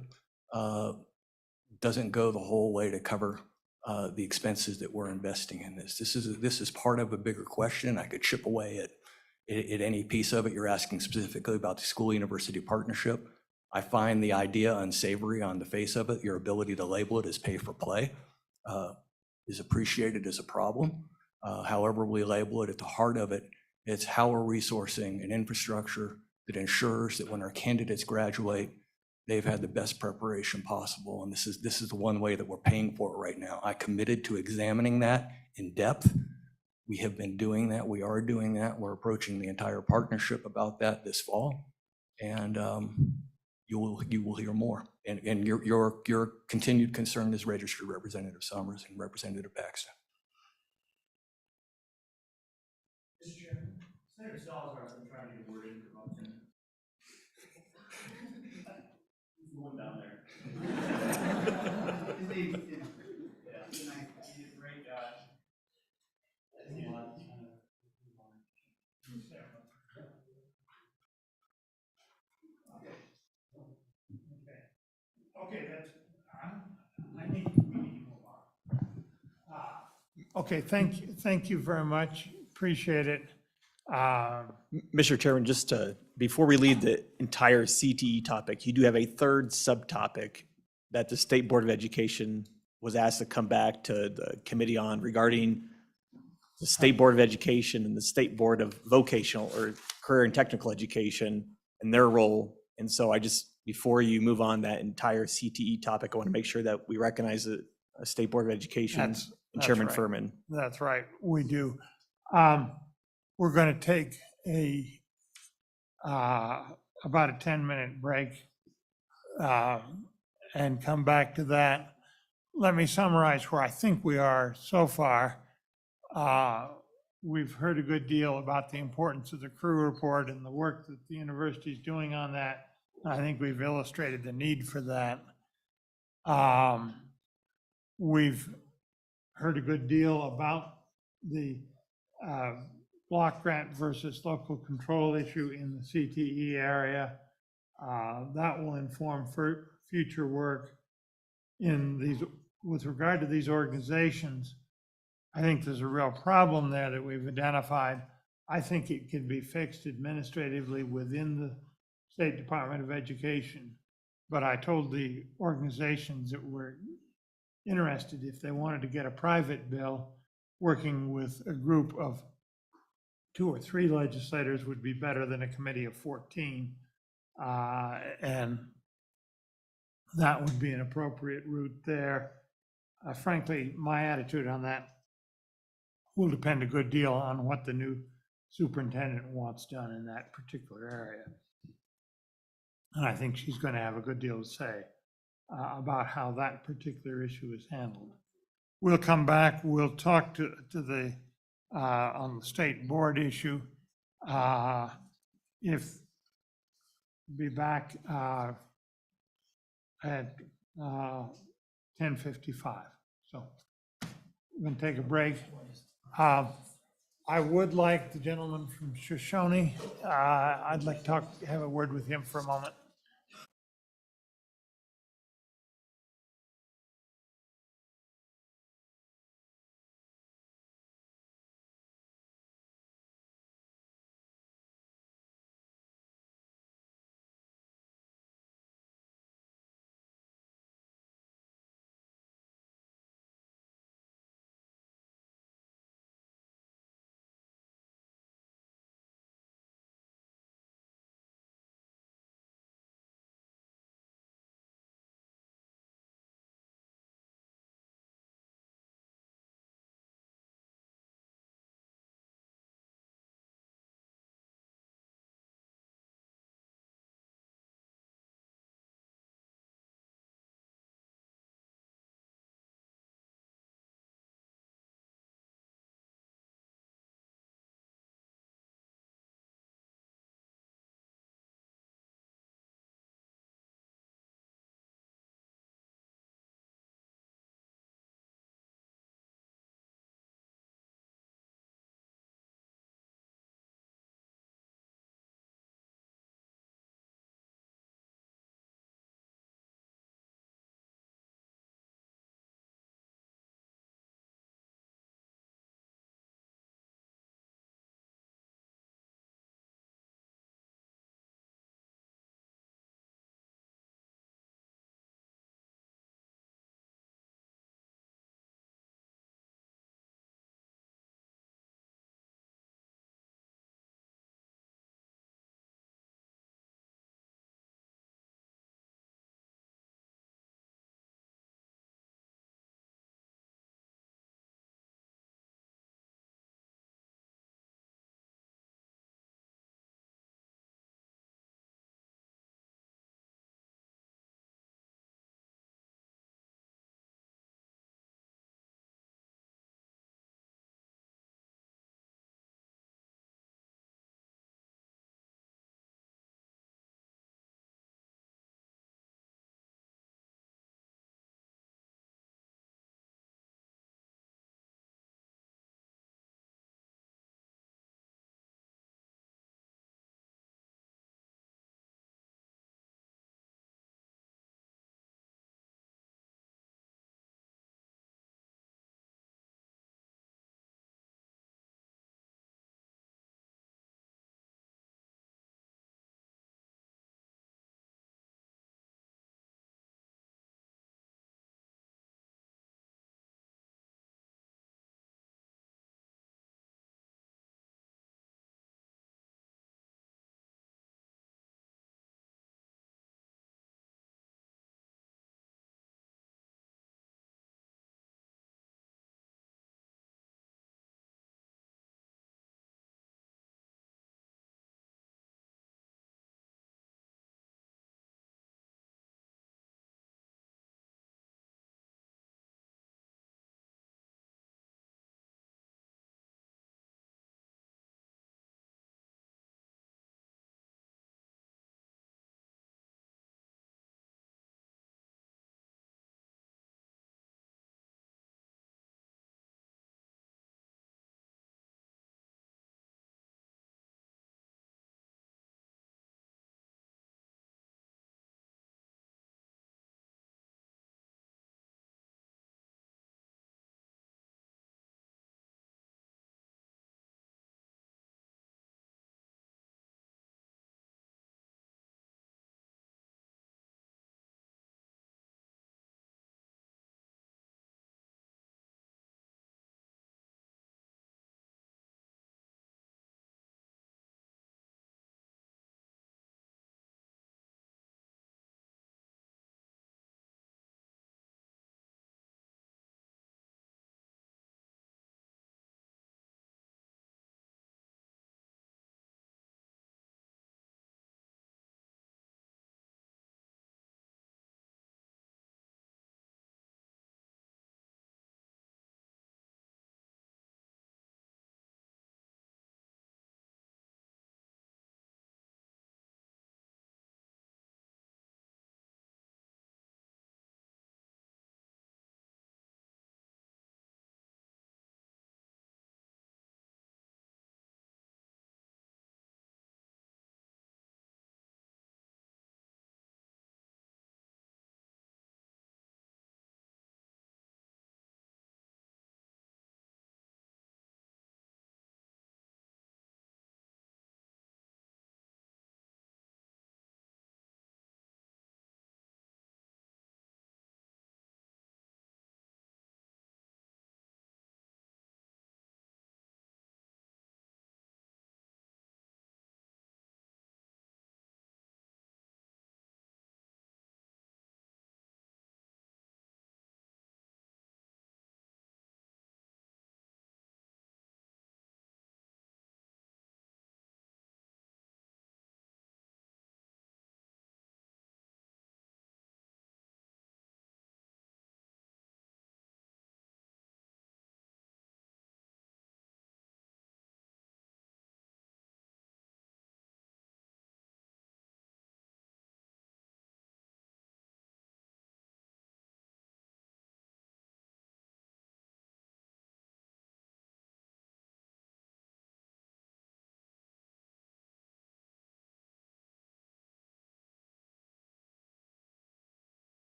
[SPEAKER 2] doesn't go the whole way to cover the expenses that we're investing in this. This is part of a bigger question. I could chip away at any piece of it. You're asking specifically about the school-university partnership. I find the idea unsavory on the face of it. Your ability to label it as pay for play is appreciated as a problem. However we label it, at the heart of it, it's how we're resourcing an infrastructure that ensures that when our candidates graduate, they've had the best preparation possible. And this is the one way that we're paying for it right now. I committed to examining that in depth. We have been doing that. We are doing that. We're approaching the entire partnership about that this fall. And you will hear more. And your continued concern is registered Representative Summers and Representative Paxton.
[SPEAKER 1] Mr. Chairman, Senator Salazar has been trying to get a word in for about 10 minutes. He's the one down there. He's a great guy. Okay, we need to move on. Okay, thank you very much. Appreciate it.
[SPEAKER 24] Mr. Chairman, before we leave the entire CTE topic, you do have a third subtopic that the State Board of Education was asked to come back to the committee on regarding the State Board of Education and the State Board of Vocational or Career and Technical Education and their role. And so before you move on that entire CTE topic, I want to make sure that we recognize the State Board of Education and Chairman
[SPEAKER 1] right.
[SPEAKER 24] Furman.
[SPEAKER 1] That's right, we do. We're going to take about a 10-minute break and come back to that. Let me summarize where I think we are so far. We've heard a good deal about the importance of the Crew Report and the work that the university is doing on that. I think we've illustrated the need for that. We've heard a good deal about the block grant versus local control issue in the CTE area. That will inform future work with regard to these organizations. I think there's a real problem there that we've identified. I think it could be fixed administratively within the State Department of Education. But I told the organizations that were interested, if they wanted to get a private bill, working with a group of 2 or 3 legislators would be better than a committee of 14. And that would be an appropriate route there. Frankly, my attitude on that will depend a good deal on what the new superintendent wants done in that particular area. And I think she's going to have a good deal to say about how that particular issue is handled. We'll come back, we'll talk to the on the state board issue. Be back at 10:55. So we're going to take a break. I would like the gentleman from Shoshone, I'd like to have a word with him for a moment.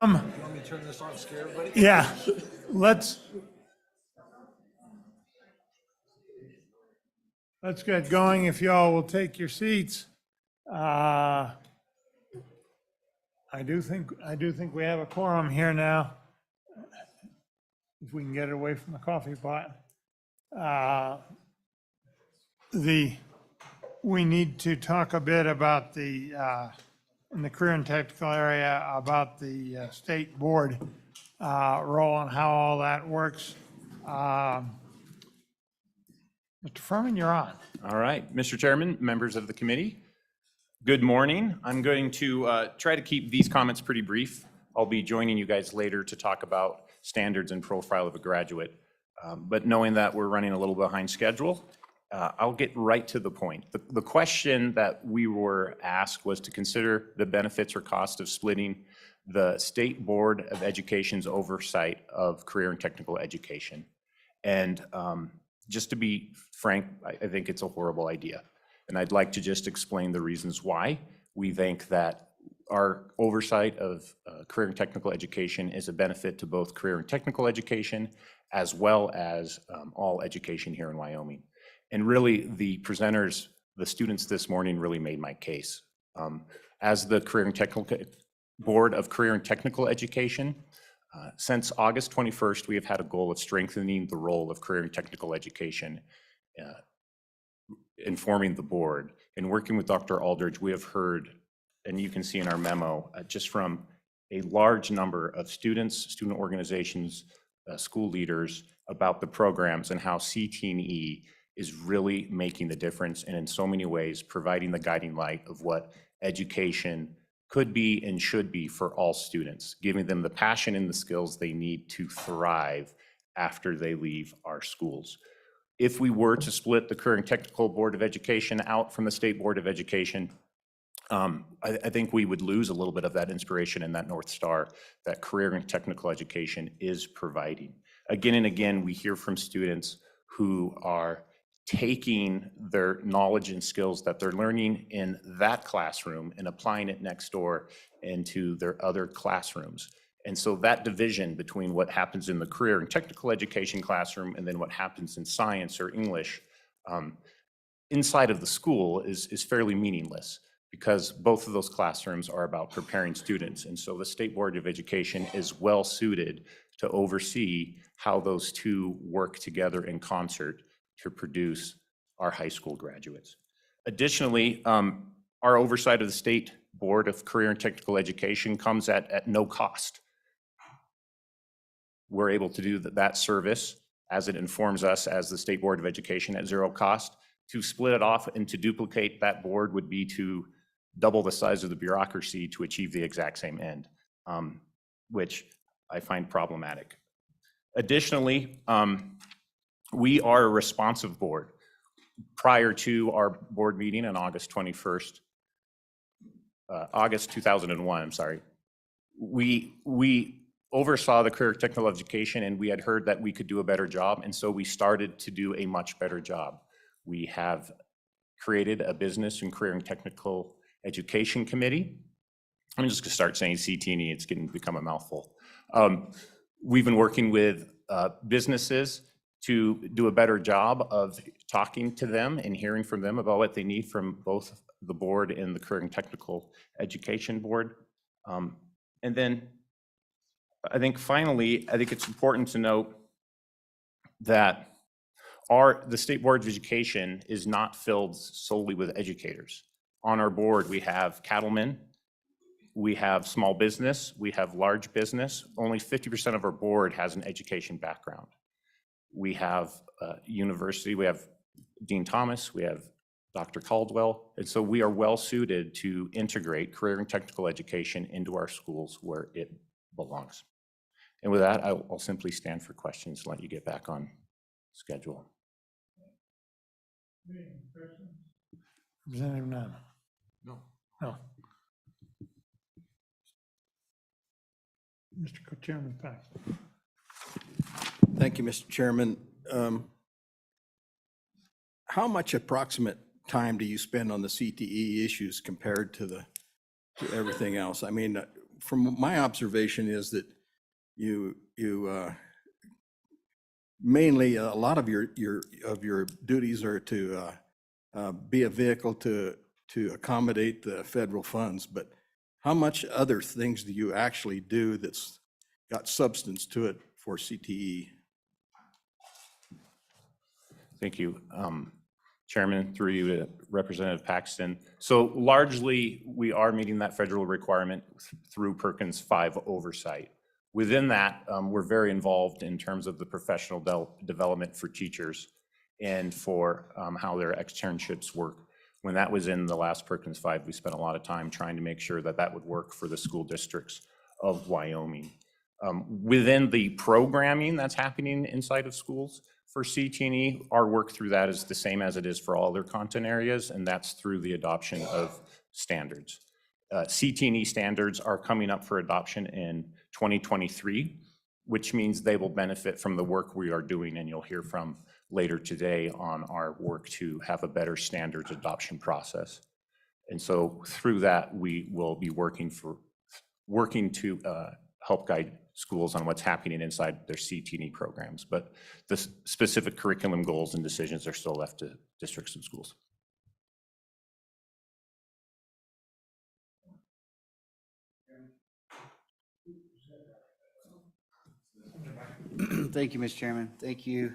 [SPEAKER 1] You
[SPEAKER 13] want me to turn this on, scare everybody?
[SPEAKER 1] Yeah, let's get going. If y'all will take your seats. I do think we have a quorum here now. If we can get it away from the coffee pot. We need to talk a bit about in the career and technical area, about the state board role and how all that works. Mr. Furman, you're on.
[SPEAKER 14] All right, Mr. Chairman, members of the committee, good morning. I'm going to try to keep these comments pretty brief. I'll be joining you guys later to talk about standards and profile of a graduate. But knowing that we're running a little behind schedule, I'll get right to the point. The question that we were asked was to consider the benefits or cost of splitting the State Board of Education's oversight of career and technical education. And just to be frank, I think it's a horrible idea. And I'd like to just explain the reasons why we think that our oversight of career and technical education is a benefit to both career and technical education, as well as all education here in Wyoming. And really, the presenters, the students this morning really made my case. As the Career and Technical Board of Career and Technical Education, since August 21st, we have had a goal of strengthening the role of career and technical education, informing the board. And working with Dr. Aldridge, we have heard, and you can see in our memo, just from a large number of students, student organizations, school leaders, about the programs and how Cte is really making the difference, and in so many ways providing the guiding light of what education could be and should be for all students, giving them the passion and the skills they need to thrive after they leave our schools. If we were to split the Career and Technical Board of Education out from the State Board of Education, I think we would lose a little bit of that inspiration and that North Star that career and technical education is providing. Again and again, we hear from students who are taking their knowledge and skills that they're learning in that classroom and applying it next door into their other classrooms. And so that division between what happens in the career and technical education classroom and then what happens in science or English inside of the school is fairly meaningless, because both of those classrooms are about preparing students. And so the State Board of Education is well suited to oversee how those two work together in concert to produce our high school graduates. Additionally, our oversight of the State Board of Career and Technical Education comes at no cost. We're able to do that service as it informs us as the State Board of Education at zero cost. To split it off and to duplicate that board would be to double the size of the bureaucracy to achieve the exact same end, which I find problematic. Additionally, we are a responsive board. Prior to our board meeting on August 21st, August 2001, I'm sorry, we oversaw the career technical education, and we had heard that we could do a better job, and so we started to do a much better job. We have created a business and career and technical education committee. I'm just gonna start saying CT&E, it's become a mouthful. We've been working with businesses to do a better job of talking to them and hearing from them about what they need from both the board and the career and technical education board. And then I think finally, I think it's important to note that the State Board of Education is not filled solely with educators. On our board, we have cattlemen, we have small business, we have large business. Only 50% of our board has an education background. We have university, we have Dean Thomas, we have Dr. Caldwell, and so we are well suited to integrate career and technical education into our schools where it belongs. And with that, I'll simply stand for questions and let you get back on schedule.
[SPEAKER 1] Representative Nunn?
[SPEAKER 13] No.
[SPEAKER 1] No. Mr. Co-Chairman Paxton.
[SPEAKER 13] Thank you, Mr. Chairman. How much approximate time do you spend on the CTE issues compared to everything else? I mean, from my observation is that you mainly, a lot of your duties are to be a vehicle to accommodate the federal funds, but how much other things do you actually do that's got substance to it for CTE?
[SPEAKER 14] Thank you. Chairman, through you to Representative Paxton. So largely, we are meeting that federal requirement through Perkins 5 oversight. Within that, we're very involved in terms of the professional development for teachers and for how their externships work. When that was in the last Perkins 5, we spent a lot of time trying to make sure that that would work for the school districts of Wyoming. Within the programming that's happening inside of schools for CTE, our work through that is the same as it is for all other content areas, and that's through the adoption of standards. CTE standards are coming up for adoption in 2023, which means they will benefit from the work we are doing, and you'll hear from later today on our work to have a better standards adoption process. And so through that, we will be working to help guide schools on what's happening inside their CTE programs, but the specific curriculum goals and decisions are still left to districts and schools.
[SPEAKER 21] Thank you, Mr. Chairman. Thank you,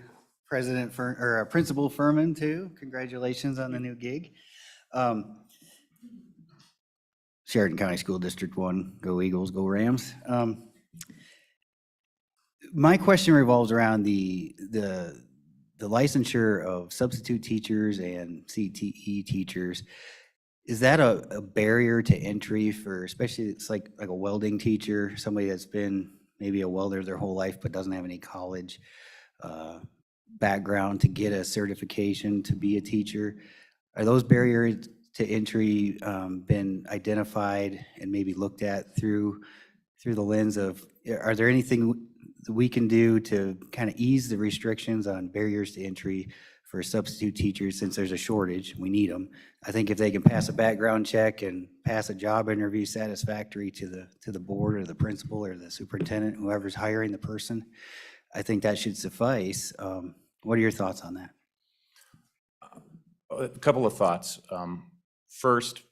[SPEAKER 21] Principal Furman, too. Congratulations on the new gig. Sheridan County School District 1, go Eagles, go Rams. My question revolves around the licensure of substitute teachers and CTE teachers. Is that a barrier to entry for, especially it's like a welding teacher, somebody that's been maybe a welder their whole life but doesn't have any college background to get a certification to be a teacher? Are those barriers to entry been identified and maybe looked at through the lens of, are there anything we can do to kind of ease the restrictions on barriers to entry for substitute teachers, since there's a shortage? We need them. I think if they can pass a background check and pass a job interview satisfactory to the board or the principal or the superintendent, whoever's hiring the person, I think that should suffice. What are your thoughts on that?
[SPEAKER 14] A couple of thoughts. First,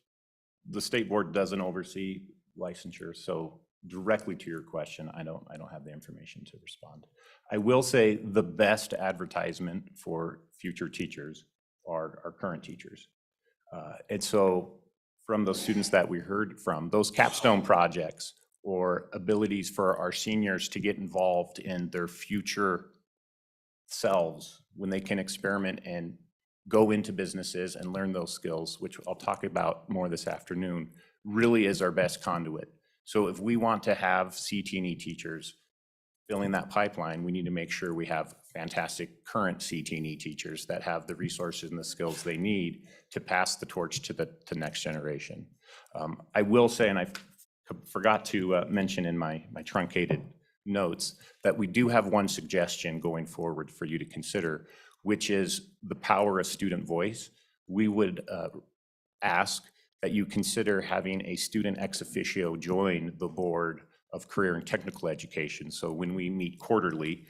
[SPEAKER 14] the state board doesn't oversee licensure, so directly to your question, I don't have the information to respond. I will say the best advertisement for future teachers are our current teachers. And so from those students that we heard from, those capstone projects or abilities for our seniors to get involved in their future selves when they can experiment and go into businesses and learn those skills, which I'll talk about more this afternoon, really is our best conduit. So if we want to have CTE teachers filling that pipeline, we need to make sure we have fantastic current CTE teachers that have the resources and the skills they need to pass the torch to the next generation. I will say, and I forgot to mention in my truncated notes, that we do have one suggestion going forward for you to consider, which is the power of student voice. We would ask that you consider having a student ex officio join the board of career and technical education. So when we meet quarterly,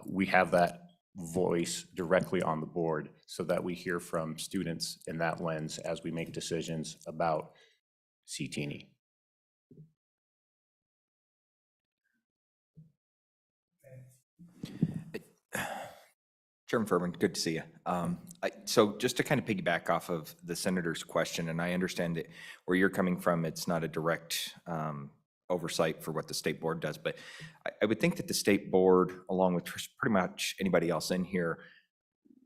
[SPEAKER 14] we have that voice directly on the board so that we hear from students in that lens as we make decisions about CTE.
[SPEAKER 15] Chairman Furman, good to see you. So just to kind of piggyback off of the senator's question, and I understand it, where you're coming from, it's not a direct oversight for what the state board does, but I would think that the state board, along with pretty much anybody else in here,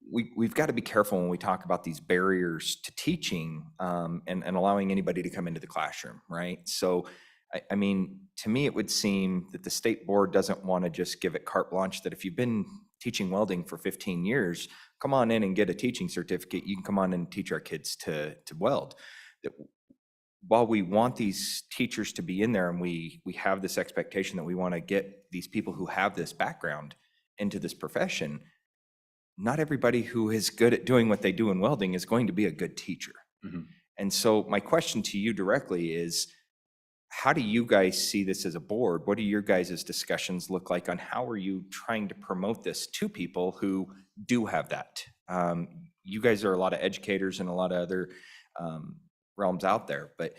[SPEAKER 15] we've got to be careful when we talk about these barriers to teaching and allowing anybody to come into the classroom, right? So, I mean, to me, it would seem that the state board doesn't want to just give it carte blanche, that if you've been teaching welding for 15 years, come on in and get a teaching certificate. You can come on and teach our kids to weld. That while we want these teachers to be in there and we have this expectation that we want to get these people who have this background into this profession, not everybody who is good at doing what they do in welding is going to be a good teacher. Mm-hmm. And so my question to you directly is, how do you guys see this as a board? What do your guys' discussions look like on how are you trying to promote this to people who do have that? You guys are a lot of educators and a lot of other realms out there, but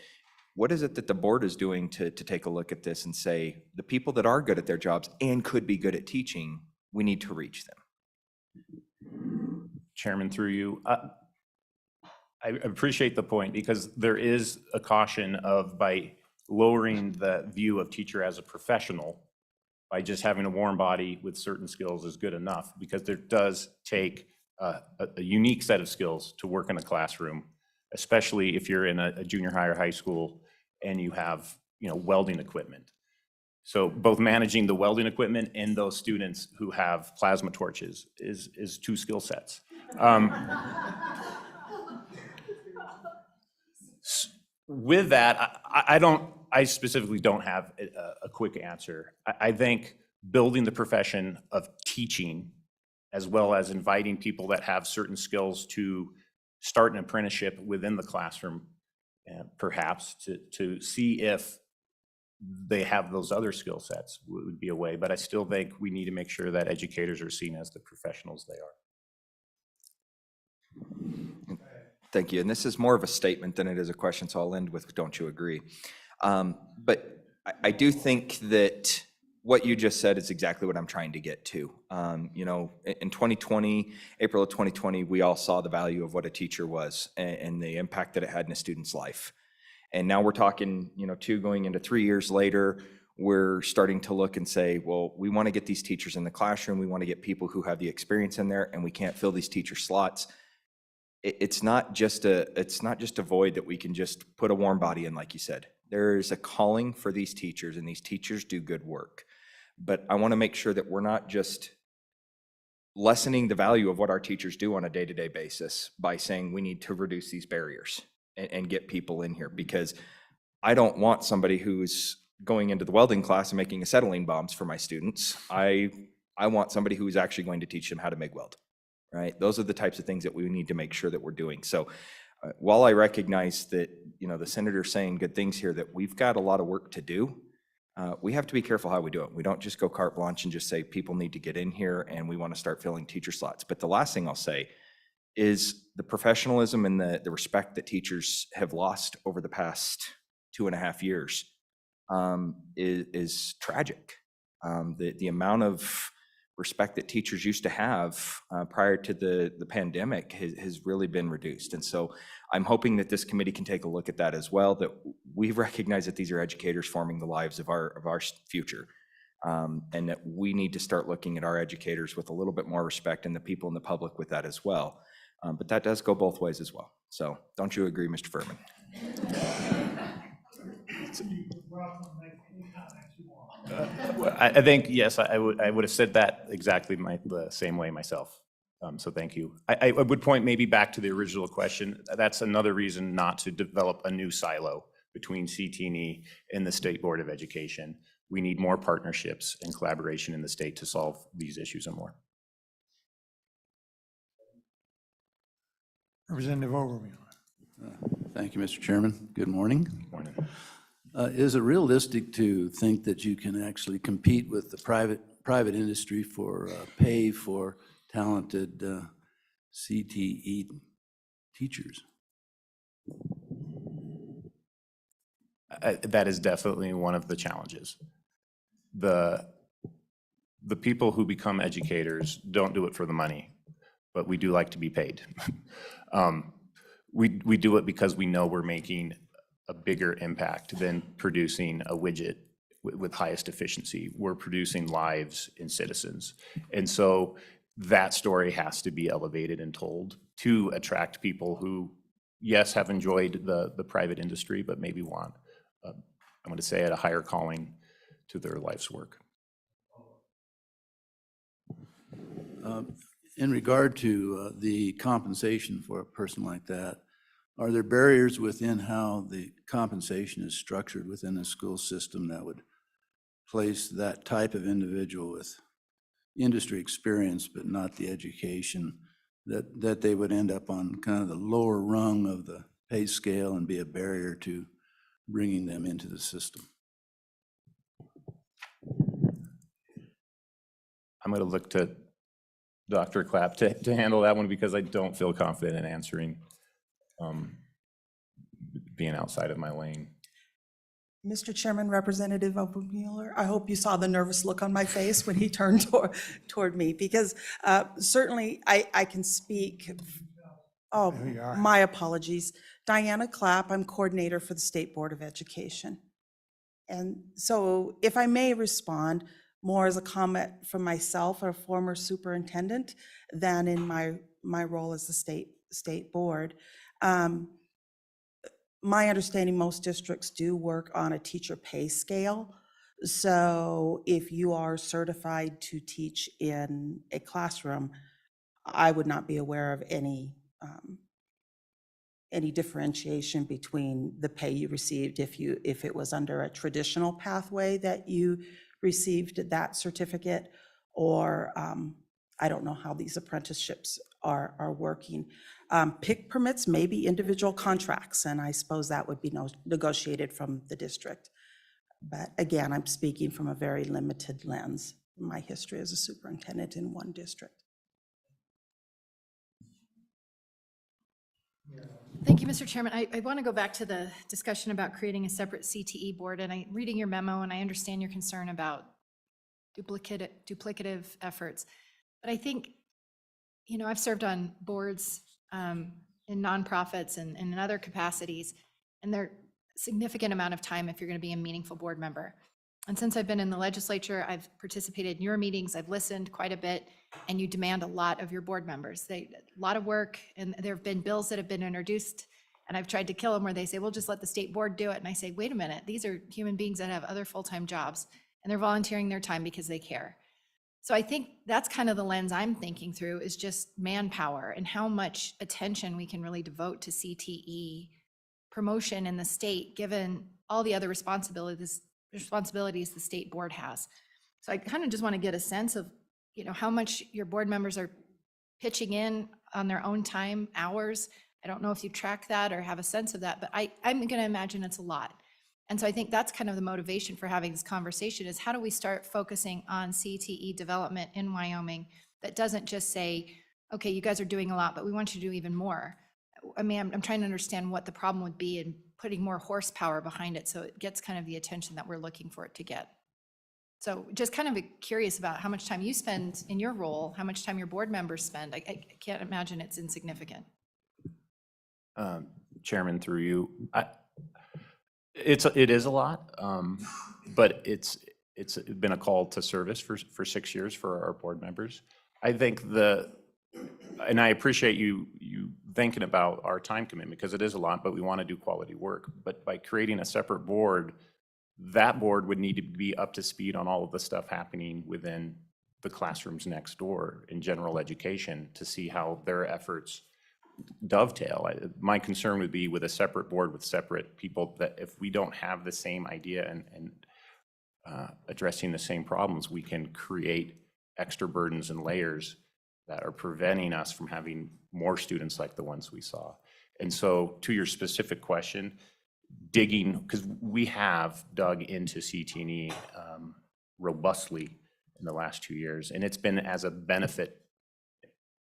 [SPEAKER 15] what is it that the board is doing to take a look at this and say, the people that are good at their jobs and could be good at teaching, we need to reach them?
[SPEAKER 14] Chairman, through you, I appreciate the point, because there is a caution of, by lowering the view of teacher as a professional, by just having a warm body with certain skills is good enough, because there does take a unique set of skills to work in a classroom, especially if you're in a junior high or high school and you have, welding equipment. So both managing the welding equipment and those students who have plasma torches is two skill sets. With that, I specifically don't have a quick answer. I think building the profession of teaching, as well as inviting people that have certain skills to start an apprenticeship within the classroom, perhaps to see if they have those other skill sets, would be a way. But I still think we need to make sure that educators are seen as the professionals they are.
[SPEAKER 15] Thank you. And this is more of a statement than it is a question, so I'll end with, don't you agree? But I do think that what you just said is exactly what I'm trying to get to. In 2020, April of 2020, we all saw the value of what a teacher was and the impact that it had in a student's life. And now we're talking, 2 going into 3 years later, we're starting to look and say, well, we want to get these teachers in the classroom. We want to get people who have the experience in there, and we can't fill these teacher slots. It's not just a void that we can just put a warm body in, like you said. There's a calling for these teachers, and these teachers do good work. But I want to make sure that we're not just lessening the value of what our teachers do on a day-to-day basis by saying we need to reduce these barriers and get people in here, because I don't want somebody who's going into the welding class and making acetylene bombs for my students. I want somebody who's actually going to teach them how to make weld, right? Those are the types of things that we need to make sure that we're doing. So while I recognize that, the senator's saying good things here, that we've got a lot of work to do, we have to be careful how we do it. We don't just go carte blanche and just say people need to get in here and we want to start filling teacher slots. But the last thing I'll say is the professionalism and the respect that teachers have lost over the past 2.5 years is tragic. The amount of respect that teachers used to have prior to the pandemic has really been reduced. And so I'm hoping that this committee can take a look at that as well, that we recognize that these are educators forming the lives of our future. And that we need to start looking at our educators with a little bit more respect, and the people in the public with that as well. But that does go both ways as well. So don't you agree, Mr. Furman?
[SPEAKER 14] I think, yes, I would have said that exactly the same way myself. So thank you. I would point maybe back to the original question. That's another reason not to develop a new silo between CTE and the State Board of Education. We need more partnerships and collaboration in the state to solve these issues and more.
[SPEAKER 1] Representative Overby.
[SPEAKER 16] Thank you, Mr. Chairman. Good morning.
[SPEAKER 14] Good morning.
[SPEAKER 16] Is it realistic to think that you can actually compete with the private industry for pay for talented CTE teachers?
[SPEAKER 14] That is definitely one of the challenges. The people who become educators don't do it for the money, but we do like to be paid. We do it because we know we're making a bigger impact than producing a widget with highest efficiency. We're producing lives in citizens. And so that story has to be elevated and told to attract people who, yes, have enjoyed the private industry, but maybe want, I'm going to say, a higher calling to their life's work.
[SPEAKER 16] In regard to the compensation for a person like that, are there barriers within how the compensation is structured within the school system that would place that type of individual with industry experience but not the education, that they would end up on kind of the lower rung of the pay scale and be a barrier to bringing them into the system?
[SPEAKER 14] I'm going to look to Dr. Clapp to handle that one because I don't feel confident in answering, being outside of my lane.
[SPEAKER 11] Mr. Chairman, Representative Obermueller, I hope you saw the nervous look on my face when he turned toward me, because certainly I can speak. Oh, my apologies. Diana Clapp, I'm coordinator for the State Board of Education. And so if I may respond more as a comment from myself, a former superintendent, than in my role as the state board. My understanding, most districts do work on a teacher pay scale. So if you are certified to teach in a classroom, I would not be aware of any differentiation between the pay you received if it was under a traditional pathway that you received that certificate, or I don't know how these apprenticeships are working. PIC permits may be individual contracts, and I suppose that would be negotiated from the district. But again, I'm speaking from a very limited lens, my history as a superintendent in one district.
[SPEAKER 5] Thank you, Mr. Chairman. I want to go back to the discussion about creating a separate CTE board, and I'm reading your memo, and I understand your concern about duplicative efforts. But I think, you know, I've served on boards in nonprofits and in other capacities, and they're a significant amount of time if you're going to be a meaningful board member. And since I've been in the legislature, I've participated in your meetings, I've listened quite a bit, and you demand a lot of your board members. A lot of work, and there have been bills that have been introduced, and I've tried to kill them where they say, we'll just let the state board do it. And I say, wait a minute, these are human beings that have other full-time jobs, and they're volunteering their time because they care. So I think that's kind of the lens I'm thinking through, is just manpower and how much attention we can really devote to CTE promotion in the state, given all the other responsibilities the state board has. So I kind of just want to get a sense of, you know, how much your board members are pitching in on their own time, hours. I don't know if you track that or have a sense of that, but I'm going to imagine it's a lot. And so I think that's kind of the motivation for having this conversation, is how do we start focusing on CTE development in Wyoming that doesn't just say, okay, you guys are doing a lot, but we want you to do even more. I mean, I'm trying to understand what the problem would be in putting more horsepower behind it so it gets kind of the attention that we're looking for it to get. So just kind of curious about how much time you spend in your role, how much time your board members spend. I can't imagine it's insignificant.
[SPEAKER 14] Chairman, through you, it is a lot, but it's been a call to service for 6 years for our board members. I think and I appreciate you thinking about our time commitment, because it is a lot, but we want to do quality work. But by creating a separate board, that board would need to be up to speed on all of the stuff happening within the classrooms next door in general education to see how their efforts dovetail. My concern would be with a separate board with separate people, that if we don't have the same idea and addressing the same problems, we can create extra burdens and layers that are preventing us from having more students like the ones we saw. And so to your specific question, digging, because we have dug into CTE robustly in the last 2 years, and it's been as a benefit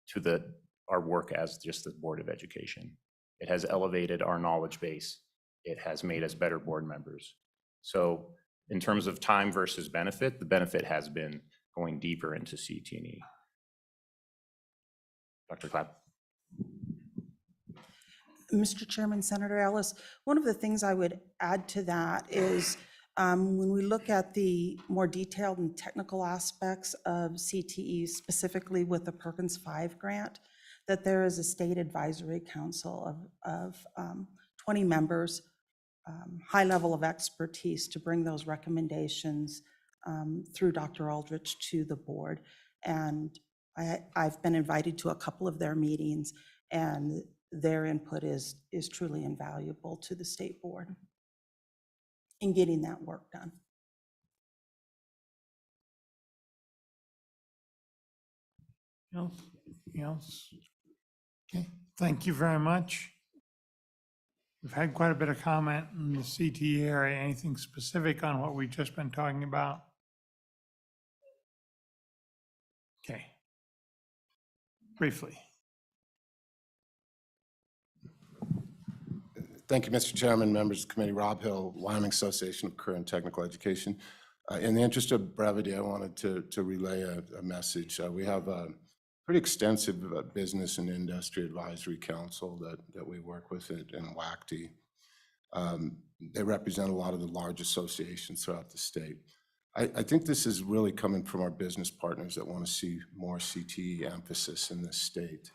[SPEAKER 14] to our work as just the Board of Education. It has elevated our knowledge base. It has made us better board members. So in terms of time versus benefit, the benefit has been going deeper into CTE. Dr. Clapp.
[SPEAKER 11] Mr. Chairman, Senator Ellis, one of the things I would add to that is when we look at the more detailed and technical aspects of CTE, specifically with the Perkins 5 grant, that there is a state advisory council of 20 members, high level of expertise to bring those recommendations through Dr. Aldrich to the board. And I've been invited to a couple of their meetings, and their input is truly invaluable to the state board in getting that work done.
[SPEAKER 1] Else? Okay, thank you very much. We've had quite a bit of comment in the CTE area. Anything specific on what we've just been talking about? Okay. Briefly.
[SPEAKER 23] Thank you, Mr. Chairman, members of the committee. Rob Hill, Wyoming Association of Career and Technical Education. In the interest of brevity, I wanted to relay a message. We have a pretty extensive business and industry advisory council that we work with in WACTE. They represent a lot of the large associations throughout the state. I think this is really coming from our business partners that want to see more CTE emphasis in this state.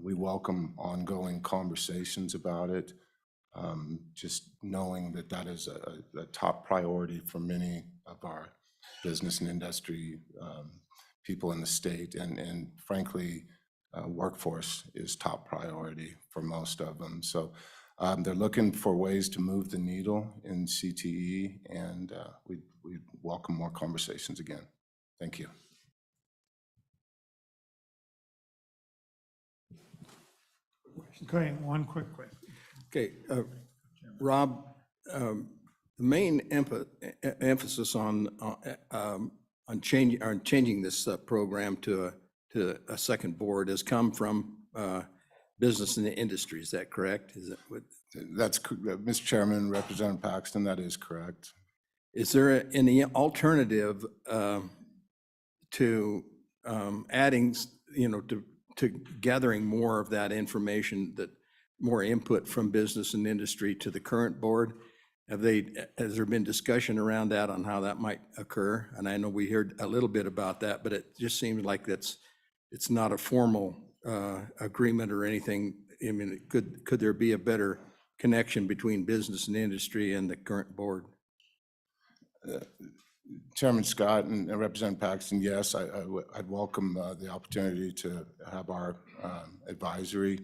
[SPEAKER 23] We welcome ongoing conversations about it, just knowing that that is a top priority for many of our business and industry people in the state, and frankly, workforce is top priority for most of them. So they're looking for ways to move the needle in CTE, and we welcome more conversations again. Thank you.
[SPEAKER 1] Go ahead, one quick question.
[SPEAKER 13] Okay, Rob, the main emphasis on changing this program to a second board has come from business and the industry. Is that correct? Is that what?
[SPEAKER 23] That's Mr. Chairman, Representative Paxton. That is correct.
[SPEAKER 13] Is there any alternative to adding, to gathering more of that information, that more input from business and industry to the current board? Has there been discussion around that on how that might occur? And I know we heard a little bit about that, but it just seems like it's not a formal agreement or anything. I mean, could there be a better connection between business and industry and the current board?
[SPEAKER 23] Chairman Scott and Representative Paxton, yes, I'd welcome the opportunity to have our advisory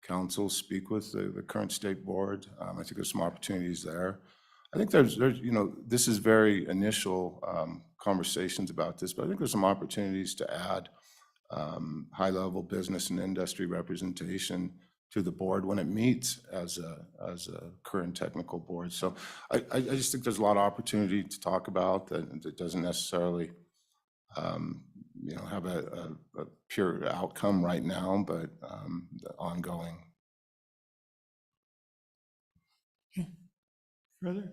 [SPEAKER 23] council speak with the current state board. I think there's some opportunities there. I think there's this is very initial conversations about this, but I think there's some opportunities to add high-level business and industry representation to the board when it meets as a current technical board. So I just think there's a lot of opportunity to talk about that doesn't necessarily have a pure outcome right now, but ongoing.
[SPEAKER 1] Okay. Further?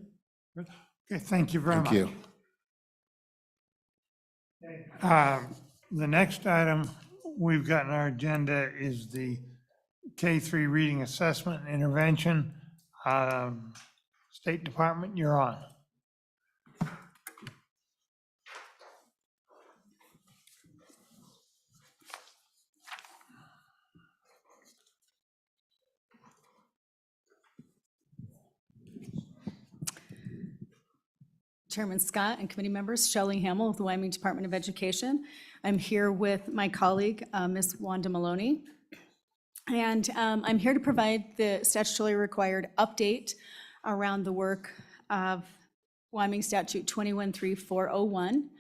[SPEAKER 1] Okay, thank you very much.
[SPEAKER 23] Thank you.
[SPEAKER 1] The next item we've got on our agenda is the K-3 Reading Assessment and Intervention. State Department, you're on.
[SPEAKER 17] Chairman Scott and committee members, Shelley Hamill with the Wyoming Department of Education. I'm here with my colleague, Ms. Wanda Maloney. And I'm here to provide the statutorily required update around the work of Wyoming Statute 213401.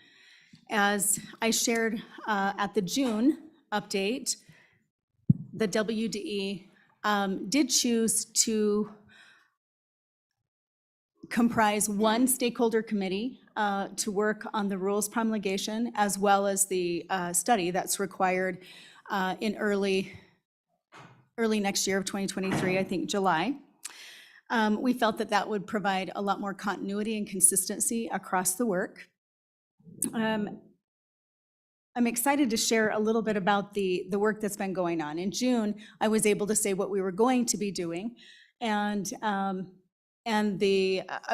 [SPEAKER 17] As I shared at the June update, the WDE did choose to comprise one stakeholder committee to work on the rules promulgation, as well as the study that's required in early next year of 2023, I think July. We felt that that would provide a lot more continuity and consistency across the work. I'm excited to share a little bit about the work that's been going on. In June, I was able to say what we were going to be doing, and I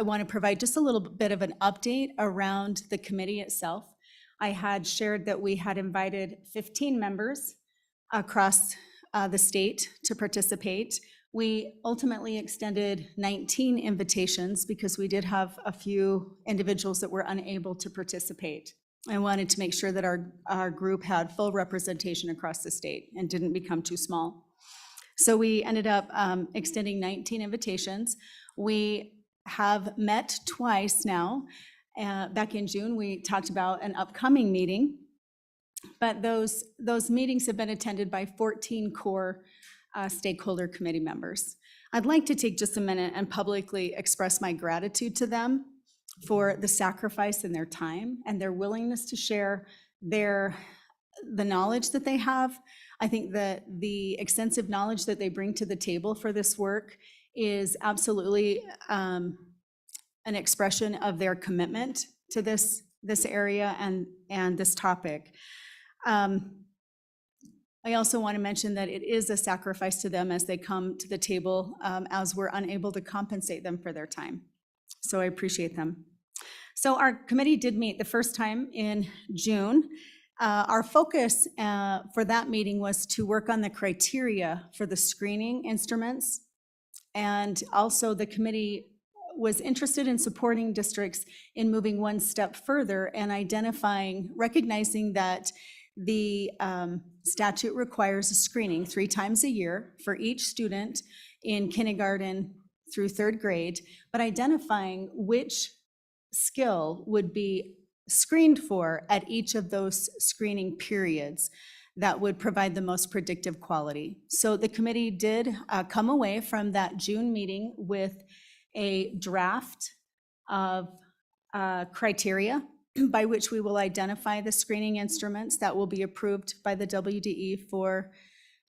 [SPEAKER 17] want to provide just a little bit of an update around the committee itself. I had shared that we had invited 15 members across the state to participate. We ultimately extended 19 invitations because we did have a few individuals that were unable to participate. I wanted to make sure that our group had full representation across the state and didn't become too small. So we ended up extending 19 invitations. We have met twice now. Back in June, we talked about an upcoming meeting, but those meetings have been attended by 14 core stakeholder committee members. I'd like to take just a minute and publicly express my gratitude to them for the sacrifice in their time and their willingness to share the knowledge that they have. I think that the extensive knowledge that they bring to the table for this work is absolutely an expression of their commitment to this area and this topic. I also want to mention that it is a sacrifice to them as they come to the table, as we're unable to compensate them for their time. So I appreciate them. So our committee did meet the first time in June. Our focus for that meeting was to work on the criteria for the screening instruments. And also the committee was interested in supporting districts in moving one step further and recognizing that the statute requires a screening 3 times a year for each student in kindergarten through 3rd grade, but identifying which skill would be screened for at each of those screening periods that would provide the most predictive quality. So the committee did come away from that June meeting with a draft of criteria by which we will identify the screening instruments that will be approved by the WDE for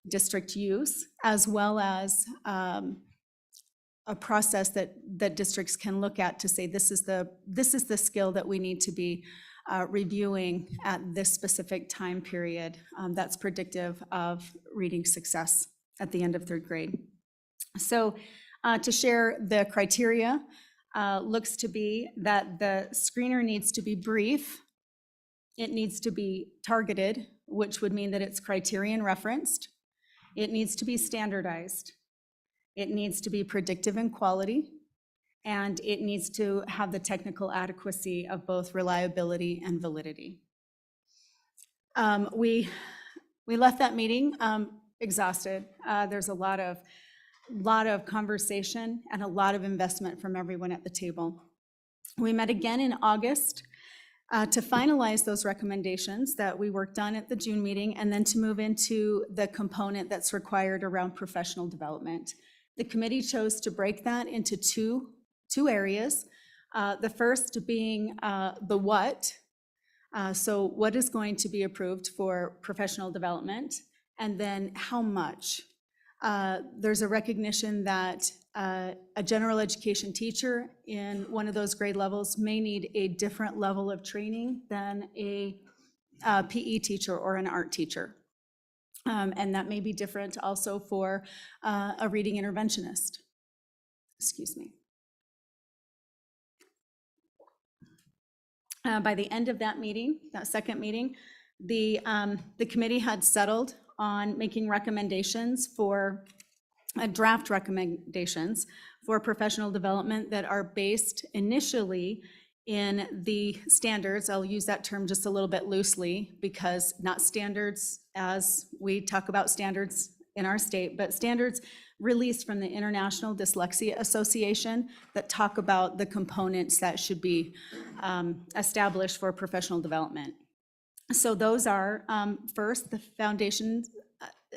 [SPEAKER 17] district use, as well as a process that districts can look at to say this is the skill that we need to be reviewing at this specific time period that's predictive of reading success at the end of 3rd grade. So to share the criteria, looks to be that the screener needs to be brief, it needs to be targeted, which would mean that it's criterion referenced, it needs to be standardized, it needs to be predictive in quality, and it needs to have the technical adequacy of both reliability and validity. We left that meeting exhausted. There's a lot of conversation and a lot of investment from everyone at the table. We met again in August to finalize those recommendations that we worked on at the June meeting, and then to move into the component that's required around professional development. The committee chose to break that into two areas. The first being the what. So what is going to be approved for professional development, and then how much. There's a recognition that a general education teacher in one of those grade levels may need a different level of training than a PE teacher or an art teacher. And that may be different also for a reading interventionist. Excuse me. By the end of that meeting, that second meeting, the committee had settled on making recommendations for draft recommendations for professional development that are based initially in the standards. I'll use that term just a little bit loosely, because not standards as we talk about standards in our state, but standards released from the International Dyslexia Association that talk about the components that should be established for professional development. So those are, first, the foundations.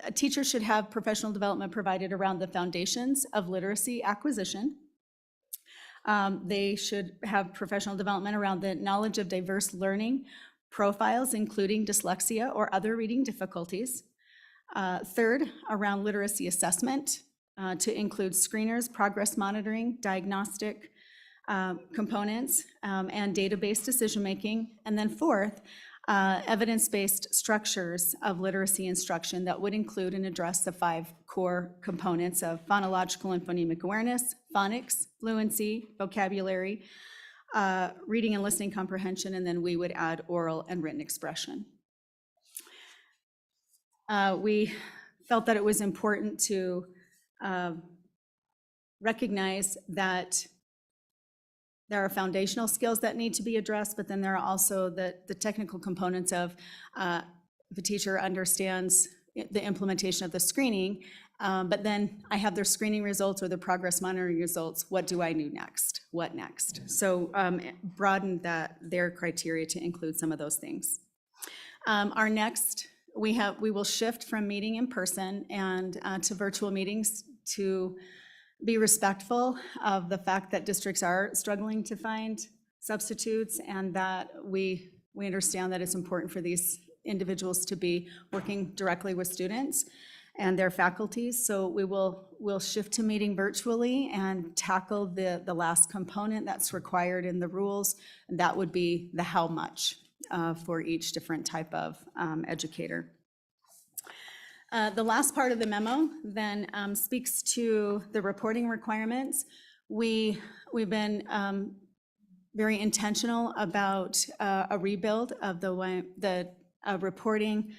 [SPEAKER 17] A teacher should have professional development provided around the foundations of literacy acquisition. They should have professional development around the knowledge of diverse learning profiles, including dyslexia or other reading difficulties. Third, around literacy assessment, to include screeners, progress monitoring, diagnostic components, and database decision-making. And then fourth, evidence-based structures of literacy instruction that would include and address the 5 core components of phonological and phonemic awareness, phonics, fluency, vocabulary, reading and listening comprehension, and then we would add oral and written expression. We felt that it was important to recognize that there are foundational skills that need to be addressed, but then there are also the technical components of the teacher understands the implementation of the screening, but then I have their screening results or the progress monitoring results. What do I do next? What next? So broaden their criteria to include some of those things. Our next, we will shift from meeting in person and to virtual meetings to be respectful of the fact that districts are struggling to find substitutes, and that we understand that it's important for these individuals to be working directly with students and their faculties. So we'll shift to meeting virtually and tackle the last component that's required in the rules, and that would be the how much for each different type of educator. The last part of the memo then speaks to the reporting requirements. We've been very intentional about a rebuild of the reporting.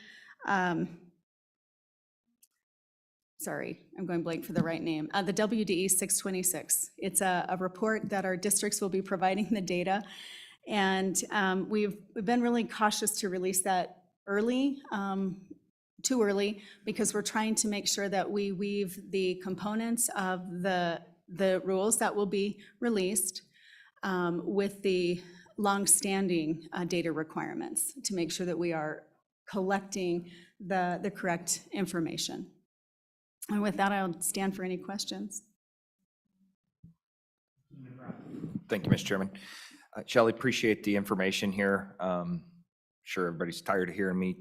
[SPEAKER 17] Sorry, I'm going blank for the right name. The WDE 626. It's a report that our districts will be providing the data. And we've been really cautious to release that early, too early, because we're trying to make sure that we weave the components of the rules that will be released with the longstanding data requirements to make sure that we are collecting the correct information. And with that, I'll stand for any questions.
[SPEAKER 15] Thank you, Mr. Chairman. Shelley, appreciate the information here. Sure, everybody's tired of hearing me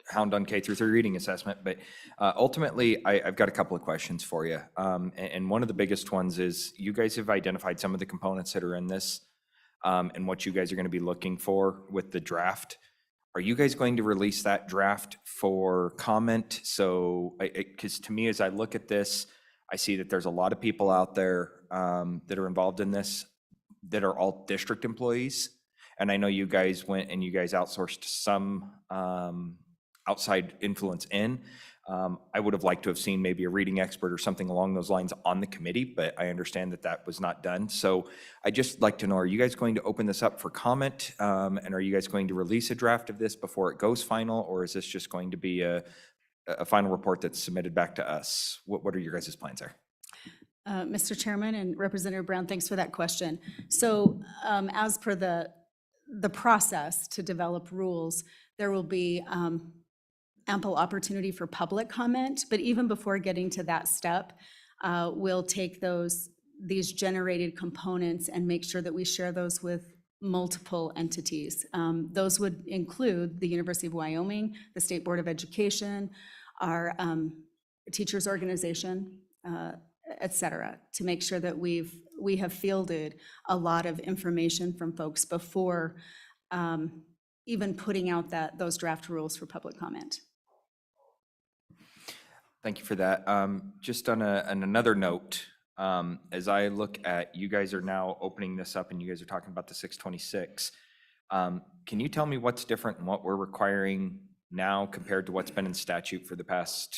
[SPEAKER 15] hound on K through 3 reading assessment, but ultimately, I've got a couple of questions for you. And one of the biggest ones is you guys have identified some of the components that are in this and what you guys are going to be looking for with the draft. Are you guys going to release that draft for comment? So, because to me, as I look at this, I see that there's a lot of people out there that are involved in this that are all district employees. And I know you guys went and you guys outsourced some outside influence in. I would have liked to have seen maybe a reading expert or something along those lines on the committee, but I understand that that was not done. So I just like to know, are you guys going to open this up for comment? And are you guys going to release a draft of this before it goes final? Or is this just going to be a final report that's submitted back to us? What are your guys' plans there?
[SPEAKER 17] Mr. Chairman and Representative Brown, thanks for that question. So as per the process to develop rules, there will be ample opportunity for public comment, but even before getting to that step, we'll take these generated components and make sure that we share those with multiple entities. Those would include the University of Wyoming, the State Board of Education, our teachers organization, et cetera, to make sure that we have fielded a lot of information from folks before even putting out those draft rules for public comment.
[SPEAKER 15] Thank you for that. Just on another note, as I look at, you guys are now opening this up and you guys are talking about the 626. Can you tell me what's different and what we're requiring now compared to what's been in statute for the past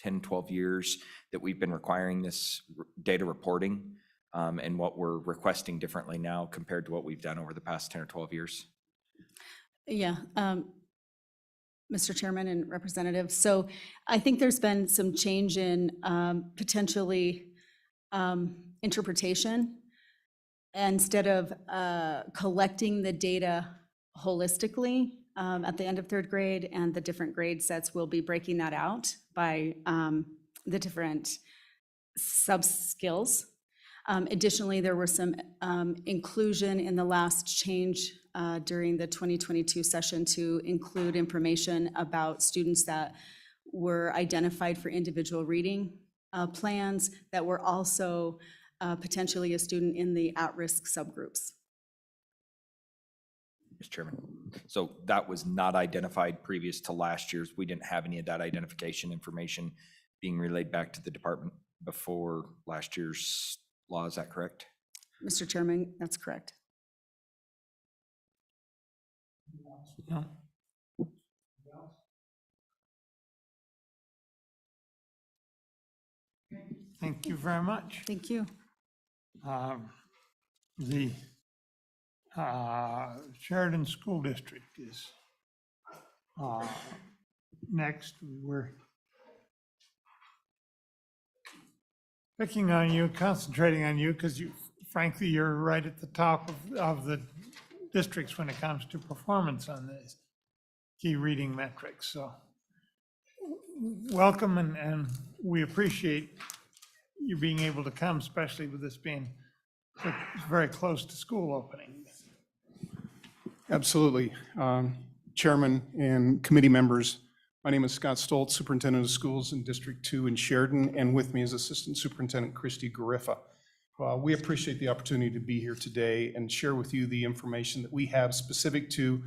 [SPEAKER 15] 10, 12 years that we've been requiring this data reporting and what we're requesting differently now compared to what we've done over the past 10 or 12 years?
[SPEAKER 17] Yeah. Mr. Chairman and Representative. So I think there's been some change in potentially interpretation. Instead of collecting the data holistically at the end of 3rd grade and the different grade sets, we'll be breaking that out by the different sub-skills. Additionally, there were some inclusion in the last change during the 2022 session to include information about students that were identified for individual reading plans that were also potentially a student in the at-risk subgroups.
[SPEAKER 15] Mr. Chairman, so that was not identified previous to last year's. We didn't have any of that identification information being relayed back to the department before last year's law, is that correct?
[SPEAKER 17] Mr. Chairman, that's correct.
[SPEAKER 1] No. Thank you very much.
[SPEAKER 17] Thank you.
[SPEAKER 1] The Sheridan School District is next. We're picking on you, concentrating on you, because frankly, you're right at the top of the districts when it comes to performance on these key reading metrics. So welcome, and we appreciate you being able to come, especially with this being so very close to school opening.
[SPEAKER 3] Absolutely. Chairman and committee members, my name is Scott Stoltz, Superintendent of Schools in District 2 in Sheridan, and with me is Assistant Superintendent Cte Gariffa. We appreciate the opportunity to be here today and share with you the information that we have specific to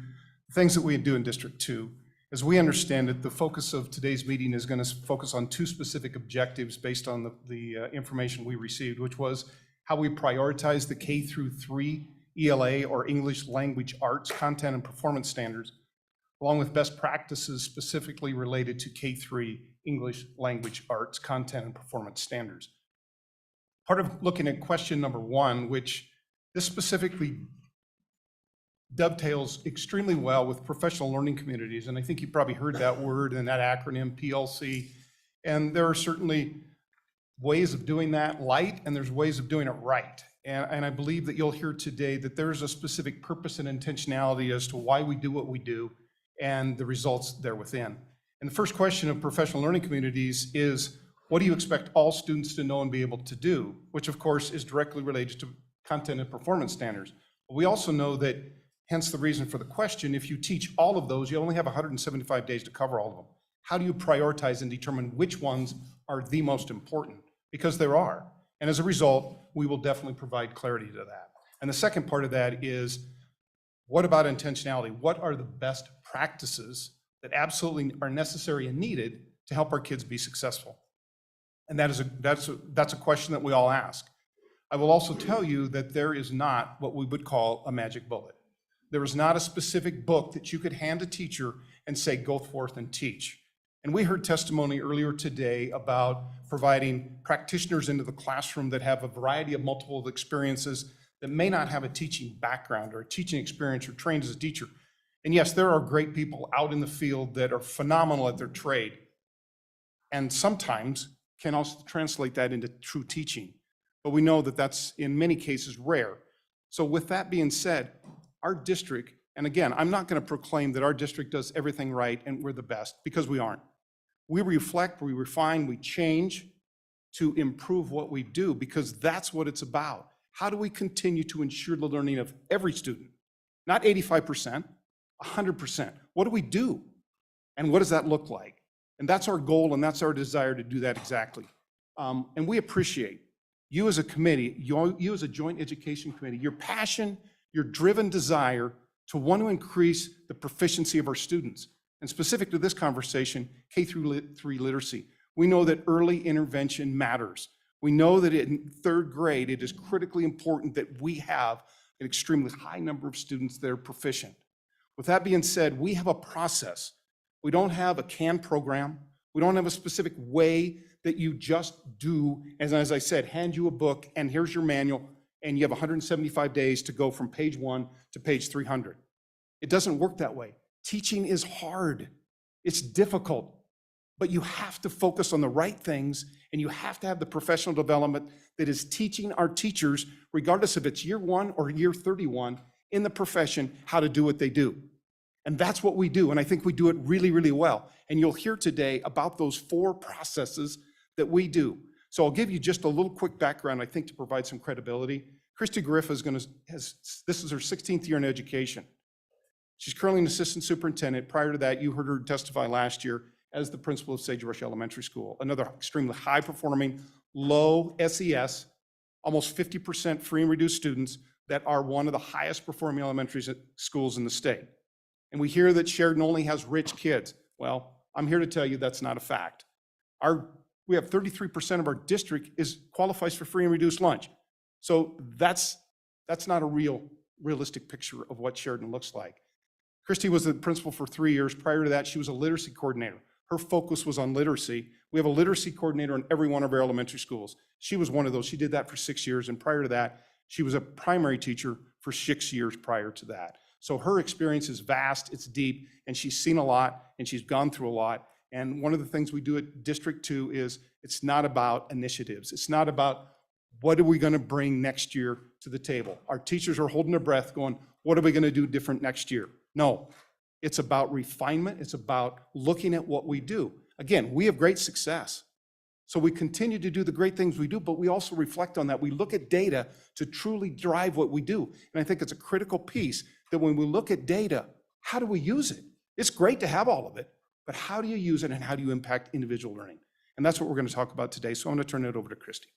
[SPEAKER 3] things that we do in District 2. As we understand it, the focus of today's meeting is going to focus on two specific objectives based on the information we received, which was how we prioritize the K through 3 ELA or English Language Arts content and performance standards, along with best practices specifically related to K3 English Language Arts content and performance standards. Part of looking at question number 1, which this specifically dovetails extremely well with professional learning communities, and I think you probably heard that word and that acronym PLC, and there are certainly ways of doing that light, and there's ways of doing it right. And I believe that you'll hear today that there's a specific purpose and intentionality as to why we do what we do and the results there within. And the first question of professional learning communities is, what do you expect all students to know and be able to do? Which of course is directly related to content and performance standards. But we also know that, hence the reason for the question, if you teach all of those, you only have 175 days to cover all of them. How do you prioritize and determine which ones are the most important? Because there are. And as a result, we will definitely provide clarity to that. And the second part of that is, what about intentionality? What are the best practices that absolutely are necessary and needed to help our kids be successful? And that's a question that we all ask. I will also tell you that there is not what we would call a magic bullet. There is not a specific book that you could hand a teacher and say, go forth and teach. And we heard testimony earlier today about providing practitioners into the classroom that have a variety of multiple experiences that may not have a teaching background or a teaching experience or trained as a teacher. And yes, there are great people out in the field that are phenomenal at their trade and sometimes can also translate that into true teaching. But we know that that's in many cases rare. So with that being said, our district, and again, I'm not going to proclaim that our district does everything right and we're the best, because we aren't. We reflect, we refine, we change to improve what we do, because that's what it's about. How do we continue to ensure the learning of every student? Not 85%, 100%. What do we do? And what does that look like? And that's our goal, and that's our desire to do that exactly. And we appreciate you as a committee, you as a joint education committee, your passion, your driven desire to want to increase the proficiency of our students. And specific to this conversation, K through 3 literacy. We know that early intervention matters. We know that in 3rd grade, it is critically important that we have an extremely high number of students that are proficient. With that being said, we have a process. We don't have a CAN program. We don't have a specific way that you just do, as I said, hand you a book and here's your manual, and you have 175 days to go from page 1 to page 300. It doesn't work that way. Teaching is hard. It's difficult, but you have to focus on the right things, and you have to have the professional development that is teaching our teachers, regardless if it's year 1 or year 31 in the profession, how to do what they do. And that's what we do, and I think we do it really, really well. And you'll hear today about those 4 processes that we do. So I'll give you just a little quick background, I think, to provide some credibility. Cte Gariffa this is her 16th year in education. She's currently an assistant superintendent. Prior to that, you heard her testify last year as the principal of Sagebrush Elementary School, another extremely high-performing, low SES, almost 50% free and reduced students that are one of the highest-performing elementary schools in the state. And we hear that Sheridan only has rich kids. Well, I'm here to tell you that's not a fact. We have 33% of our district qualifies for free and reduced lunch. So that's not a realistic picture of what Sheridan looks like. Cte was the principal for 3 years. Prior to that, she was a literacy coordinator. Her focus was on literacy. We have a literacy coordinator in every one of our elementary schools. She was one of those. She did that for 6 years, and prior to that, she was a primary teacher for 6 years prior to that. So her experience is vast, it's deep, and she's seen a lot, and she's gone through a lot. And one of the things we do at District 2 is it's not about initiatives. It's not about what are we going to bring next year to the table. Our teachers are holding their breath going, what are we going to do different next year? No, it's about refinement. It's about looking at what we do. Again, we have great success. So we continue to do the great things we do, but we also reflect on that. We look at data to truly drive what we do. And I think it's a critical piece that when we look at data, how do we use it? It's great to have all of it, but how do you use it and how do you impact individual learning? And that's what we're going to talk about today. So I'm going to turn it over to Christy.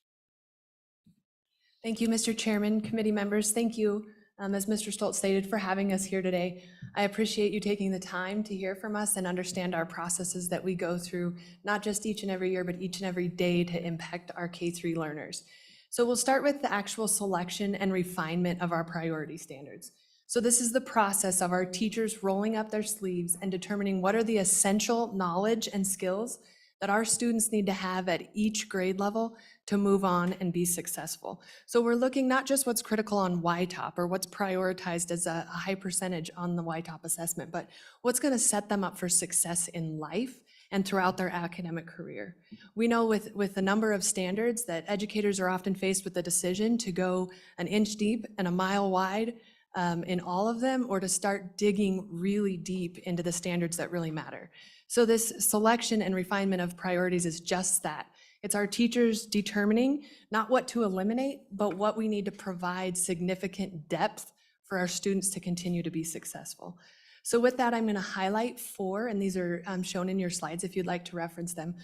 [SPEAKER 9] Thank you, Mr. Chairman, committee members. Thank you, as Mr. Stoltz stated, for having us here today. I appreciate you taking the time to hear from us and understand our processes that we go through, not just each and every year, but each and every day to impact our K-3 learners. So we'll start with the actual selection and refinement of our priority standards. So this is the process of our teachers rolling up their sleeves and determining what are the essential knowledge and skills that our students need to have at each grade level to move on and be successful. So we're looking not just what's critical on YTOP or what's prioritized as a high percentage on the YTOP assessment, but what's going to set them up for success in life and throughout their academic career. We know with the number of standards that educators are often faced with the decision to go an inch deep and a mile wide in all of them, or to start digging really deep into the standards that really matter. So this selection and refinement of priorities is just that. It's our teachers determining not what to eliminate, but what we need to provide significant depth for our students to continue to be successful. So with that, I'm going to highlight 4, and these are shown in your slides if you'd like to reference them,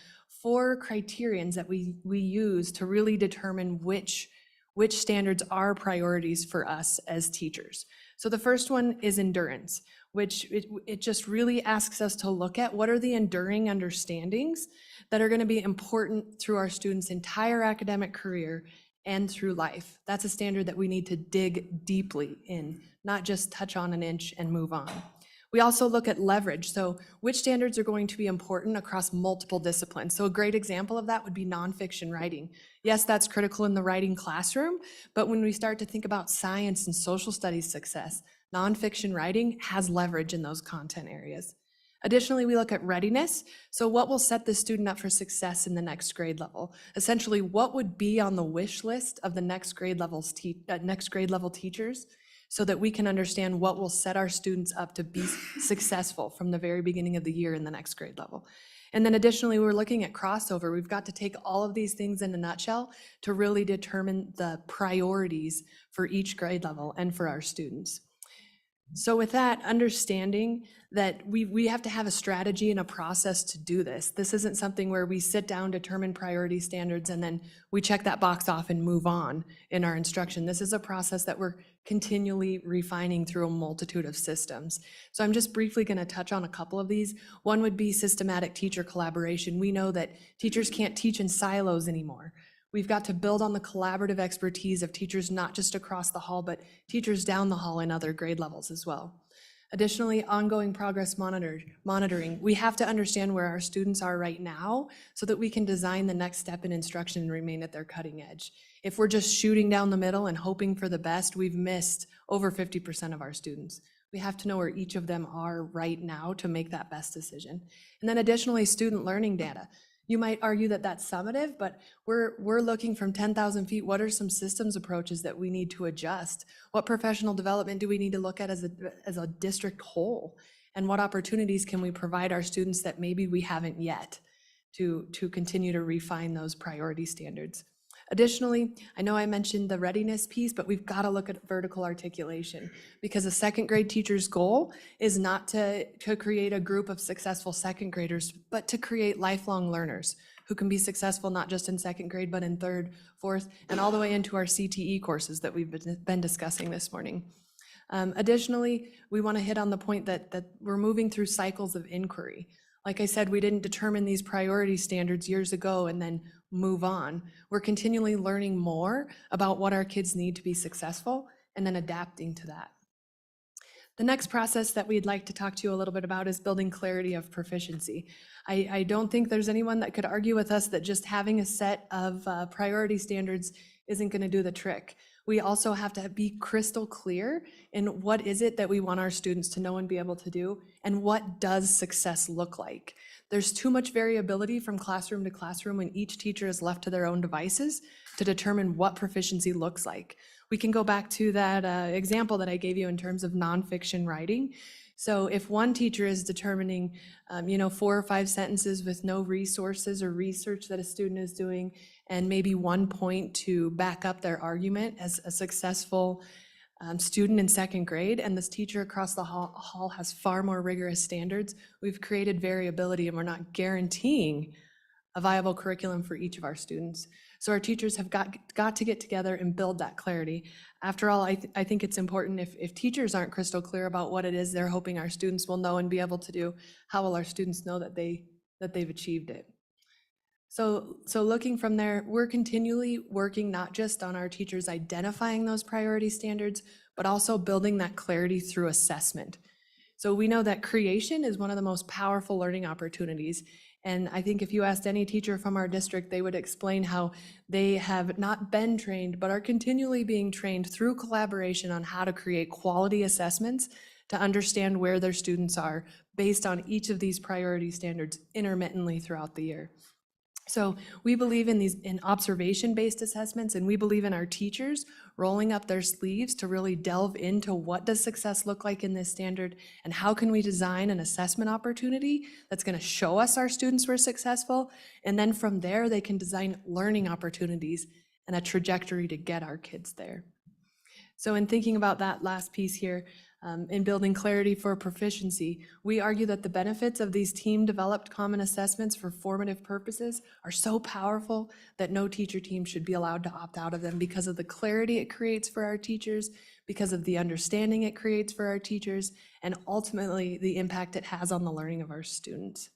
[SPEAKER 9] 4 criterions that we use to really determine which standards are priorities for us as teachers. So the first one is endurance, which it just really asks us to look at what are the enduring understandings that are going to be important through our students' entire academic career and through life. That's a standard that we need to dig deeply in, not just touch on an inch and move on. We also look at leverage. So which standards are going to be important across multiple disciplines? So a great example of that would be nonfiction writing. Yes, that's critical in the writing classroom, but when we start to think about science and social studies success, nonfiction writing has leverage in those content areas. Additionally, we look at readiness. So what will set the student up for success in the next grade level? Essentially, what would be on the wish list of the next grade level teachers, so that we can understand what will set our students up to be successful from the very beginning of the year in the next grade level. And then additionally, we're looking at crossover. We've got to take all of these things in a nutshell to really determine the priorities for each grade level and for our students. So with that, understanding that we have to have a strategy and a process to do this. This isn't something where we sit down, determine priority standards, and then we check that box off and move on in our instruction. This is a process that we're continually refining through a multitude of systems. So I'm just briefly going to touch on a couple of these. One would be systematic teacher collaboration. We know that teachers can't teach in silos anymore. We've got to build on the collaborative expertise of teachers, not just across the hall, but teachers down the hall in other grade levels as well. Additionally, ongoing progress monitoring. We have to understand where our students are right now so that we can design the next step in instruction and remain at their cutting edge. If we're just shooting down the middle and hoping for the best, we've missed over 50% of our students. We have to know where each of them are right now to make that best decision. And then additionally, student learning data. You might argue that that's summative, but we're looking from 10,000 feet. What are some systems approaches that we need to adjust? What professional development do we need to look at as a district whole? And what opportunities can we provide our students that maybe we haven't yet to continue to refine those priority standards? Additionally, I know I mentioned the readiness piece, but we've got to look at vertical articulation, because a second grade teacher's goal is not to create a group of successful second graders, but to create lifelong learners who can be successful not just in second grade, but in third, fourth, and all the way into our CTE courses that we've been discussing this morning. Additionally, we want to hit on the point that we're moving through cycles of inquiry. Like I said, we didn't determine these priority standards years ago and then move on. We're continually learning more about what our kids need to be successful and then adapting to that. The next process that we'd like to talk to you a little bit about is building clarity of proficiency. I don't think there's anyone that could argue with us that just having a set of priority standards isn't going to do the trick. We also have to be crystal clear in what is it that we want our students to know and be able to do, and what does success look like. There's too much variability from classroom to classroom when each teacher is left to their own devices to determine what proficiency looks like. We can go back to that example that I gave you in terms of nonfiction writing. So if one teacher is determining, 4 or 5 sentences with no resources or research that a student is doing, and maybe 1 point to back up their argument as a successful student in 2nd grade, and this teacher across the hall has far more rigorous standards, we've created variability and we're not guaranteeing a viable curriculum for each of our students. So our teachers have got to get together and build that clarity. After all, I think it's important if teachers aren't crystal clear about what it is they're hoping our students will know and be able to do, how will our students know that they've achieved it? So looking from there, we're continually working not just on our teachers identifying those priority standards, but also building that clarity through assessment. So we know that creation is one of the most powerful learning opportunities. And I think if you asked any teacher from our district, they would explain how they have not been trained, but are continually being trained through collaboration on how to create quality assessments to understand where their students are based on each of these priority standards intermittently throughout the year. So we believe in observation-based assessments, and we believe in our teachers rolling up their sleeves to really delve into what does success look like in this standard, and how can we design an assessment opportunity that's going to show us our students were successful, and then from there they can design learning opportunities and a trajectory to get our kids there. So in thinking about that last piece here, in building clarity for proficiency, we argue that the benefits of these team-developed common assessments for formative purposes are so powerful that no teacher team should be allowed to opt out of them because of the clarity it creates for our teachers, because of the understanding it creates for our teachers, and ultimately the impact it has on the learning of our students.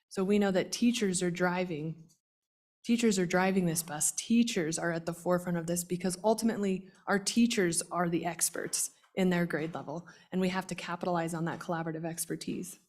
[SPEAKER 9] So we know that teachers are driving this bus. Teachers are at the forefront of this because ultimately our teachers are the experts in their grade level, and we have to capitalize on that collaborative expertise.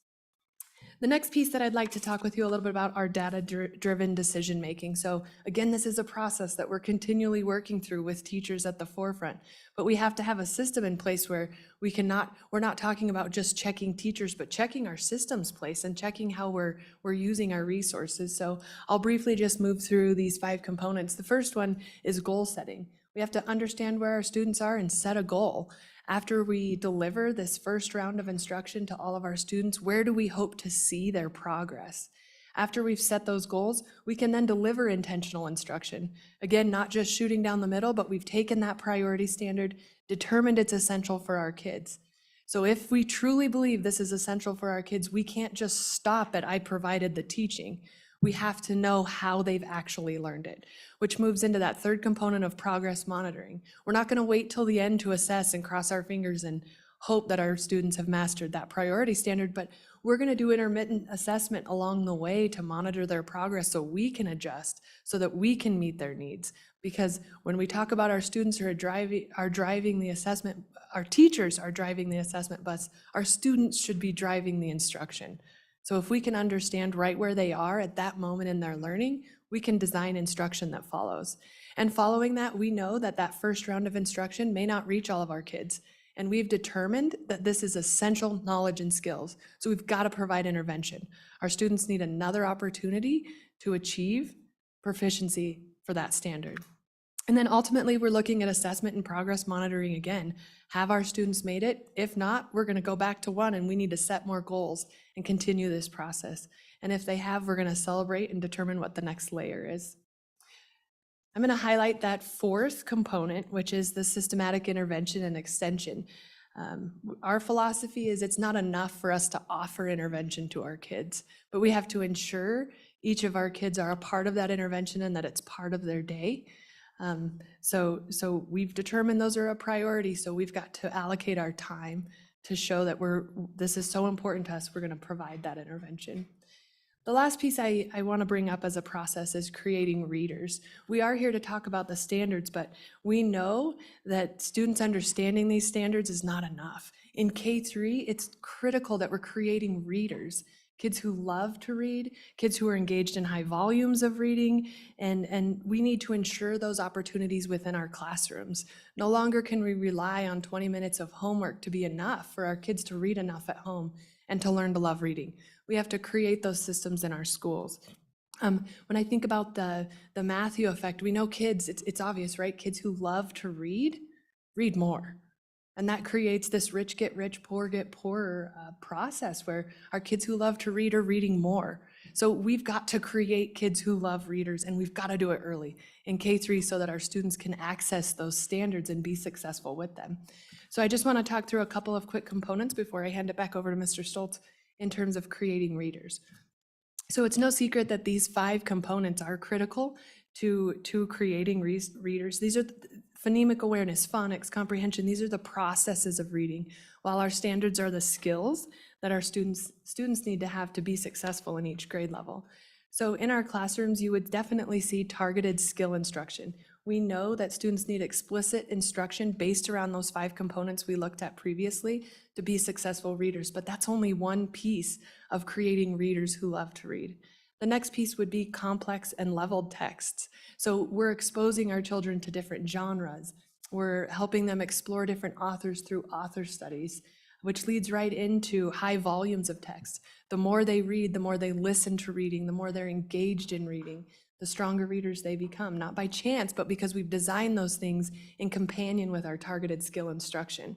[SPEAKER 9] The next piece that I'd like to talk with you a little bit about are data-driven decision-making. So again, this is a process that we're continually working through with teachers at the forefront, but we have to have a system in place where we're not talking about just checking teachers, but checking our systems place and checking how we're using our resources. So I'll briefly just move through these 5 components. The first one is goal setting. We have to understand where our students are and set a goal. After we deliver this first round of instruction to all of our students, where do we hope to see their progress? After we've set those goals, we can then deliver intentional instruction. Again, not just shooting down the middle, but we've taken that priority standard, determined it's essential for our kids. So if we truly believe this is essential for our kids, we can't just stop at I provided the teaching. We have to know how they've actually learned it, which moves into that third component of progress monitoring. We're not going to wait till the end to assess and cross our fingers and hope that our students have mastered that priority standard, but we're going to do intermittent assessment along the way to monitor their progress so we can adjust, so that we can meet their needs. Because when we talk about our students who are driving the assessment, our teachers are driving the assessment bus, our students should be driving the instruction. So if we can understand right where they are at that moment in their learning, we can design instruction that follows. And following that, we know that that first round of instruction may not reach all of our kids. And we've determined that this is essential knowledge and skills. So we've got to provide intervention. Our students need another opportunity to achieve proficiency for that standard. And then ultimately, we're looking at assessment and progress monitoring again. Have our students made it? If not, we're going to go back to 1 and we need to set more goals and continue this process. And if they have, we're going to celebrate and determine what the next layer is. I'm going to highlight that 4th component, which is the systematic intervention and extension. Our philosophy is it's not enough for us to offer intervention to our kids, but we have to ensure each of our kids are a part of that intervention and that it's part of their day. So we've determined those are a priority, so we've got to allocate our time to show that this is so important to us, we're going to provide that intervention. The last piece I want to bring up as a process is creating readers. We are here to talk about the standards, but we know that students understanding these standards is not enough. In K3, it's critical that we're creating readers. Kids who love to read, kids who are engaged in high volumes of reading, and we need to ensure those opportunities within our classrooms. No longer can we rely on 20 minutes of homework to be enough for our kids to read enough at home and to learn to love reading. We have to create those systems in our schools. When I think about the Matthew effect, we know kids, it's obvious, right? Kids who love to read more. And that creates this rich get rich, poor get poorer process where our kids who love to read are reading more. So we've got to create kids who love readers, and we've got to do it early in K3 so that our students can access those standards and be successful with them. So I just want to talk through a couple of quick components before I hand it back over to Mr. Stoltz in terms of creating readers. So it's no secret that these 5 components are critical to creating readers. These are phonemic awareness, phonics, comprehension. These are the processes of reading, while our standards are the skills that our students need to have to be successful in each grade level. So in our classrooms, you would definitely see targeted skill instruction. We know that students need explicit instruction based around those 5 components we looked at previously to be successful readers, but that's only one piece of creating readers who love to read. The next piece would be complex and leveled texts. So we're exposing our children to different genres. We're helping them explore different authors through author studies, which leads right into high volumes of text. The more they read, the more they listen to reading, the more they're engaged in reading, the stronger readers they become, not by chance, but because we've designed those things in companion with our targeted skill instruction.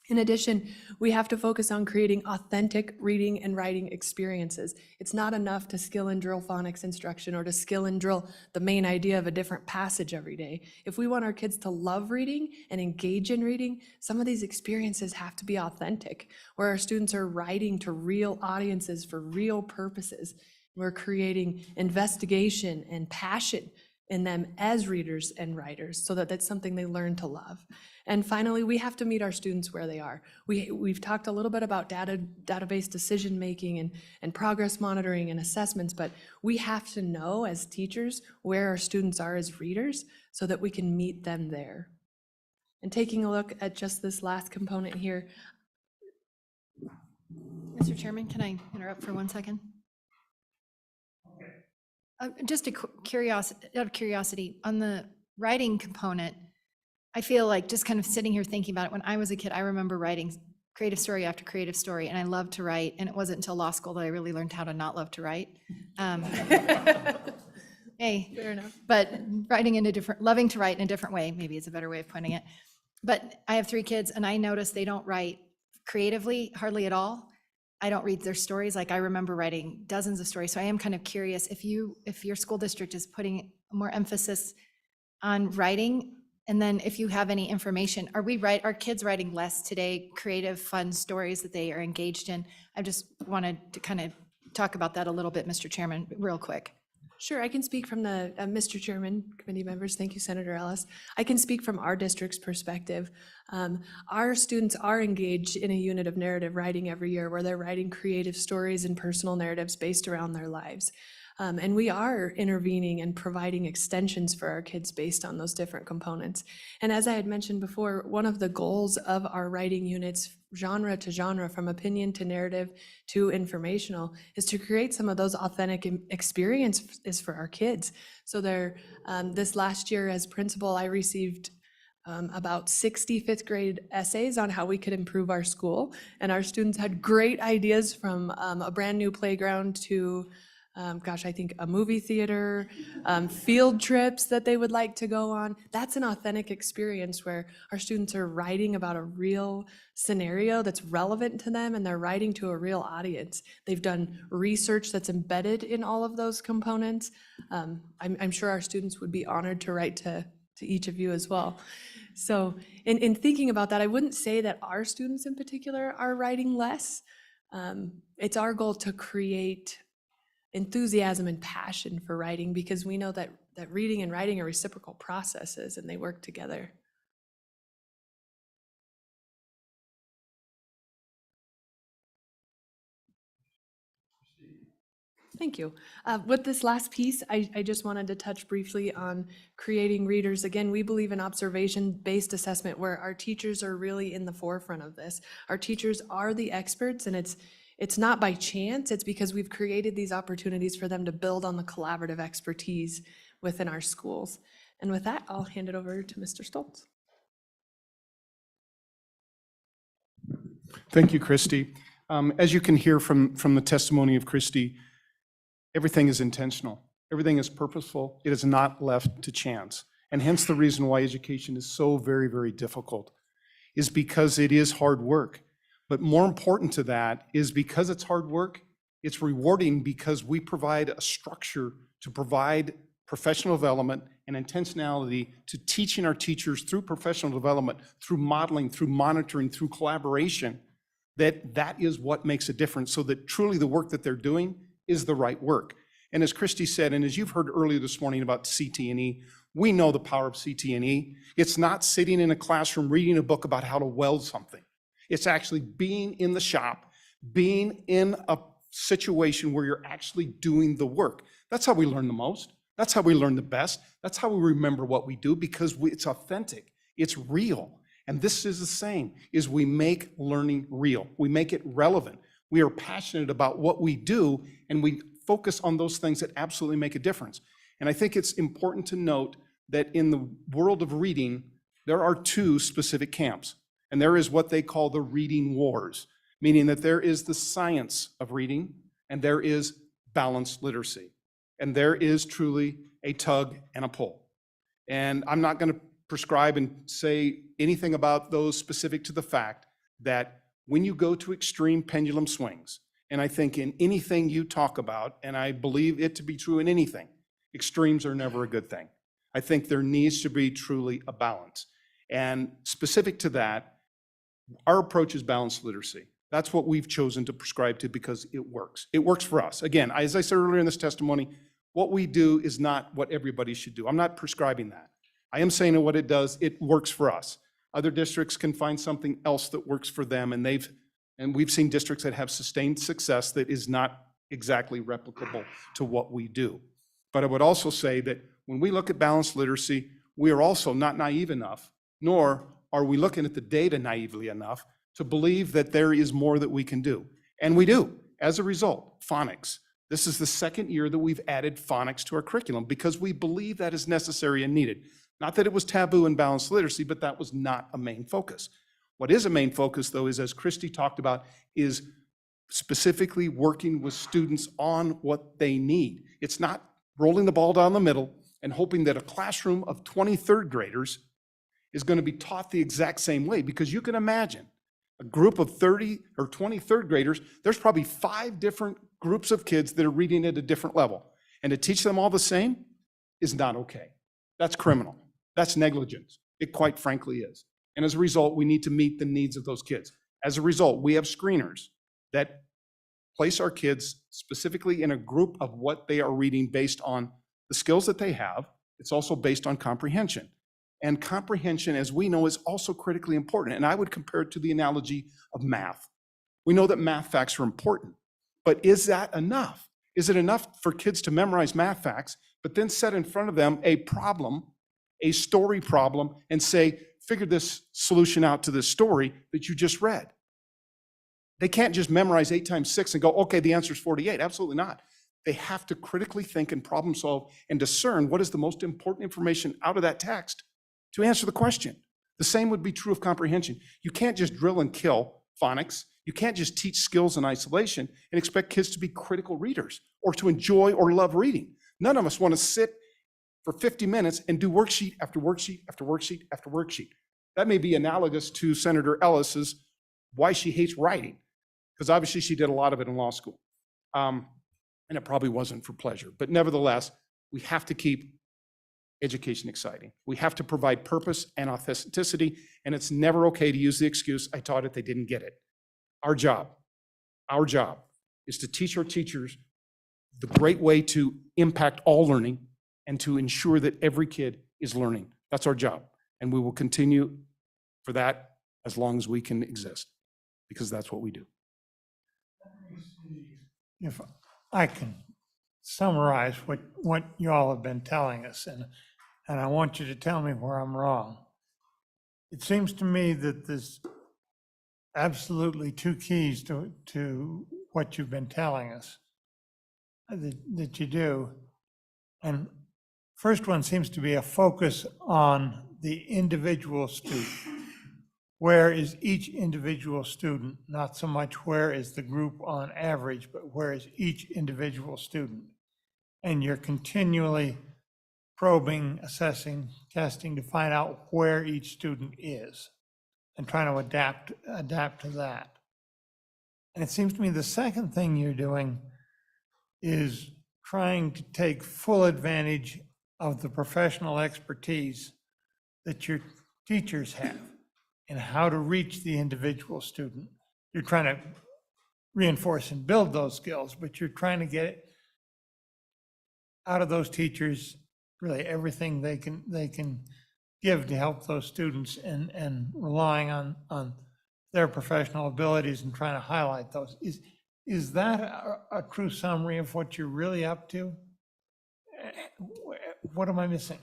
[SPEAKER 9] In addition, we have to focus on creating authentic reading and writing experiences. It's not enough to skill and drill phonics instruction or to skill and drill the main idea of a different passage every day. If we want our kids to love reading and engage in reading, some of these experiences have to be authentic, where our students are writing to real audiences for real purposes. We're creating investigation and passion in them as readers and writers so that that's something they learn to love. And finally, we have to meet our students where they are. We've talked a little bit about database decision-making and progress monitoring and assessments, but we have to know as teachers where our students are as readers so that we can meet them there. And taking a look at just this last component here.
[SPEAKER 5] Mr. Chairman, can I interrupt for 1 second? Just out of curiosity, on the writing component, I feel like just kind of sitting here thinking about it, when I was a kid, I remember writing creative story after creative story, and I loved to write, and it wasn't until law school that I really learned how to not love to write. Hey,
[SPEAKER 9] Fair enough.
[SPEAKER 5] but loving to write in a different way, maybe is a better way of putting it. But I have 3 kids, and I notice they don't write creatively hardly at all. I don't read their stories. Like, I remember writing dozens of stories. So I am kind of curious if your school district is putting more emphasis on writing, and then if you have any information, are kids writing less today, creative, fun stories that they are engaged in? I just wanted to kind of talk about that a little bit, Mr. Chairman, real quick.
[SPEAKER 9] Sure, I can speak from the, Mr. Chairman, committee members, thank you, Senator Ellis. I can speak from our district's perspective. Our students are engaged in a unit of narrative writing every year where they're writing creative stories and personal narratives based around their lives. And we are intervening and providing extensions for our kids based on those different components. And as I had mentioned before, one of the goals of our writing units, genre to genre, from opinion to narrative to informational, is to create some of those authentic experiences for our kids. So this last year as principal, I received about 60 fifth grade essays on how we could improve our school. And our students had great ideas, from a brand new playground to I think a movie theater, field trips that they would like to go on. That's an authentic experience where our students are writing about a real scenario that's relevant to them, and they're writing to a real audience. They've done research that's embedded in all of those components. I'm sure our students would be honored to write to each of you as well. So in thinking about that, I wouldn't say that our students in particular are writing less. It's our goal to create enthusiasm and passion for writing, because we know that reading and writing are reciprocal processes and they work together. Thank you. With this last piece, I just wanted to touch briefly on creating readers. Again, we believe in observation-based assessment, where our teachers are really in the forefront of this. Our teachers are the experts, and it's not by chance. It's because we've created these opportunities for them to build on the collaborative expertise within our schools. And with that, I'll hand it over to Mr. Stoltz.
[SPEAKER 3] Thank you, Christy. As you can hear from the testimony of Christy, everything is intentional. Everything is purposeful. It is not left to chance. And hence the reason why education is so very, very difficult. is because it is hard work. But more important to that is because it's hard work, it's rewarding because we provide a structure to provide professional development and intentionality to teaching our teachers through professional development, through modeling, through monitoring, through collaboration, that is what makes a difference, so that truly the work that they're doing is the right work. And as Christy said, and as you've heard earlier this morning about CT&E, we know the power of CT&E. It's not sitting in a classroom reading a book about how to weld something. It's actually being in the shop, being in a situation where you're actually doing the work. That's how we learn the most. That's how we learn the best. That's how we remember what we do, because it's authentic. It's real. And this is the same, is we make learning real. We make it relevant. We are passionate about what we do, and we focus on those things that absolutely make a difference. And I think it's important to note that in the world of reading, there are two specific camps. And there is what they call the reading wars, meaning that there is the science of reading and there is balanced literacy. And there is truly a tug and a pull. And I'm not going to prescribe and say anything about those specific to the fact that when you go to extreme pendulum swings, and I think in anything you talk about, and I believe it to be true in anything, extremes are never a good thing. I think there needs to be truly a balance. And specific to that, our approach is balanced literacy. That's what we've chosen to prescribe to because it works. It works for us. Again, as I said earlier in this testimony, what we do is not what everybody should do. I'm not prescribing that. I am saying that what it does, it works for us. Other districts can find something else that works for them, and we've seen districts that have sustained success that is not exactly replicable to what we do. But I would also say that when we look at balanced literacy, we are also not naive enough, nor are we looking at the data naively enough to believe that there is more that we can do. And we do. As a result, phonics. This is the second year that we've added phonics to our curriculum because we believe that is necessary and needed. Not that it was taboo in balanced literacy, but that was not a main focus. What is a main focus, though, is, as Christy talked about, is specifically working with students on what they need. It's not rolling the ball down the middle and hoping that a classroom of 20 third graders is going to be taught the exact same way, because you can imagine a group of 30 or 20 third graders, there's probably 5 different groups of kids that are reading at a different level. And to teach them all the same is not okay. That's criminal. That's negligence. It quite frankly is. And as a result, we need to meet the needs of those kids. As a result, we have screeners that place our kids specifically in a group of what they are reading based on the skills that they have. It's also based on comprehension. And comprehension, as we know, is also critically important. And I would compare it to the analogy of math. We know that math facts are important, but is that enough? Is it enough for kids to memorize math facts, but then set in front of them a problem, a story problem, and say, figure this solution out to this story that you just read? They can't just memorize 8 times 6 and go, okay, the answer is 48. Absolutely not. They have to critically think and problem solve and discern what is the most important information out of that text to answer the question. The same would be true of comprehension. You can't just drill and kill phonics. You can't just teach skills in isolation and expect kids to be critical readers or to enjoy or love reading. None of us want to sit for 50 minutes and do worksheet after worksheet after worksheet after worksheet. That may be analogous to Senator Ellis's why she hates writing, because obviously she did a lot of it in law school. And it probably wasn't for pleasure. But nevertheless, we have to keep education exciting. We have to provide purpose and authenticity, and it's never okay to use the excuse, I taught it, they didn't get it. Our job is to teach our teachers the great way to impact all learning and to ensure that every kid is learning. That's our job. And we will continue for that as long as we can exist, because that's what we do.
[SPEAKER 1] If I can summarize what you all have been telling us, and I want you to tell me where I'm wrong. It seems to me that there's absolutely 2 keys to what you've been telling us that you do. And first one seems to be a focus on the individual student. Where is each individual student? Not so much where is the group on average, but where is each individual student? And you're continually probing, assessing, testing to find out where each student is. and trying to adapt to that. And it seems to me the second thing you're doing is trying to take full advantage of the professional expertise that your teachers have and how to reach the individual student. You're trying to reinforce and build those skills, but you're trying to get it out of those teachers, really everything they can give to help those students, and relying on their professional abilities and trying to highlight those. Is that a true summary of what you're really up to? What am I missing?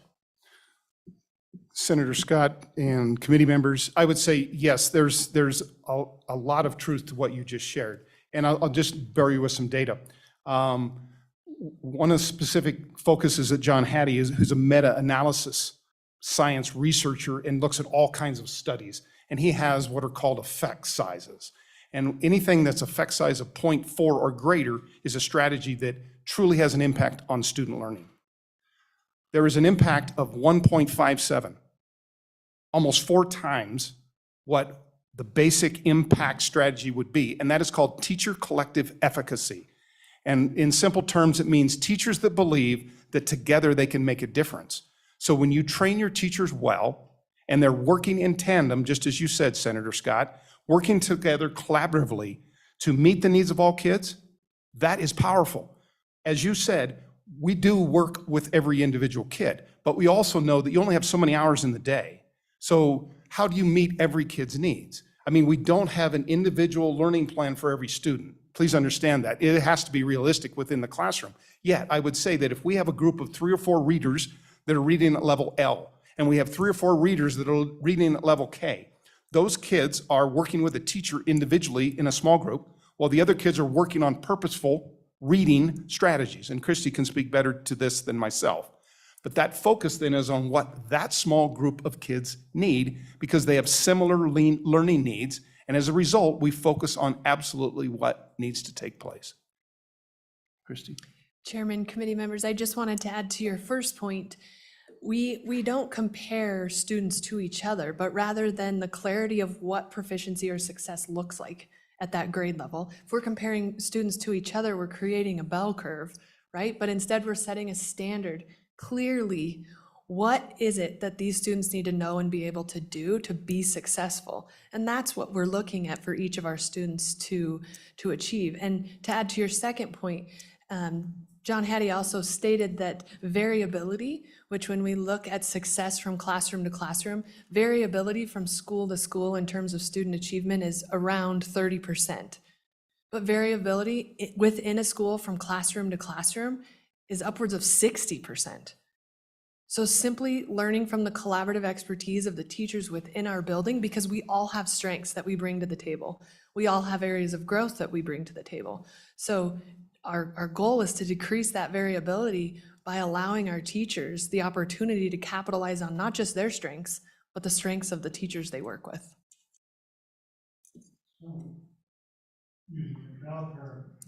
[SPEAKER 3] Senator Scott and committee members, I would say, yes, there's a lot of truth to what you just shared. And I'll just bury you with some data. One of the specific focuses that John Hattie is, who's a meta-analysis science researcher and looks at all kinds of studies. And he has what are called effect sizes. And anything that's effect size of 0.4 or greater is a strategy that truly has an impact on student learning. There is an impact of 1.57, almost 4 times what the basic impact strategy would be, and that is called teacher collective efficacy. And in simple terms, it means teachers that believe that together they can make a difference. So when you train your teachers well, and they're working in tandem, just as you said, Senator Scott, working together collaboratively to meet the needs of all kids, that is powerful. As you said, we do work with every individual kid, but we also know that you only have so many hours in the day. So how do you meet every kid's needs? I mean, we don't have an individual learning plan for every student. Please understand that. It has to be realistic within the classroom. Yet, I would say that if we have a group of 3 or 4 readers that are reading at level L, and we have 3 or 4 readers that are reading at level K, those kids are working with a teacher individually in a small group, while the other kids are working on purposeful reading strategies. And Christy can speak better to this than myself. But that focus then is on what that small group of kids need, because they have similar learning needs. And as a result, we focus on absolutely what needs to take place. Christy?
[SPEAKER 9] Chairman, committee members, I just wanted to add to your first point. We don't compare students to each other, but rather than the clarity of what proficiency or success looks like at that grade level. If we're comparing students to each other, we're creating a bell curve, right? But instead we're setting a standard clearly. What is it that these students need to know and be able to do to be successful? And that's what we're looking at for each of our students to achieve. And to add to your second point, John Hattie also stated that variability, which when we look at success from classroom to classroom, variability from school to school in terms of student achievement is around 30%. But variability within a school from classroom to classroom is upwards of 60%. So simply learning from the collaborative expertise of the teachers within our building, because we all have strengths that we bring to the table. We all have areas of growth that we bring to the table. So our goal is to decrease that variability by allowing our teachers the opportunity to capitalize on not just their strengths, but the strengths of the teachers they work with.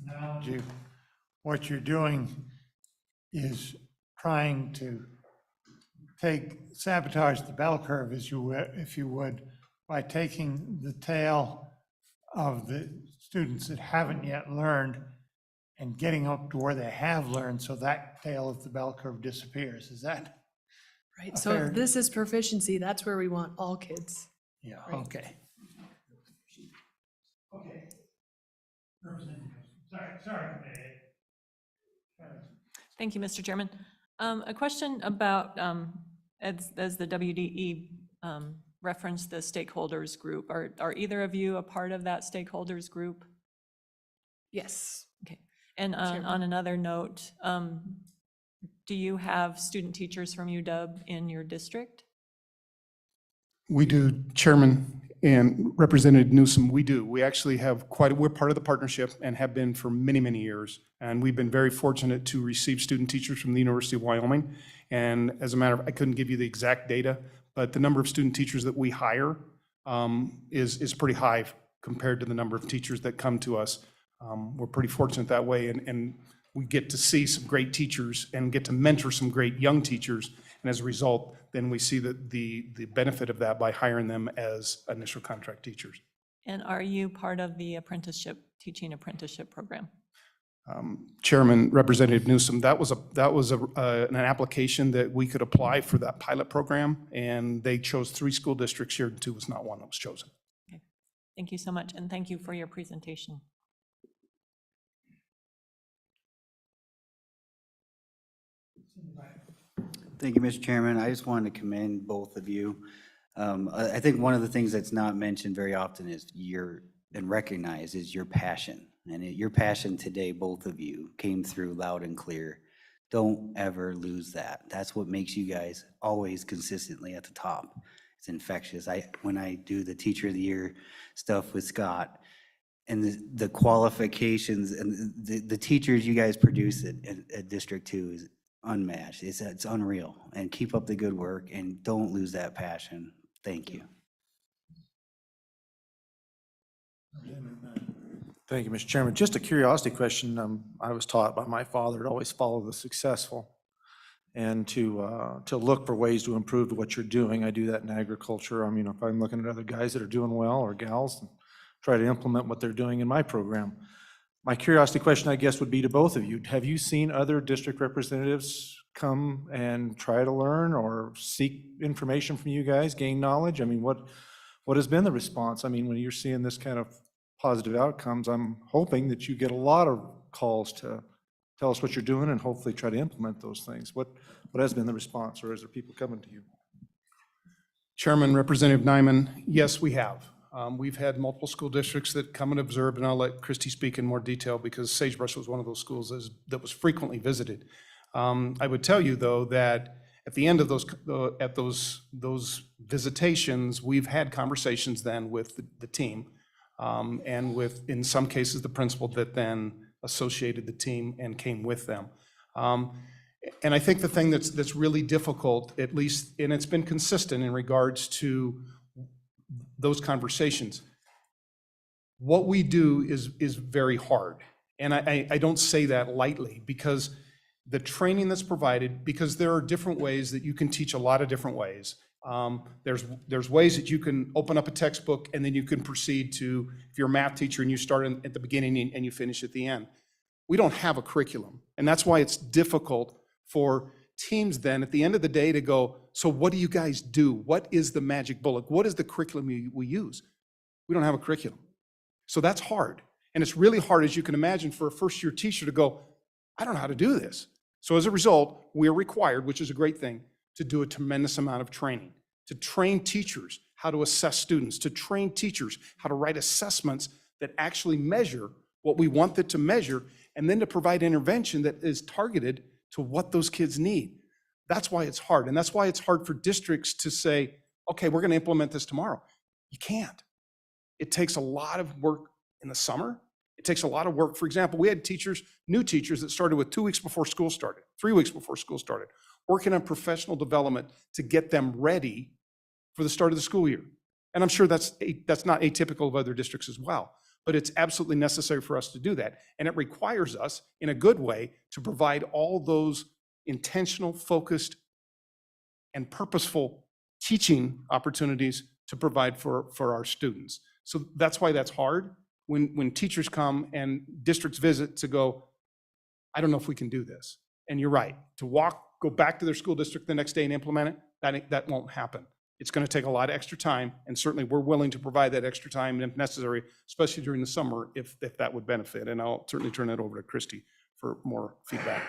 [SPEAKER 1] Analogy, what you're doing is trying to sabotage the bell curve, if you would, by taking the tail of the students that haven't yet learned and getting up to where they have learned, so that tail of the bell curve disappears. Is that
[SPEAKER 9] right? So if this is proficiency, that's where we want all kids.
[SPEAKER 1] Yeah,
[SPEAKER 9] right?
[SPEAKER 1] okay. Okay. Sorry.
[SPEAKER 7] Thank you, Mr. Chairman. A question about, as the WDE referenced the stakeholders group, are either of you a part of that stakeholders group?
[SPEAKER 9] Yes.
[SPEAKER 7] Okay. And on another note, do you have student teachers from UW in your district?
[SPEAKER 3] We do, Chairman and Representative Newsom, we do. We actually have we're part of the partnership and have been for many, many years. And we've been very fortunate to receive student teachers from the University of Wyoming. And as a matter of, I couldn't give you the exact data, but the number of student teachers that we hire is pretty high compared to the number of teachers that come to us. We're pretty fortunate that way. And we get to see some great teachers and get to mentor some great young teachers. And as a result, then we see the benefit of that by hiring them as initial contract teachers.
[SPEAKER 7] And are you part of the teaching apprenticeship program?
[SPEAKER 3] Chairman, Representative Newsom, that was an application that we could apply for that pilot program, and they chose 3 school districts here, and 2 was not one that was chosen.
[SPEAKER 7] Okay. Thank you so much, and thank you for your presentation.
[SPEAKER 21] Thank you, Mr. Chairman. I just wanted to commend both of you. I think one of the things that's not mentioned very often is and recognized is your passion. And your passion today, both of you, came through loud and clear. Don't ever lose that. That's what makes you guys always consistently at the top. It's infectious. When I do the Teacher of the Year stuff with Scott, and the qualifications and the teachers you guys produce at District 2 is unmatched. It's unreal. And keep up the good work and don't lose that passion. Thank you.
[SPEAKER 20] Thank you, Mr. Chairman. Just a curiosity question. I was taught by my father to always follow the successful and to look for ways to improve what you're doing. I do that in agriculture. I mean, if I'm looking at other guys that are doing well or gals, try to implement what they're doing in my program. My curiosity question, I guess, would be to both of you. Have you seen other district representatives come and try to learn or seek information from you guys, gain knowledge? I mean, what has been the response? I mean, when you're seeing this kind of positive outcomes, I'm hoping that you get a lot of calls to tell us what you're doing and hopefully try to implement those things. What has been the response, or is there people coming to you?
[SPEAKER 3] Chairman, Representative Nyman, yes, we have. We've had multiple school districts that come and observe, and I'll let Christy speak in more detail because Sagebrush was one of those schools that was frequently visited. I would tell you, though, that at the end of those visitations, we've had conversations then with the team and with, in some cases, the principal that then associated the team and came with them. And I think the thing that's really difficult, at least, and it's been consistent in regards to those conversations, what we do is very hard. And I don't say that lightly, because the training that's provided, because there are different ways that you can teach a lot of different ways. There's ways that you can open up a textbook and then you can proceed to, if you're a math teacher and you start at the beginning and you finish at the end. We don't have a curriculum. And that's why it's difficult for teams then at the end of the day to go, so what do you guys do? What is the magic bullet? What is the curriculum we use? We don't have a curriculum. So that's hard. And it's really hard, as you can imagine, for a first-year teacher to go, I don't know how to do this. So as a result, we're required, which is a great thing, to do a tremendous amount of training, to train teachers how to assess students, to train teachers how to write assessments that actually measure what we want them to measure, and then to provide intervention that is targeted to what those kids need. That's why it's hard. And that's why it's hard for districts to say, okay, we're going to implement this tomorrow. You can't. It takes a lot of work in the summer. It takes a lot of work. For example, we had teachers, new teachers that started with 2 weeks before school started, 3 weeks before school started, working on professional development to get them ready for the start of the school year. And I'm sure that's not atypical of other districts as well, but it's absolutely necessary for us to do that. And it requires us, in a good way, to provide all those intentional, focused, and purposeful teaching opportunities to provide for our students. So that's why that's hard. When teachers come and districts visit to go, I don't know if we can do this. And you're right, to go back to their school district the next day and implement it, that won't happen. It's going to take a lot of extra time, and certainly we're willing to provide that extra time if necessary, especially during the summer, if that would benefit. And I'll certainly turn it over to Christy for more feedback.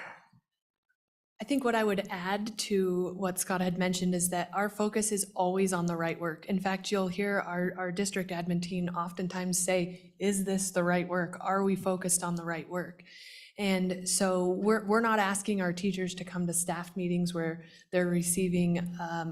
[SPEAKER 9] I think what I would add to what Scott had mentioned is that our focus is always on the right work. In fact, you'll hear our district admin team oftentimes say, is this the right work? Are we focused on the right work? And so we're not asking our teachers to come to staff meetings where they're receiving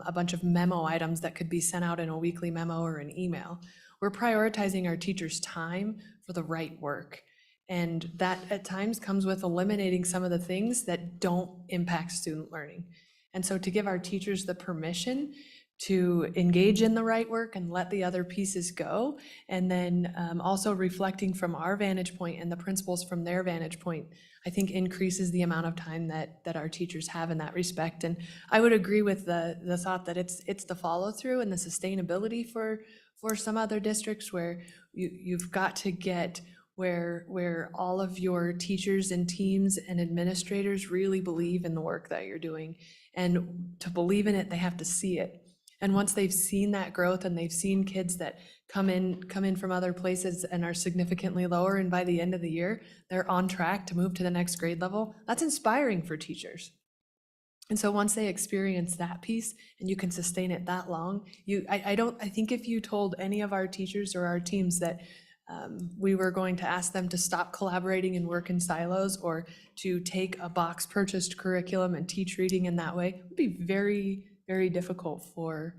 [SPEAKER 9] a bunch of memo items that could be sent out in a weekly memo or an email. We're prioritizing our teachers' time for the right work. And that at times comes with eliminating some of the things that don't impact student learning. And so to give our teachers the permission to engage in the right work and let the other pieces go. And then also reflecting from our vantage point and the principals from their vantage point, I think increases the amount of time that our teachers have in that respect. And I would agree with the thought that it's the follow through and the sustainability for some other districts where you've got to get where all of your teachers and teams and administrators really believe in the work that you're doing. And to believe in it, they have to see it. And once they've seen that growth and they've seen kids that come in from other places and are significantly lower, and by the end of the year, they're on track to move to the next grade level, that's inspiring for teachers. And so once they experience that piece and you can sustain it that long, I think if you told any of our teachers or our teams that we were going to ask them to stop collaborating and work in silos or to take a box purchased curriculum and teach reading in that way, it would be very, very difficult for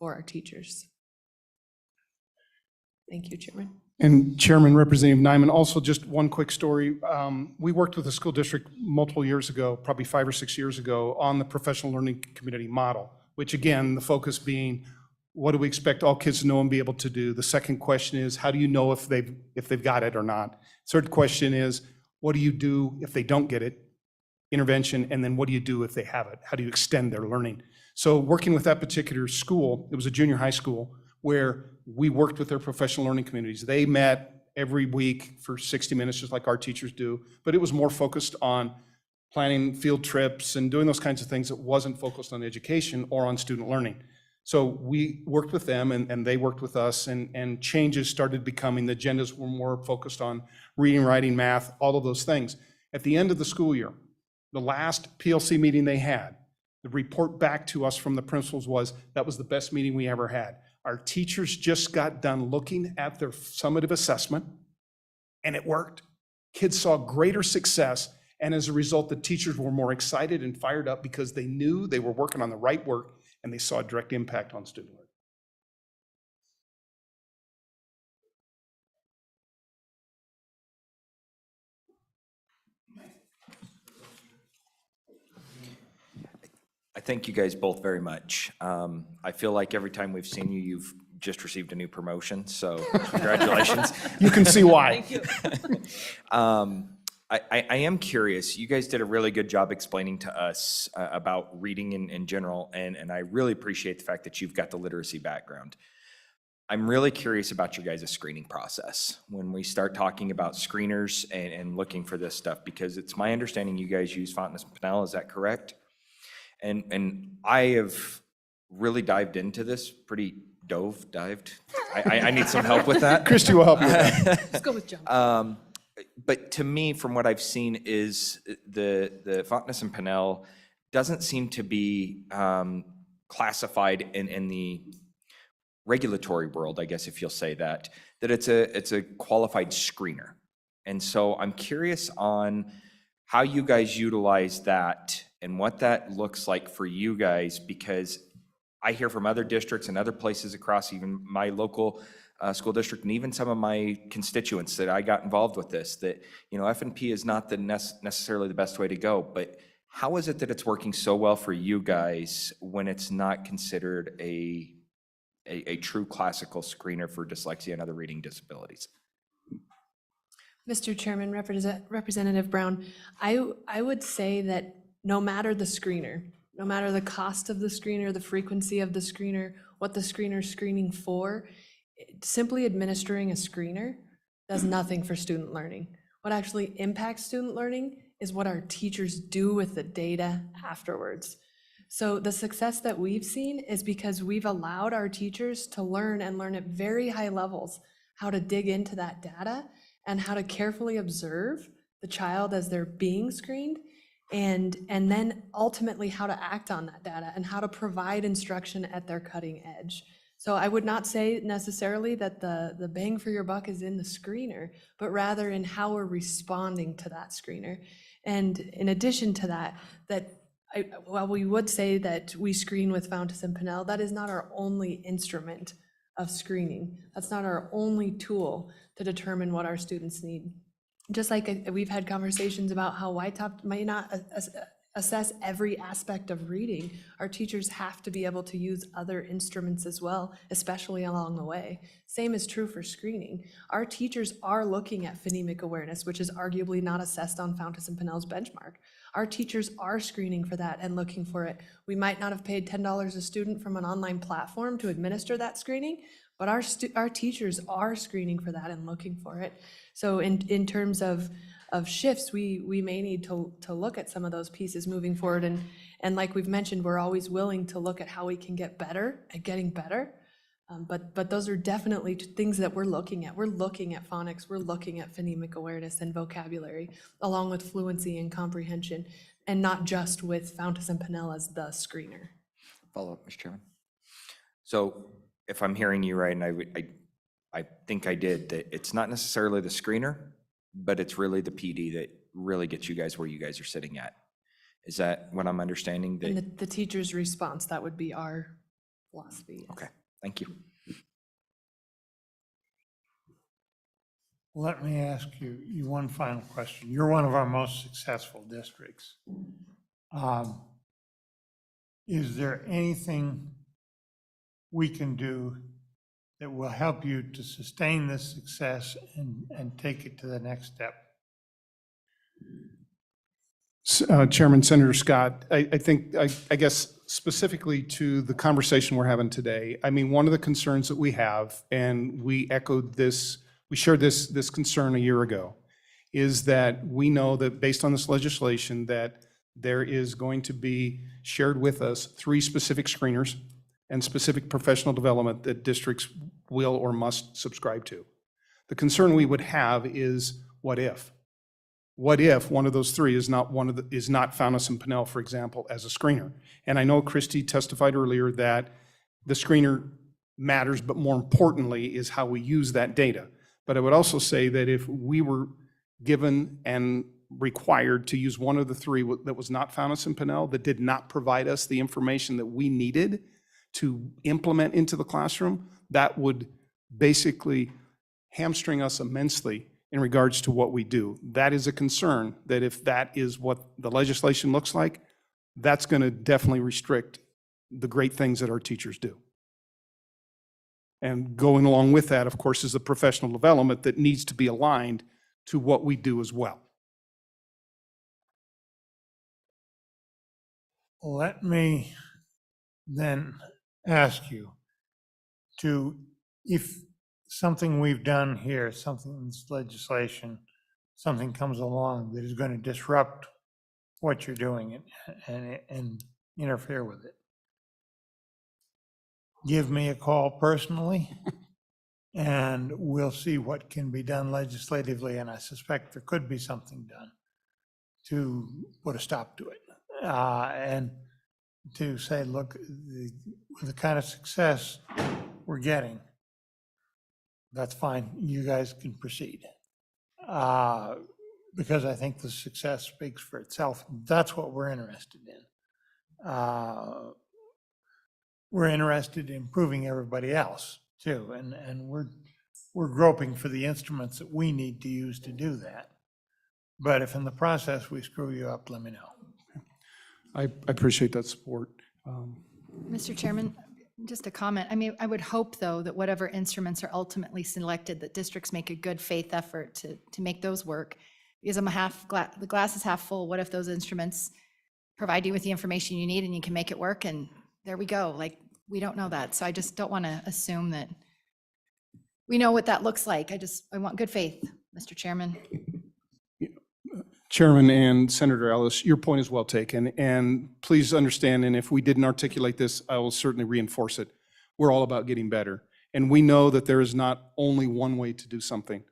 [SPEAKER 9] our teachers. Thank you, Chairman.
[SPEAKER 3] And Chairman, Representative Nyman, also just one quick story. We worked with a school district multiple years ago, probably 5 or 6 years ago, on the professional learning community model, which again, the focus being, what do we expect all kids to know and be able to do? The second question is, how do you know if they've got it or not? Third question is, what do you do if they don't get it? Intervention, and then what do you do if they have it? How do you extend their learning? So working with that particular school, it was a junior high school, where we worked with their professional learning communities. They met every week for 60 minutes, just like our teachers do, but it was more focused on planning field trips and doing those kinds of things that wasn't focused on education or on student learning. So we worked with them and they worked with us, and changes started becoming, the agendas were more focused on reading, writing, math, all of those things. At the end of the school year, the last PLC meeting they had, the report back to us from the principals was, that was the best meeting we ever had. Our teachers just got done looking at their summative assessment, and it worked. Kids saw greater success, and as a result, the teachers were more excited and fired up because they knew they were working on the right work and they saw a direct impact on student learning.
[SPEAKER 15] I thank you guys both very much. I feel like every time we've seen you, you've just received a new promotion, so congratulations.
[SPEAKER 3] You can see why.
[SPEAKER 15] Thank you. I am curious, you guys did a really good job explaining to us about reading in general, and I really appreciate the fact that you've got the literacy background. I'm really curious about your guys' screening process when we start talking about screeners and looking for this stuff, because it's my understanding you guys use Fonteness and Pinnell, is that correct? And I have really dived into this, dived. I need some help with that.
[SPEAKER 3] Christy will help you with that.
[SPEAKER 9] Let's go with John.
[SPEAKER 15] But to me, from what I've seen, is the Fonteness and Pinnell doesn't seem to be classified in the regulatory world, I guess if you'll say that it's a qualified screener. And so I'm curious on how you guys utilize that and what that looks like for you guys, because I hear from other districts and other places across even my local school district, and even some of my constituents that I got involved with this, that, you know, F&P is not necessarily the best way to go, but how is it that it's working so well for you guys when it's not considered a true classical screener for dyslexia and other reading disabilities?
[SPEAKER 9] Mr. Chairman, Representative Brown, I would say that no matter the screener, no matter the cost of the screener, the frequency of the screener, what the screener's screening for, simply administering a screener does nothing for student learning. What actually impacts student learning is what our teachers do with the data afterwards. So the success that we've seen is because we've allowed our teachers to learn and learn at very high levels how to dig into that data and how to carefully observe the child as they're being screened, and then ultimately how to act on that data and how to provide instruction at their cutting edge. So I would not say necessarily that the bang for your buck is in the screener, but rather in how we're responding to that screener. And in addition to that, while we would say that we screen with Fonteness and Pinnell, that is not our only instrument of screening. That's not our only tool to determine what our students need. Just like we've had conversations about how YTOP might not assess every aspect of reading. Our teachers have to be able to use other instruments as well, especially along the way. Same is true for screening. Our teachers are looking at phonemic awareness, which is arguably not assessed on Fountas and Pinnell's benchmark. Our teachers are screening for that and looking for it. We might not have paid $10 a student from an online platform to administer that screening, but our teachers are screening for that and looking for it. So in terms of shifts, we may need to look at some of those pieces moving forward. And like we've mentioned, we're always willing to look at how we can get better at getting better. But those are definitely things that we're looking at. We're looking at phonics, we're looking at phonemic awareness and vocabulary, along with fluency and comprehension, and not just with Fountas and Pinnell as the screener.
[SPEAKER 15] Follow up, Mr. Chairman. So if I'm hearing you right, and I think I did, that it's not necessarily the screener, but it's really the PD that really gets you guys where you guys are sitting at. Is that what I'm understanding? That
[SPEAKER 9] And the teacher's response, that would be our philosophy.
[SPEAKER 15] Okay, thank you.
[SPEAKER 1] Let me ask you one final question. You're one of our most successful districts. Is there anything we can do that will help you to sustain this success and take it to the next step?
[SPEAKER 3] Chairman, Senator Scott, I guess specifically to the conversation we're having today, I mean, one of the concerns that we have, and we echoed this, we shared this concern a year ago, is that we know that based on this legislation that there is going to be shared with us 3 specific screeners and specific professional development that districts will or must subscribe to. The concern we would have is, what if? What if one of those 3 is not Fountas and Pinnell, for example, as a screener? And I know Christy testified earlier that the screener matters, but more importantly is how we use that data. But I would also say that if we were given and required to use one of the 3 that was not Fountas and Pinnell, that did not provide us the information that we needed to implement into the classroom, that would basically hamstring us immensely in regards to what we do. That is a concern, that if that is what the legislation looks like, that's going to definitely restrict the great things that our teachers do. And going along with that, of course, is the professional development that needs to be aligned to what we do as well.
[SPEAKER 1] Let me then ask you if something we've done here, something in this legislation, something comes along that is going to disrupt what you're doing and interfere with it, give me a call personally, and we'll see what can be done legislatively, and I suspect there could be something done to put a stop to it. And to say, look, the kind of success we're getting, that's fine, you guys can proceed. Because I think the success speaks for itself. That's what we're interested in. We're interested in improving everybody else too, and we're groping for the instruments that we need to use to do that. But if in the process we screw you up, let me know.
[SPEAKER 3] I appreciate that support.
[SPEAKER 5] Mr. Chairman, just a comment. I mean, I would hope, though, that whatever instruments are ultimately selected, that districts make a good faith effort to make those work. Because the glass is half full. What if those instruments provide you with the information you need and you can make it work? And there we go. Like, we don't know that. So I just don't want to assume that we know what that looks like. I want good faith, Mr. Chairman.
[SPEAKER 3] Chairman and Senator Ellis, your point is well taken, and please understand, and if we didn't articulate this, I will certainly reinforce it. We're all about getting better, and we know that there is not only one way to do something.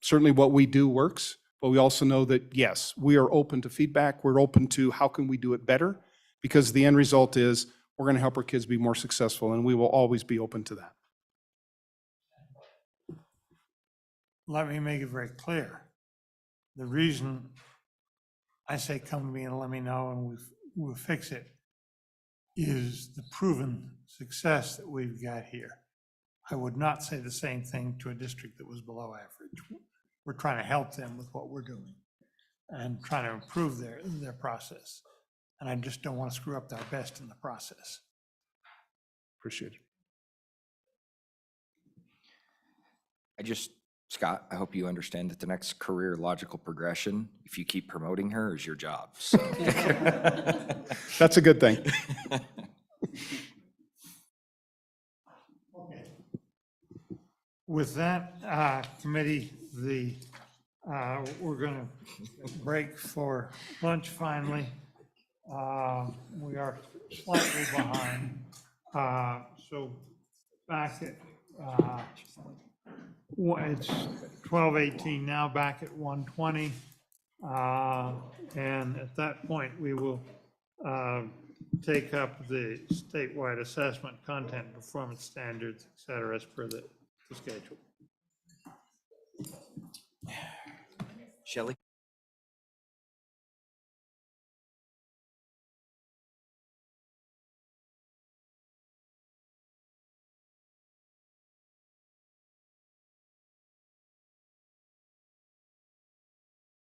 [SPEAKER 3] Certainly what we do works, but we also know that, yes, we are open to feedback. We're open to how can we do it better, because the end result is we're going to help our kids be more successful, and we will always be open to that.
[SPEAKER 1] Let me make it very clear. The reason I say come to me and let me know and we'll fix it is the proven success that we've got here. I would not say the same thing to a district that was below average. We're trying to help them with what we're doing. and trying to improve their process. And I just don't want to screw up our best in the process.
[SPEAKER 20] Appreciate it.
[SPEAKER 15] Scott, I hope you understand that the next career logical progression, if you keep promoting her, is your job. So.
[SPEAKER 3] That's a good thing.
[SPEAKER 1] With that, committee, we're going to break for lunch finally. We are slightly behind. So back at, it's 12:18 now, back at 1:20. And at that point, we will take up the statewide assessment, content, performance standards, et cetera, as per the schedule.
[SPEAKER 15] Shelley?